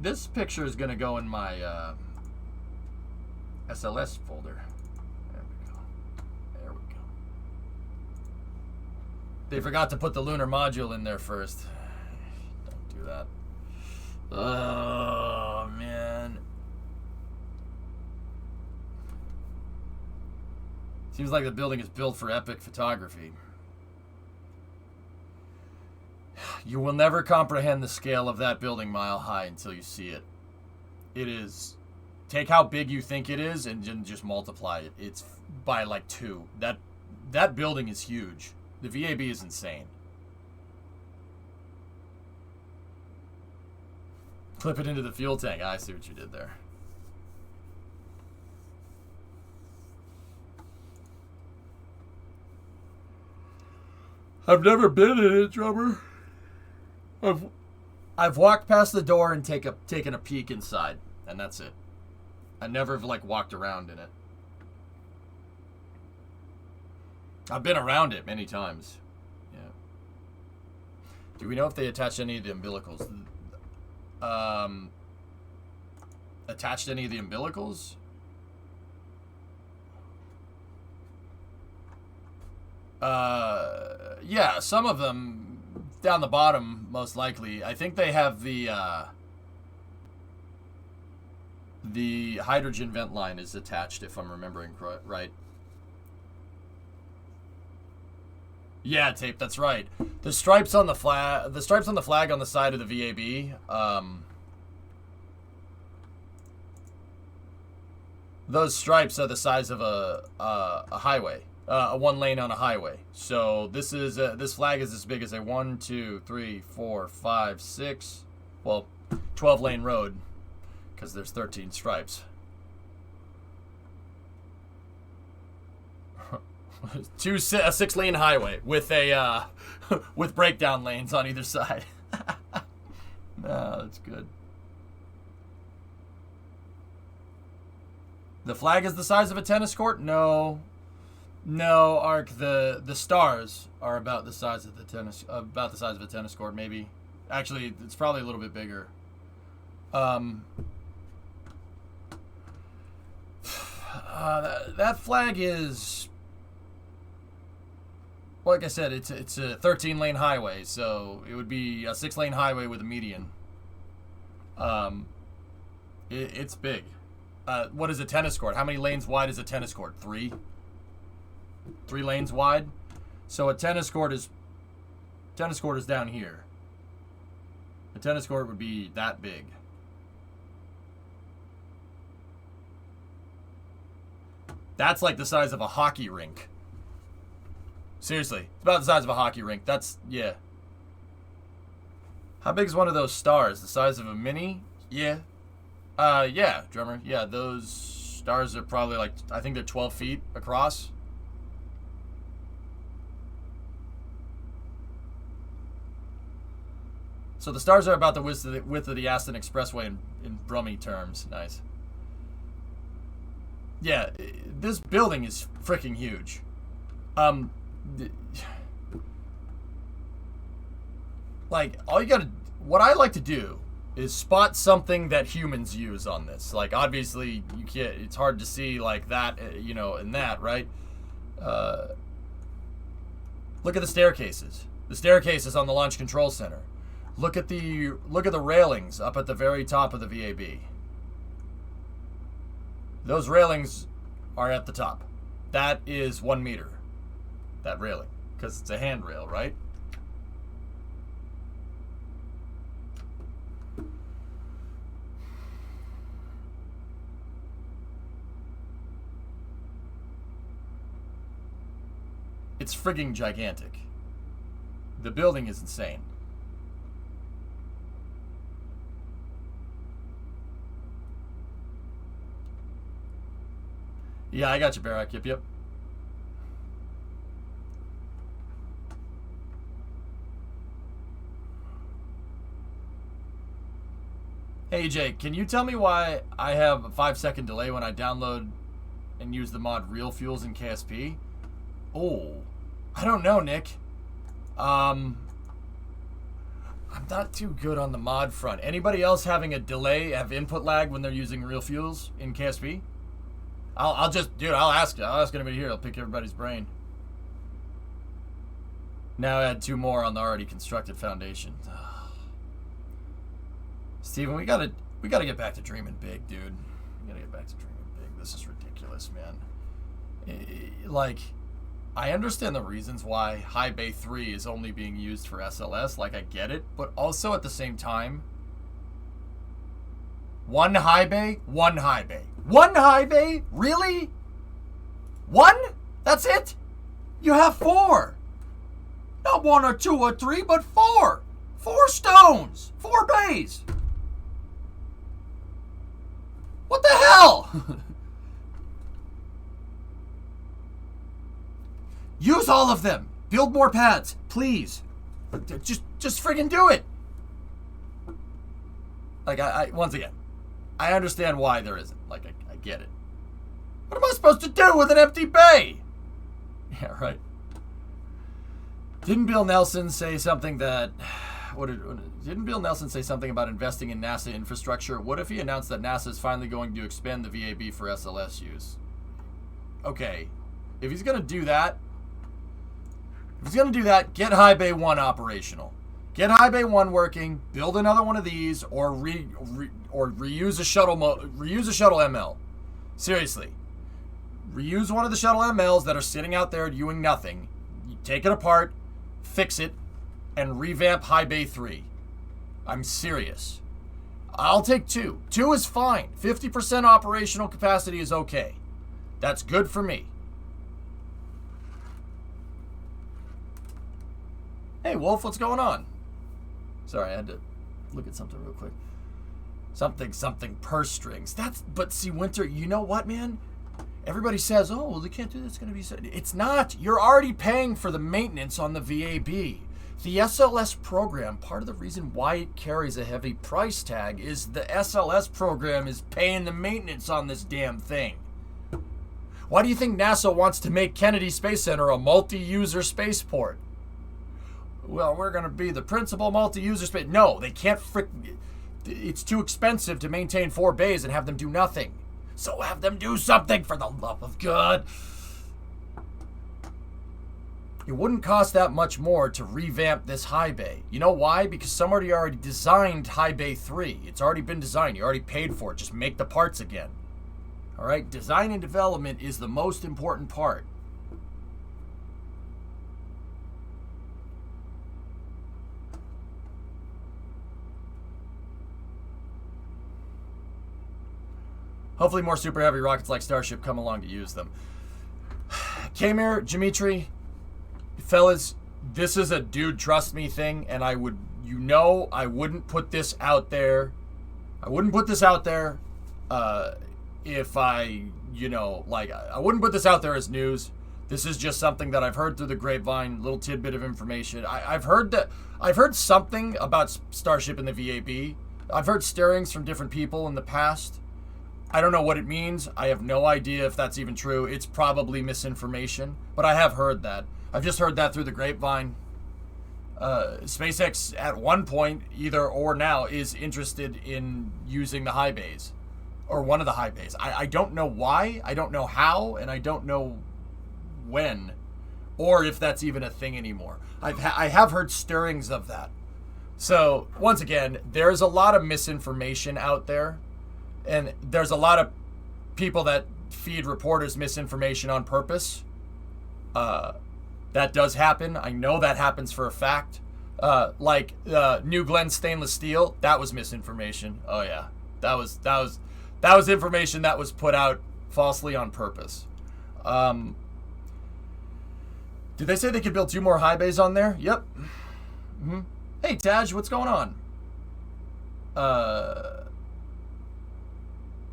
This picture is going to go in my SLS folder. There we go. There we go. They forgot to put the lunar module in there first. Don't do that. Oh, man. Seems like the building is built for epic photography. You will never comprehend the scale of that building mile high until you see it. It is. Take how big you think it is and just multiply it. It's by like 2. That building is huge. The VAB is insane. Clip it into the fuel tank. I see what you did there. I've never been in it, drummer. I've walked past the door and taken a peek inside, and that's it. I never have like walked around in it. I've been around it many times. Yeah. Do we know if they attached any of the umbilicals? Attached any of the umbilicals? Yeah, some of them down the bottom, most likely. I think they have the hydrogen vent line is attached, if I'm remembering right. Yeah, tape. That's right. The stripes on the flag on the side of the VAB. Those stripes are the size of a highway. A 1 lane on a highway. So this flag is as big as a 1, 2, 3, 4, 5, 6, 12 lane road, because there's 13 stripes. A 6 lane highway with a with breakdown lanes on either side. No, that's good. The flag is the size of a tennis court? No, Ark. The stars are about the size of a tennis court, maybe. Actually, it's probably a little bit bigger. That flag is, like I said, it's a 13-lane highway, so it would be a 6-lane highway with a median. It's big. What is a tennis court? How many lanes wide is a tennis court? 3? 3 lanes wide. So a tennis court is down here. A tennis court would be that big. That's like the size of a hockey rink. Seriously, it's about the size of a hockey rink. That's, yeah. How big is one of those stars? The size of a mini? Yeah. Yeah, drummer. Yeah, those stars are probably like, I think they're 12 feet across. So the stars are about the width of the Aston Expressway in Brummie terms. Nice. Yeah, this building is freaking huge. Like, what I like to do is spot something that humans use on this. Like, obviously, you can't, it's hard to see like that, you know, in that, right? Look at the staircases. The staircases on the Launch Control Center. Look at the railings up at the very top of the VAB. Those railings are at the top. That is 1 meter. That railing, because it's a handrail, right? It's frigging gigantic. The building is insane. Yeah, I got you, Barak. Yep. Hey, Jake, can you tell me why I have a 5-second delay when I download and use the mod Real Fuels in KSP? Oh, I don't know, Nick. I'm not too good on the mod front. Anybody else having a delay, have input lag when they're using Real Fuels in KSP? I'll ask anybody here. I'll pick everybody's brain. Now add 2 more on the already constructed foundation. Steven, we gotta get back to dreaming big, dude. We gotta get back to dreaming big. This is ridiculous, man. Like, I understand the reasons why High Bay 3 is only being used for SLS. Like, I get it. But also at the same time, one high bay? One high bay. One high bay? Really? 1? That's it? You have 4. Not 1 or 2 or 3, but 4. 4 stones. 4 bays. What the hell? Use all of them. Build more pads, please. Just friggin' do it. Like, I once again, I understand why there isn't. Like, I get it. What am I supposed to do with an empty bay? Yeah, right. Didn't Bill Nelson say something that... Didn't Bill Nelson say something about investing in NASA infrastructure? What if he announced that NASA is finally going to expand the VAB for SLS use? Okay. If he's going to do that, get High Bay 1 operational. Get High Bay 1 working, build another one of these, or reuse a shuttle ML. Seriously. Reuse one of the shuttle MLs that are sitting out there doing nothing. You take it apart, fix it, and revamp High Bay 3. I'm serious. I'll take 2. 2 is fine. 50% operational capacity is okay. That's good for me. Hey, Wolf, what's going on? Sorry, I had to look at something real quick. Something purse strings. But see, Winter, you know what, man? Everybody says, oh, well, they can't do this. It's going to be... It's not. You're already paying for the maintenance on the VAB. The SLS program, part of the reason why it carries a heavy price tag is the SLS program is paying the maintenance on this damn thing. Why do you think NASA wants to make Kennedy Space Center a multi-user spaceport? well, we're going to be the principal multi-user space. No, they can't it's too expensive to maintain 4 bays and have them do nothing. So have them do something, for the love of God. It wouldn't cost that much more to revamp this high bay. You know why? Because somebody already designed high bay 3. It's already been designed. You already paid for it. Just make the parts again. All right? Design and development is the most important part. Hopefully more super heavy rockets like Starship come along to use them. Kamir, Dimitri, fellas, this is a dude trust me thing, and I would, I wouldn't put this out there. I wouldn't put this out there if I wouldn't put this out there as news. This is just something that I've heard through the grapevine, little tidbit of information. I've heard something about Starship in the VAB. I've heard stirrings from different people in the past. I don't know what it means. I have no idea if that's even true. It's probably misinformation, but I have heard that. I've just heard that through the grapevine. SpaceX at one point, either or now, is interested in using the high bays, or one of the high bays. I don't know why, I don't know how, and I don't know when, or if that's even a thing anymore. I have heard stirrings of that. So, once again, there's a lot of misinformation out there. And there's a lot of people that feed reporters misinformation on purpose. That does happen. I know that happens for a fact. Like New Glenn stainless steel, that was misinformation. Oh yeah, that was information that was put out falsely on purpose. Did they say they could build 2 more high bays on there? Yep. Mm-hmm. Hey Taj, what's going on?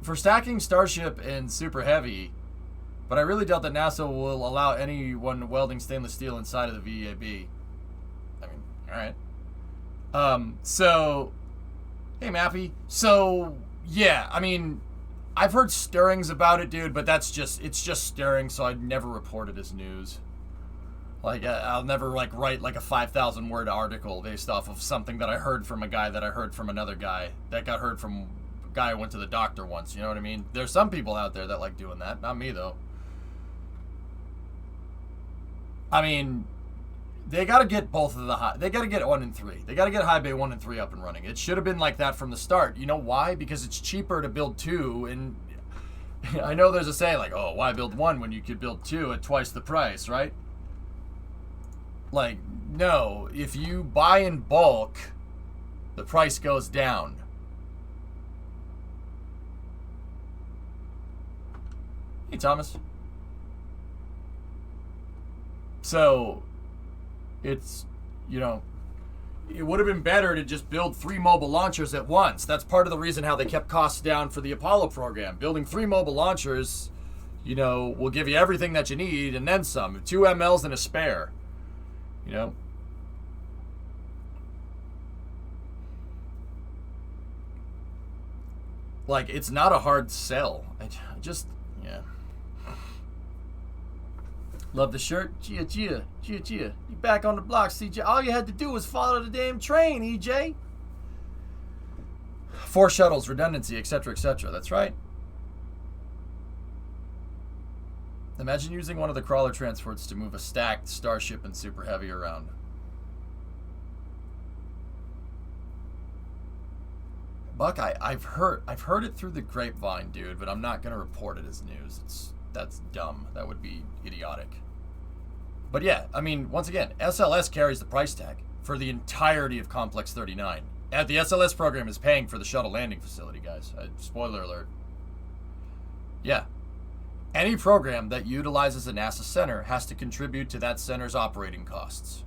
For stacking Starship and Super Heavy, but I really doubt that NASA will allow anyone welding stainless steel inside of the VAB. I mean, alright. So, hey Mappy. So, yeah, I mean, I've heard stirrings about it, dude, but it's just stirring, so I'd never report it as news. Like, I'll never, write, a 5,000-word article based off of something that I heard from a guy that I heard from another guy that got heard from guy who went to the doctor once, you know what I mean? There's some people out there that like doing that. Not me, though. I mean, they got to get both of the high. They got to get 1 and 3. They got to get high bay 1 and 3 up and running. It should have been like that from the start. You know why? Because it's cheaper to build 2. And I know there's a saying like, oh, why build 1 when you could build 2 at twice the price, right? Like, no. If you buy in bulk, the price goes down. Hey, Thomas. So, it's, it would have been better to just build 3 mobile launchers at once. That's part of the reason how they kept costs down for the Apollo program. Building 3 mobile launchers, will give you everything that you need and then some. 2 MLs and a spare. Like, it's not a hard sell. I just, yeah. Love the shirt. Gia. You back on the block, CJ. All you had to do was follow the damn train, EJ. 4 shuttles, redundancy, etc., etc. That's right. Imagine using one of the crawler transports to move a stacked Starship and Super Heavy around. Buck, I've heard it through the grapevine, dude, but I'm not gonna report it as news. That's dumb. That would be idiotic. But yeah, I mean, once again, SLS carries the price tag for the entirety of Complex 39. The SLS program is paying for the shuttle landing facility, guys. Spoiler alert. Yeah. Any program that utilizes a NASA center has to contribute to that center's operating costs.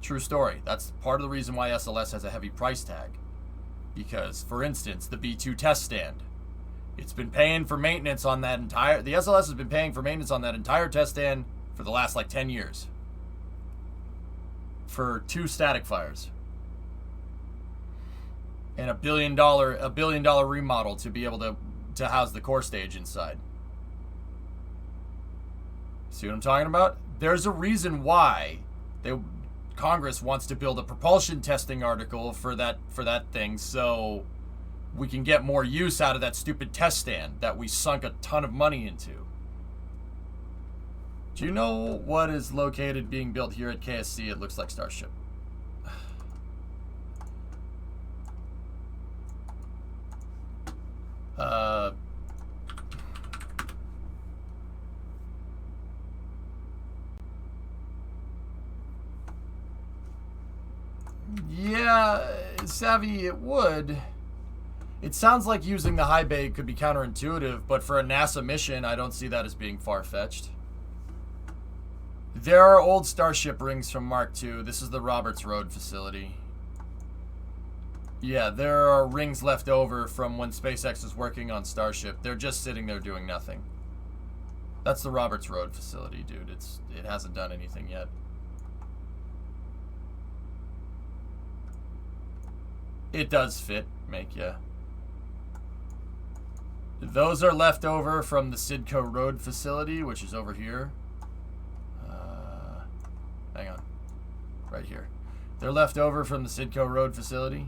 True story. That's part of the reason why SLS has a heavy price tag. Because, for instance, the B2 test stand. It's been paying for maintenance on that the SLS has been paying for maintenance on that entire test stand for the last 10 years. For 2 static fires. And a $1 billion remodel to be able to house the core stage inside. See what I'm talking about? There's a reason why Congress wants to build a propulsion testing article for that thing, so we can get more use out of that stupid test stand that we sunk a ton of money into. Do you know what is located being built here at KSC? It looks like Starship. Yeah, Savvy, it would. It sounds like using the high bay could be counterintuitive, but for a NASA mission, I don't see that as being far-fetched. There are old Starship rings from Mark II. This is the Roberts Road facility. Yeah, there are rings left over from when SpaceX was working on Starship. They're just sitting there doing nothing. That's the Roberts Road facility, dude. It hasn't done anything yet. It does fit, yeah. Those are left over from the Sidco Road facility, which is over here. Hang on. Right here. They're left over from the Sidco Road facility.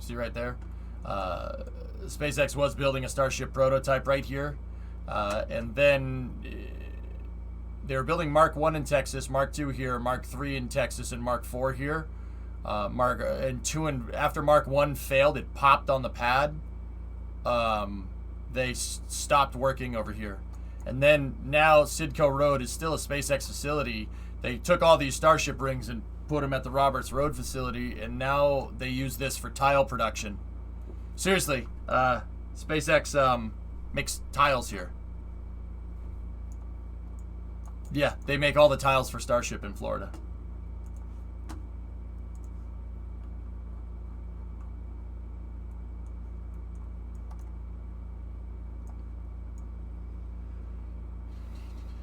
See right there? SpaceX was building a Starship prototype right here. And then they were building Mark 1 in Texas, Mark 2 here, Mark 3 in Texas, and Mark 4 here. After Mark 1 failed, it popped on the pad. They stopped working over here. And then now Sidco Road is still a SpaceX facility. They took all these Starship rings and put them at the Roberts Road facility, and now they use this for tile production. Seriously, SpaceX makes tiles here. Yeah, they make all the tiles for Starship in Florida.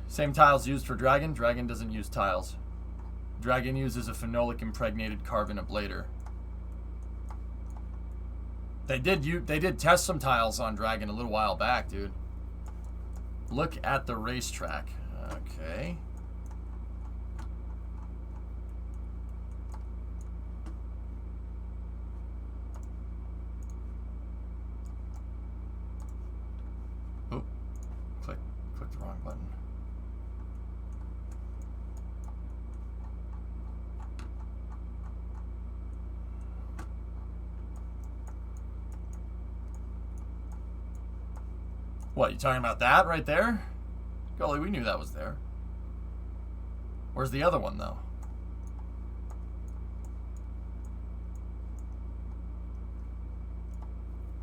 Same tiles used for Dragon. Dragon doesn't use tiles. Dragon uses a phenolic impregnated carbon ablator. They did test some tiles on Dragon a little while back, dude. Look at the racetrack. Okay. Oh, click the wrong button. What, you talking about that right there? Golly, we knew that was there. Where's the other one, though?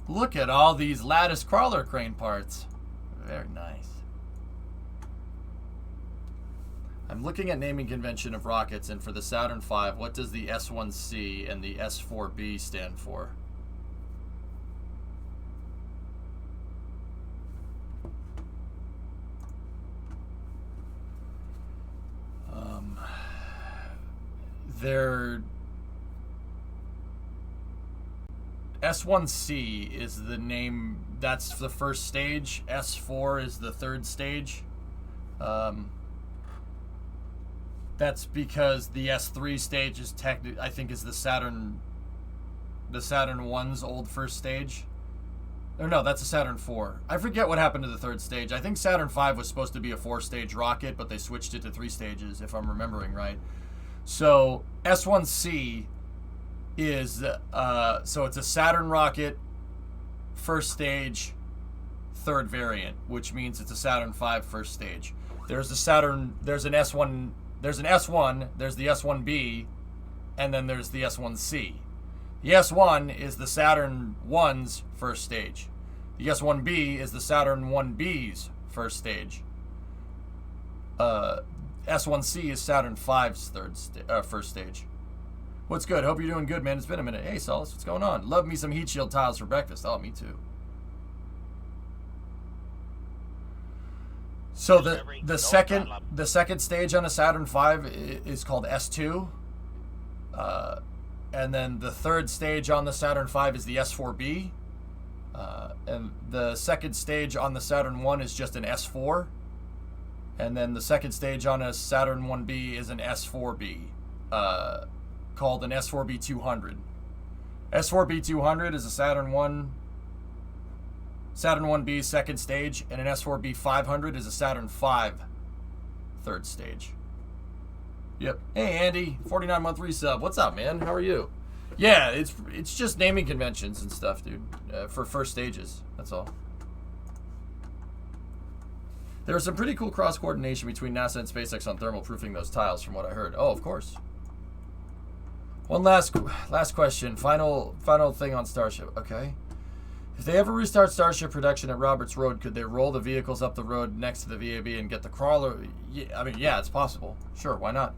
Look at all these lattice crawler crane parts. Very nice. I'm looking at naming convention of rockets, and for the Saturn V, what does the S1C and the S4B stand for? Their S1C is the name, that's the first stage. S4 is the third stage. That's because the S3 stage is I think is the Saturn 1's old first stage. Or no, that's a Saturn 4. I forget what happened to the third stage. I think Saturn 5 was supposed to be a 4-stage rocket, but they switched it to 3 stages, if I'm remembering right. So S1C is so it's a Saturn rocket, first stage, third variant, which means it's a Saturn V first stage. There's an S1, there's the S1B, and then there's the S1C. The S1 is the Saturn 1's first stage. The S1B is the Saturn 1B's first stage. S1C is Saturn V's first stage. What's good? Hope you're doing good, man. It's been a minute. Hey, Solace, what's going on? Love me some heat shield tiles for breakfast. Oh, me too. So the second stage on a Saturn V is called S2, and then the third stage on the Saturn V is the S4B, and the second stage on the Saturn 1 is just an S4. And then the second stage on a Saturn 1B is an S4B, called an S4B 200. S4B 200 is a Saturn 1B second stage, and an S4B 500 is a Saturn 5 third stage. Yep. Hey Andy, 49-month resub. What's up, man? How are you? Yeah, it's just naming conventions and stuff, dude, for first stages. That's all. There was some pretty cool cross-coordination between NASA and SpaceX on thermal proofing those tiles, from what I heard. Oh, of course. One last question. Final thing on Starship. Okay. If they ever restart Starship production at Roberts Road, could they roll the vehicles up the road next to the VAB and get the crawler? Yeah, I mean, yeah, it's possible. Sure, why not?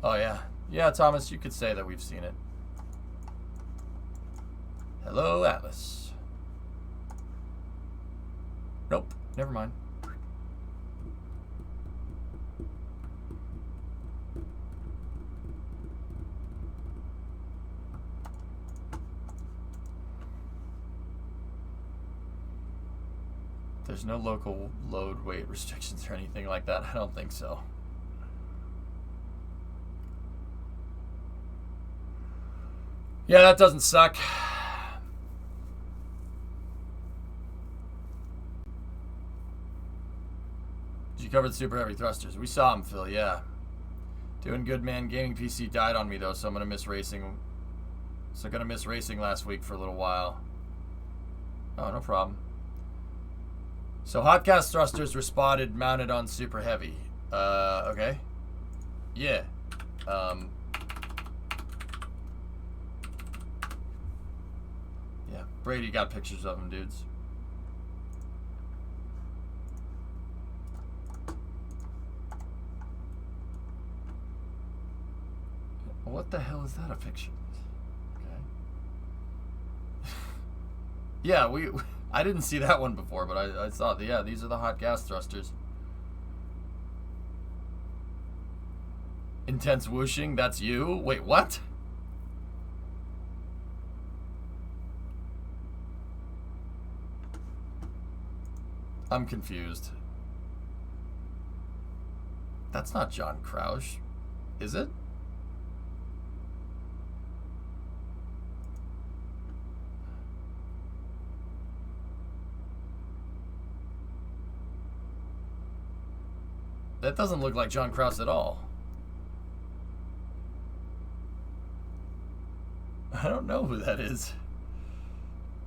Oh, yeah. Yeah, Thomas, you could say that we've seen it. Hello, Atlas. Nope, never mind. There's no local load weight restrictions or anything like that. I don't think so. Yeah, that doesn't suck. You covered super heavy thrusters. We saw them, Phil, yeah. Doing good, man. Gaming PC died on me, though, so I'm going to miss racing. So going to miss racing last week for a little while. Oh, no problem. So hot gas thrusters were spotted mounted on super heavy. Okay. Yeah. Yeah, Brady got pictures of them, dudes. What the hell is that a picture? Okay. Yeah, I didn't see that one before, but I saw the, yeah, these are the hot gas thrusters. Intense whooshing, that's you? Wait, what? I'm confused. That's not John Crouch, is it? That doesn't look like John Krause at all. I don't know who that is.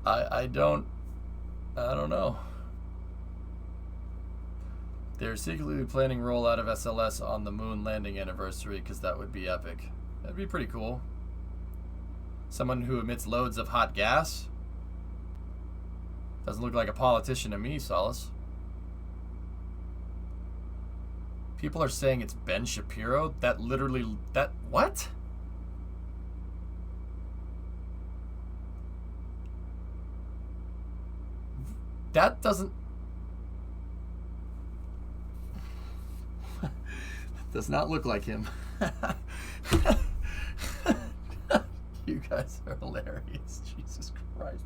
I don't know. They're secretly planning rollout of SLS on the moon landing anniversary because that would be epic. That'd be pretty cool. Someone who emits loads of hot gas? Doesn't look like a politician to me, Solace. People are saying it's Ben Shapiro. That literally, what? That doesn't, does not look like him. You guys are hilarious. Jesus Christ.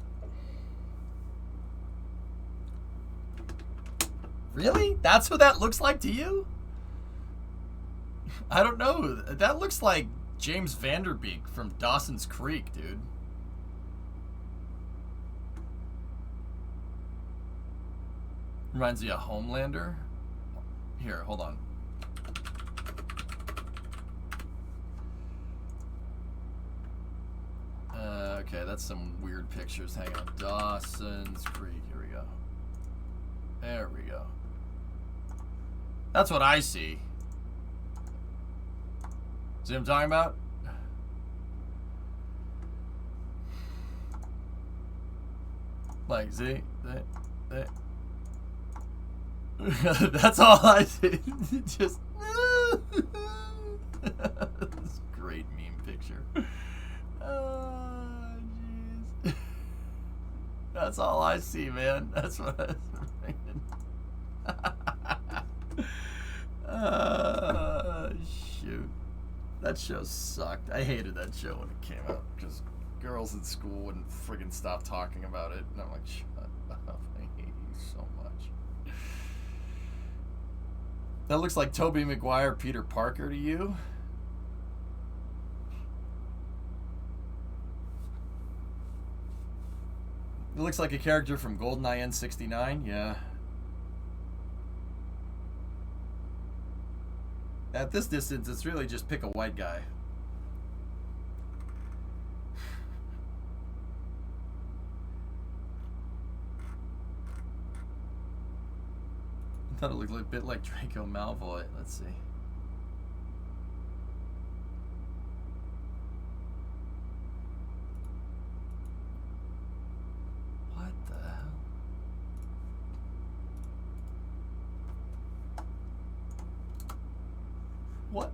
Really? That's what that looks like to you? I don't know. That looks like James Vanderbeek from Dawson's Creek, dude. Reminds me of Homelander. Here, hold on. Okay, that's some weird pictures. Hang on. Dawson's Creek. Here we go. There we go. That's what I see. See what I'm talking about? Like, see? That's all I see. Just this great meme picture. Oh, jeez. That's all I see, man. That's what I was thinking. Shoot. That show sucked. I hated that show when it came out because girls in school wouldn't friggin' stop talking about it. And I'm like, shut up. I hate you so much. That looks like Tobey Maguire, Peter Parker to you? It looks like a character from GoldenEye N69, yeah. At this distance, it's really just pick a white guy. I thought it looked a bit like Draco Malfoy. Let's see. What the hell? What?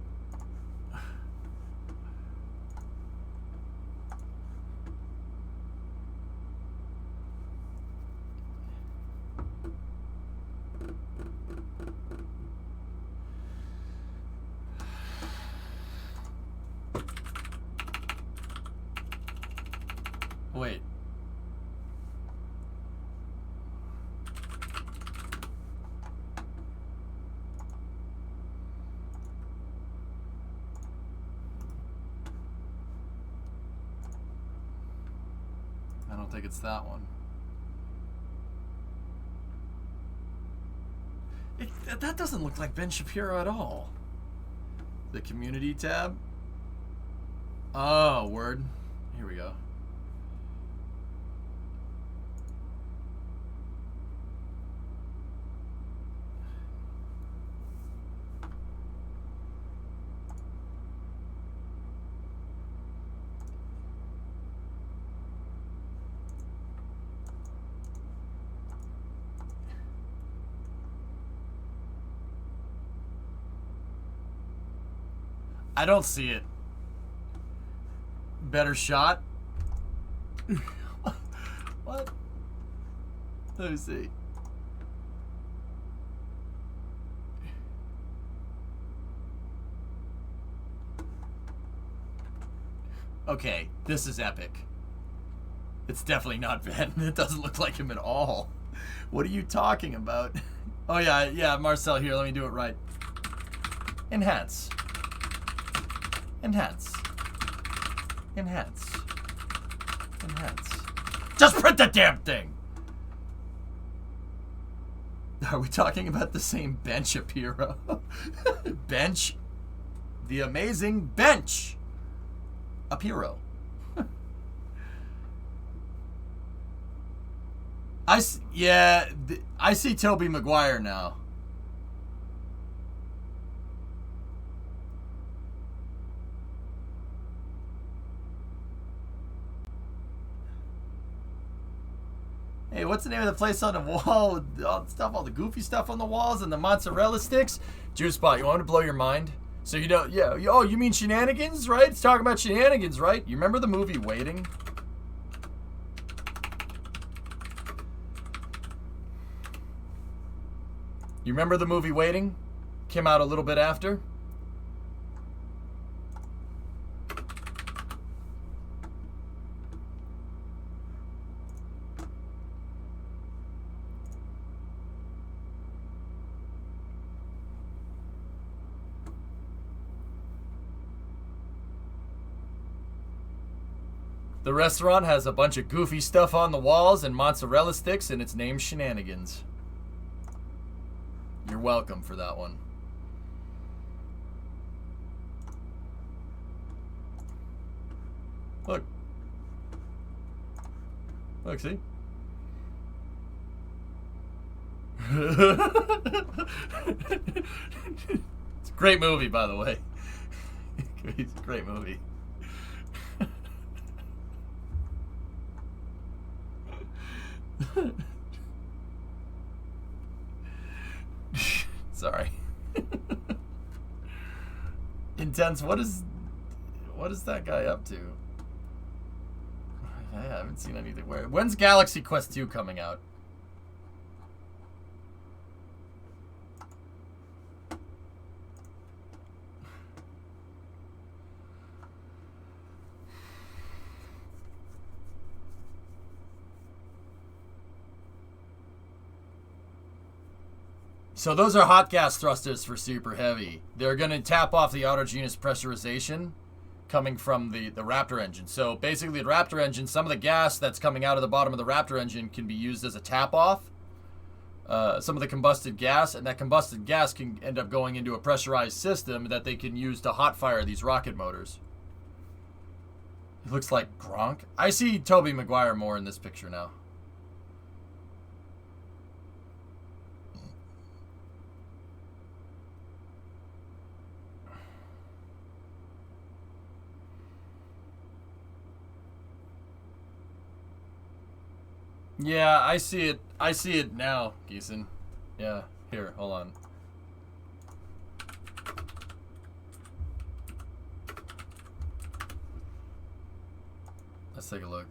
Wait. I don't think it's that one. That doesn't look like Ben Shapiro at all. The community tab? Oh, word. Here we go. I don't see it. Better shot? What? Let me see. Okay, this is epic. It's definitely not Ben. It doesn't look like him at all. What are you talking about? Oh yeah, Marcel, here, let me do it right. Enhance. Enhance. Enhance. Enhance. Just print the damn thing! Are we talking about the same Ben Shapiro? Bench? The amazing Bench! Apiro. I see Tobey Maguire now. Hey, what's the name of the place on the wall with all the stuff, all the goofy stuff on the walls and the mozzarella sticks? Juice Spot, you want me to blow your mind? So you don't, yeah, oh, you mean Shenanigans, right? It's talking about Shenanigans, right? You remember the movie Waiting? You remember the movie Waiting? Came out a little bit after. The restaurant has a bunch of goofy stuff on the walls and mozzarella sticks, and it's named Shenanigans. You're welcome for that one. Look. Look, see? It's a great movie, by the way. It's a great movie. Sorry. Intense, what is that guy up to? I haven't seen anything. When's Galaxy Quest 2 coming out? So those are hot gas thrusters for super heavy. They're going to tap off the autogenous pressurization coming from the Raptor engine. So basically the Raptor engine, some of the gas that's coming out of the bottom of the Raptor engine can be used as a tap off. Some of the combusted gas, and that combusted gas can end up going into a pressurized system that they can use to hot fire these rocket motors. It looks like Gronk. I see Tobey Maguire more in this picture now. Yeah, I see it. I see it now, Geeson. Yeah, here, hold on. Let's take a look.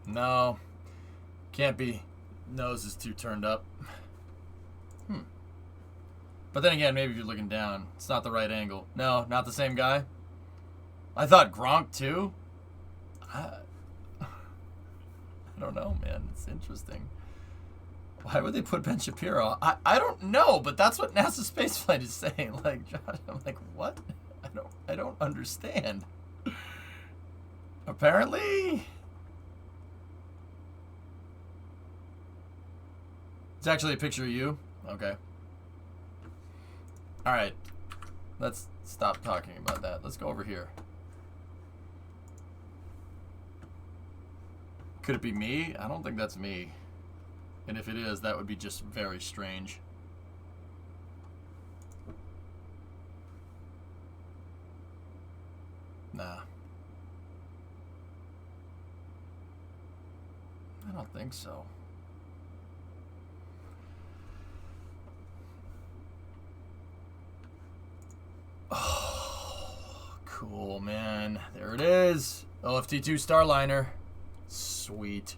No, can't be. Nose is too turned up. But then again, maybe if you're looking down, it's not the right angle. No, not the same guy. I thought Gronk too. I don't know, man. It's interesting. Why would they put Ben Shapiro? I don't know, but that's what NASA Spaceflight is saying. Like, Josh, I'm like, what? I don't understand. Apparently. It's actually a picture of you? Okay. Alright. Let's stop talking about that. Let's go over here. Could it be me? I don't think that's me. And if it is, that would be just very strange. Nah. I don't think so. Oh, cool, man. There it is. OFT2 Starliner. Sweet.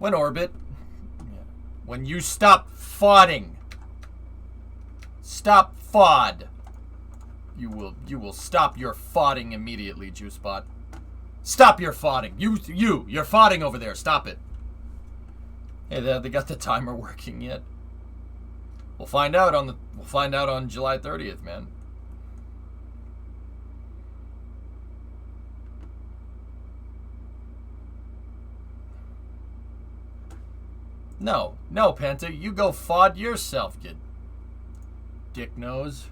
When orbit. Yeah. When you stop FODing. Stop FOD. You will stop your FODing immediately, JuiceBot. Stop your FODing. You're FODing over there. Stop it. Hey, they got the timer working yet? We'll find out on July 30th, man. No, Penta, you go FOD yourself, you dick nose.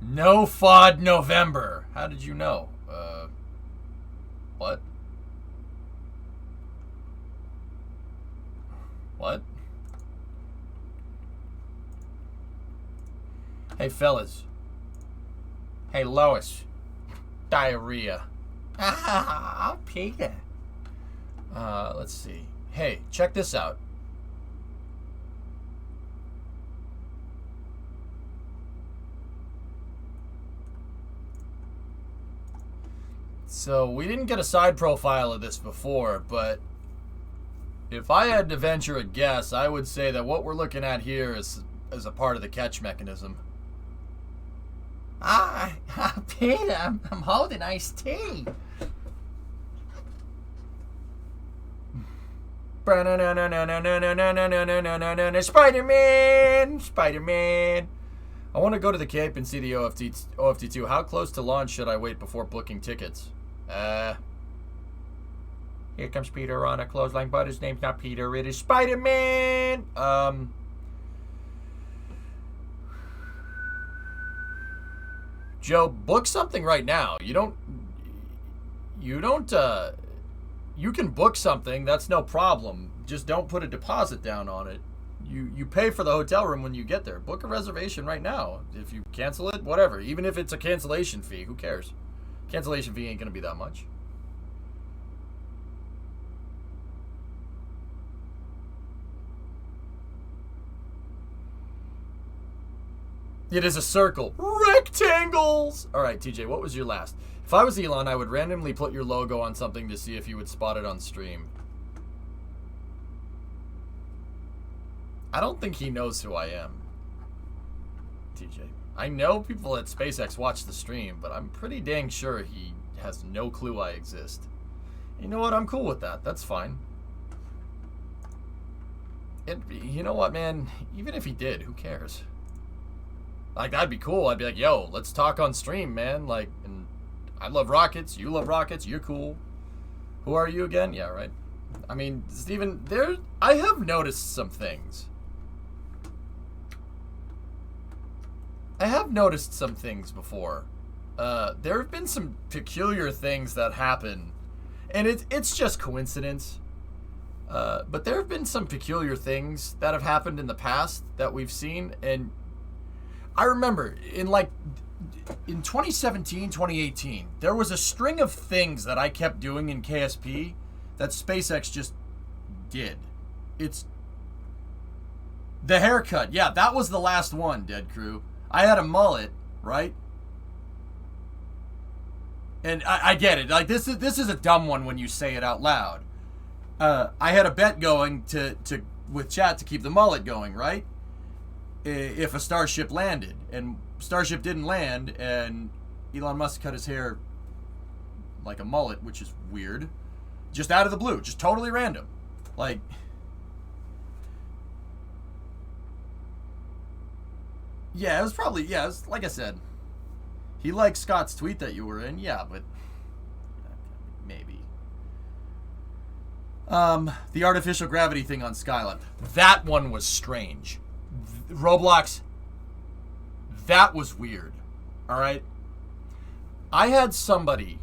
No FOD November. How did you know? What? What? Hey, fellas. Hey, Lois. Diarrhea. Ah, Peter. Let's see. Hey, check this out. So, we didn't get a side profile of this before, but if I had to venture a guess, I would say that what we're looking at here is a part of the catch mechanism. Peter, I'm holding iced tea. Spider-Man! I want to go to the Cape and see the OFT2. How close to launch should I wait before booking tickets? Here comes Peter on a clothesline, but his name's not Peter, it is Spider-Man! Joe, book something right now. You can book something, that's no problem. Just don't put a deposit down on it. You pay for the hotel room when you get there. Book a reservation right now. If you cancel it, whatever. Even if it's a cancellation fee, who cares? Cancellation fee ain't gonna be that much. It is a circle. Rectangles! Alright, TJ, what was your last? If I was Elon, I would randomly put your logo on something to see if you would spot it on stream. I don't think he knows who I am, TJ. I know people at SpaceX watch the stream, but I'm pretty dang sure he has no clue I exist. You know what? I'm cool with that. That's fine. You know what, man? Even if he did, who cares? Like, that'd be cool. I'd be like, yo, let's talk on stream, man. Like, and I love rockets. You love rockets. You're cool. Who are you again? Yeah, right. I mean, Steven, I have noticed some things. I have noticed some things before. There have been some peculiar things that happen. And it's just coincidence. But there have been some peculiar things that have happened in the past that we've seen. And I remember in 2017, 2018, there was a string of things that I kept doing in KSP that SpaceX just did. It's the haircut. Yeah, that was the last one, Dead Crew. I had a mullet, right? And I get it. Like, this is a dumb one when you say it out loud. I had a bet going with chat to keep the mullet going, right? If a Starship landed, and Starship didn't land, and Elon Musk cut his hair like a mullet, which is weird, just out of the blue, just totally random. Like, yeah, it was probably, yeah, it was, like I said, he liked Scott's tweet that you were in, yeah, but maybe. The artificial gravity thing on Skylab, that one was strange. Roblox, that was weird. All right. I had somebody,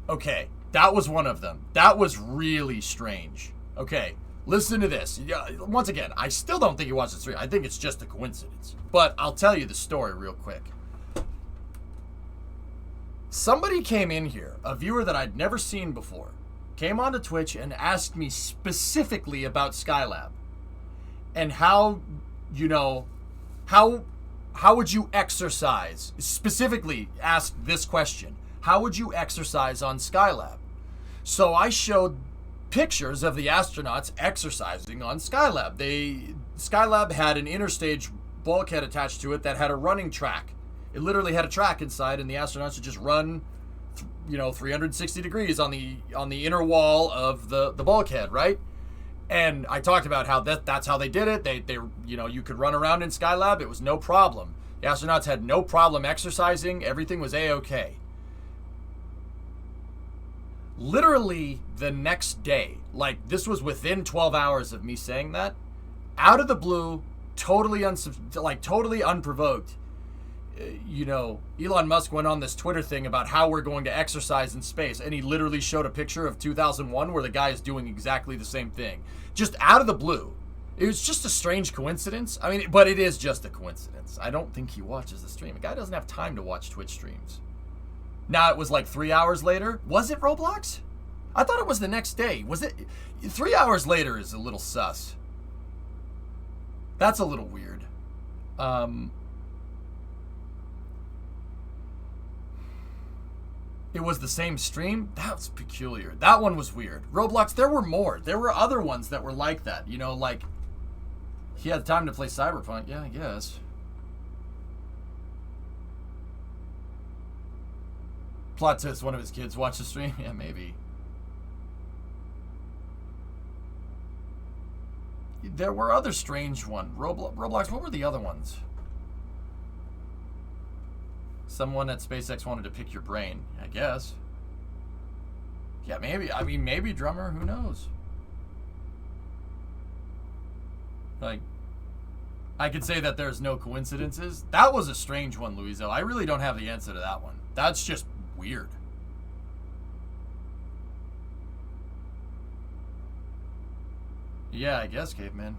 okay, that was one of them. That was really strange. Okay, listen to this. Once again, I still don't think he watched the stream. I think it's just a coincidence. But I'll tell you the story real quick. Somebody came in here, a viewer that I'd never seen before, came onto Twitch and asked me specifically about Skylab and how, you know, how would you exercise? Specifically asked this question. How would you exercise on Skylab? So I showed pictures of the astronauts exercising on Skylab. Skylab had an interstage bulkhead attached to it that had a running track. It literally had a track inside, and the astronauts would just run, 360 degrees on the inner wall of the bulkhead, right? And I talked about how that's how they did it. They you could run around in Skylab. It was no problem. The astronauts had no problem exercising. Everything was A-okay. Literally the next day, like this was within 12 hours of me saying that, out of the blue, totally unprovoked, Elon Musk went on this Twitter thing about how we're going to exercise in space, and he literally showed a picture of 2001 where the guy is doing exactly the same thing. Just out of the blue. It was just a strange coincidence. I mean, but it is just a coincidence. I don't think he watches the stream. The guy doesn't have time to watch Twitch streams. Now, it was like 3 hours later. Was it Roblox? I thought it was the next day. Was it? 3 hours later is a little sus. That's a little weird. It was the same stream? That was peculiar. That one was weird. Roblox, there were more. There were other ones that were like that. Like, he had time to play Cyberpunk. Yeah, I guess. Plot twist, one of his kids watched the stream? Yeah, maybe. There were other strange ones. Roblox, what were the other ones? Someone at SpaceX wanted to pick your brain, I guess. Yeah, maybe. I mean, maybe drummer. Who knows? Like, I could say that there's no coincidences. That was a strange one, Luizo. I really don't have the answer to that one. That's just weird. Yeah, I guess, caveman.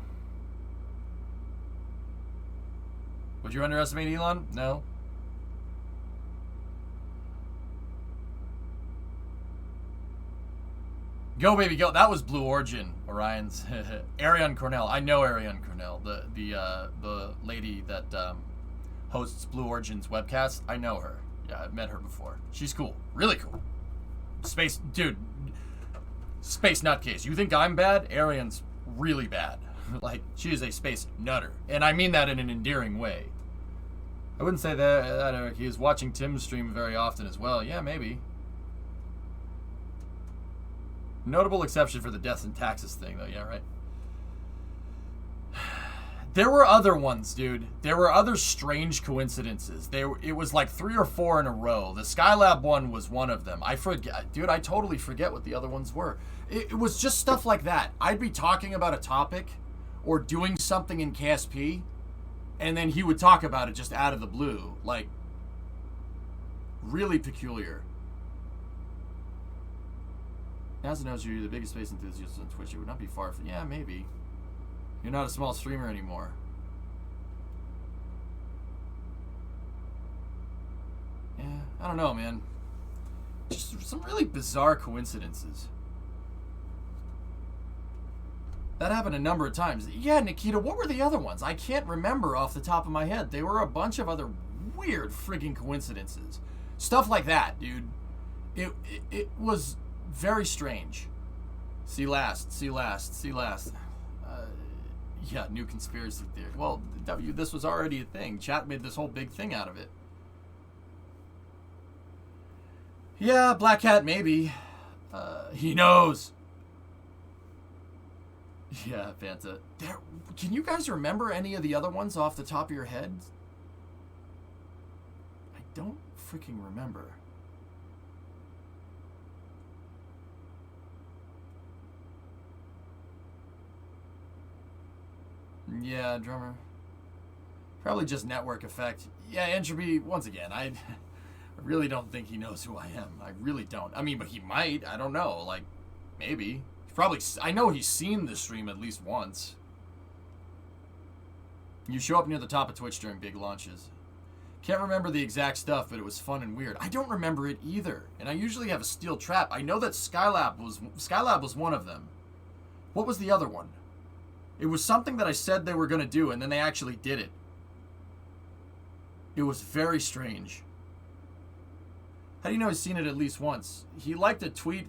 Would you underestimate Elon? No. Go, baby, go. That was Blue Origin, Orion's. Ariane Cornell. I know Ariane Cornell, the lady that hosts Blue Origin's webcast. I know her. Yeah, I've met her before. She's cool. Really cool. Space, dude. Space nutcase. You think I'm bad? Arian's really bad. Like, she is a space nutter. And I mean that in an endearing way. I wouldn't say that Eric. He is watching Tim's stream very often as well. Yeah, maybe. Notable exception for the deaths and taxes thing, though. Yeah, right. There were other ones, dude. There were other strange coincidences. It was like 3 or 4 in a row. The Skylab one was one of them. I forget, dude. I totally forget what the other ones were. It was just stuff like that. I'd be talking about a topic or doing something in KSP, and then he would talk about it just out of the blue. Like, really peculiar. NASA knows you're the biggest space enthusiast on Twitch. It would not be far from... Yeah, maybe. You're not a small streamer anymore. Yeah, I don't know, man. Just some really bizarre coincidences. That happened a number of times. Yeah, Nikita, what were the other ones? I can't remember off the top of my head. They were a bunch of other weird friggin' coincidences. Stuff like that, dude. It was very strange. See last. Yeah, new conspiracy theory. Well, this was already a thing. Chat made this whole big thing out of it. Yeah, Black Hat, maybe. He knows. Yeah, Fanta. Can you guys remember any of the other ones off the top of your heads? I don't freaking remember. Yeah, drummer. Probably just network effect. Yeah, Entropy, once again, I really don't think he knows who I am. I really don't. I mean, but he might. I don't know. Like, maybe. Probably. I know he's seen the stream at least once. You show up near the top of Twitch during big launches. Can't remember the exact stuff, but it was fun and weird. I don't remember it either. And I usually have a steel trap. I know that Skylab was one of them. What was the other one? It was something that I said they were going to do, and then they actually did it. It was very strange. How do you know he's seen it at least once? He liked a tweet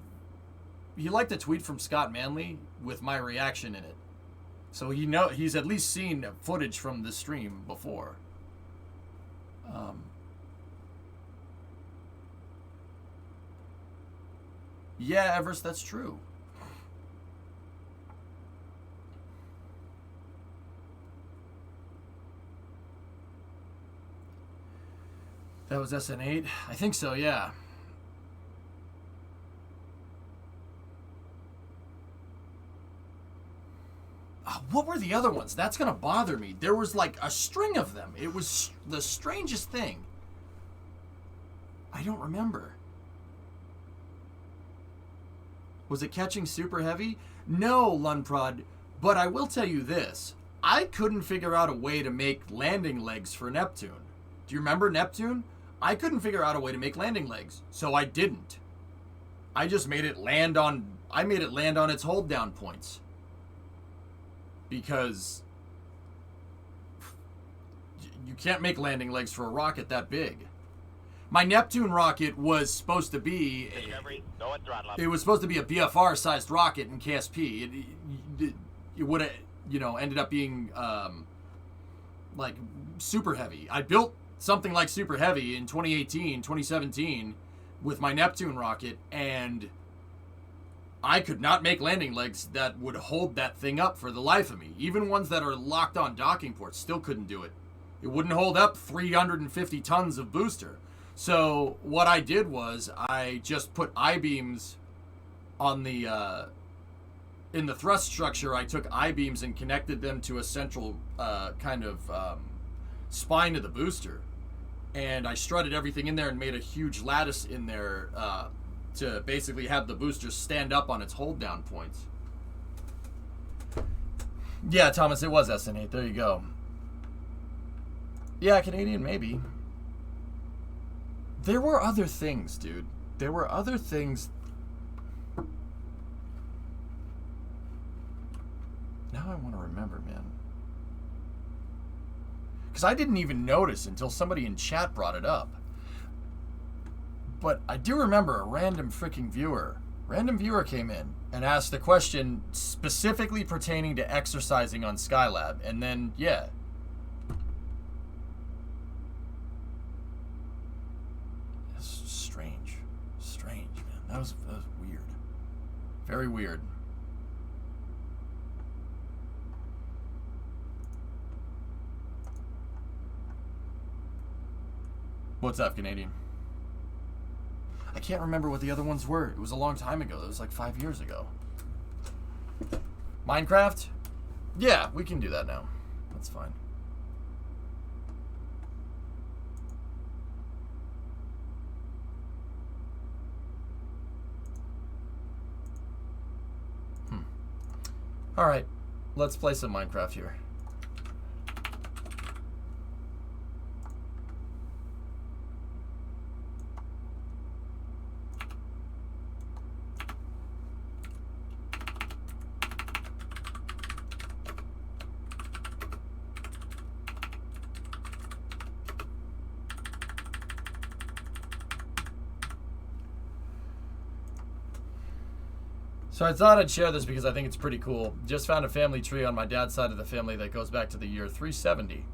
from Scott Manley with my reaction in it. So he's at least seen footage from the stream before. Yeah, Everest, that's true. That was SN8? I think so, yeah. What were the other ones? That's going to bother me. There was like a string of them. It was the strangest thing. I don't remember. Was it catching super heavy? No, Lunprod, but I will tell you this. I couldn't figure out a way to make landing legs for Neptune. Do you remember Neptune? I couldn't figure out a way to make landing legs, so I didn't. I just made it land on its hold down points. Because you can't make landing legs for a rocket that big. My Neptune rocket was supposed to be it was supposed to be a BFR sized rocket in KSP. It would have, ended up being like super heavy. I built something like super heavy in 2017 with my Neptune rocket, and I could not make landing legs that would hold that thing up for the life of me. Even ones that are locked on docking ports still couldn't do it. It wouldn't hold up 350 tons of booster. So what I did was I just put I-beams on the in the thrust structure. I took I-beams and connected them to a central spine of the booster, and I strutted everything in there and made a huge lattice in there to basically have the booster stand up on its hold down points. Yeah, Thomas, it was SN8. There you go. Yeah, Canadian, maybe. There were other things, dude. There were other things. Now I want to remember, man. because I didn't even notice until somebody in chat brought it up. But I do remember a random viewer came in and asked the question specifically pertaining to exercising on Skylab, and then, yeah. It's strange, man. That was weird. Very weird. What's up, Canadian? I can't remember what the other ones were. It was a long time ago. It was like 5 years ago. Minecraft? Yeah, we can do that now. That's fine. Alright, let's play some Minecraft here. So I thought I'd share this because I think it's pretty cool. Just found a family tree on my dad's side of the family that goes back to the year 370.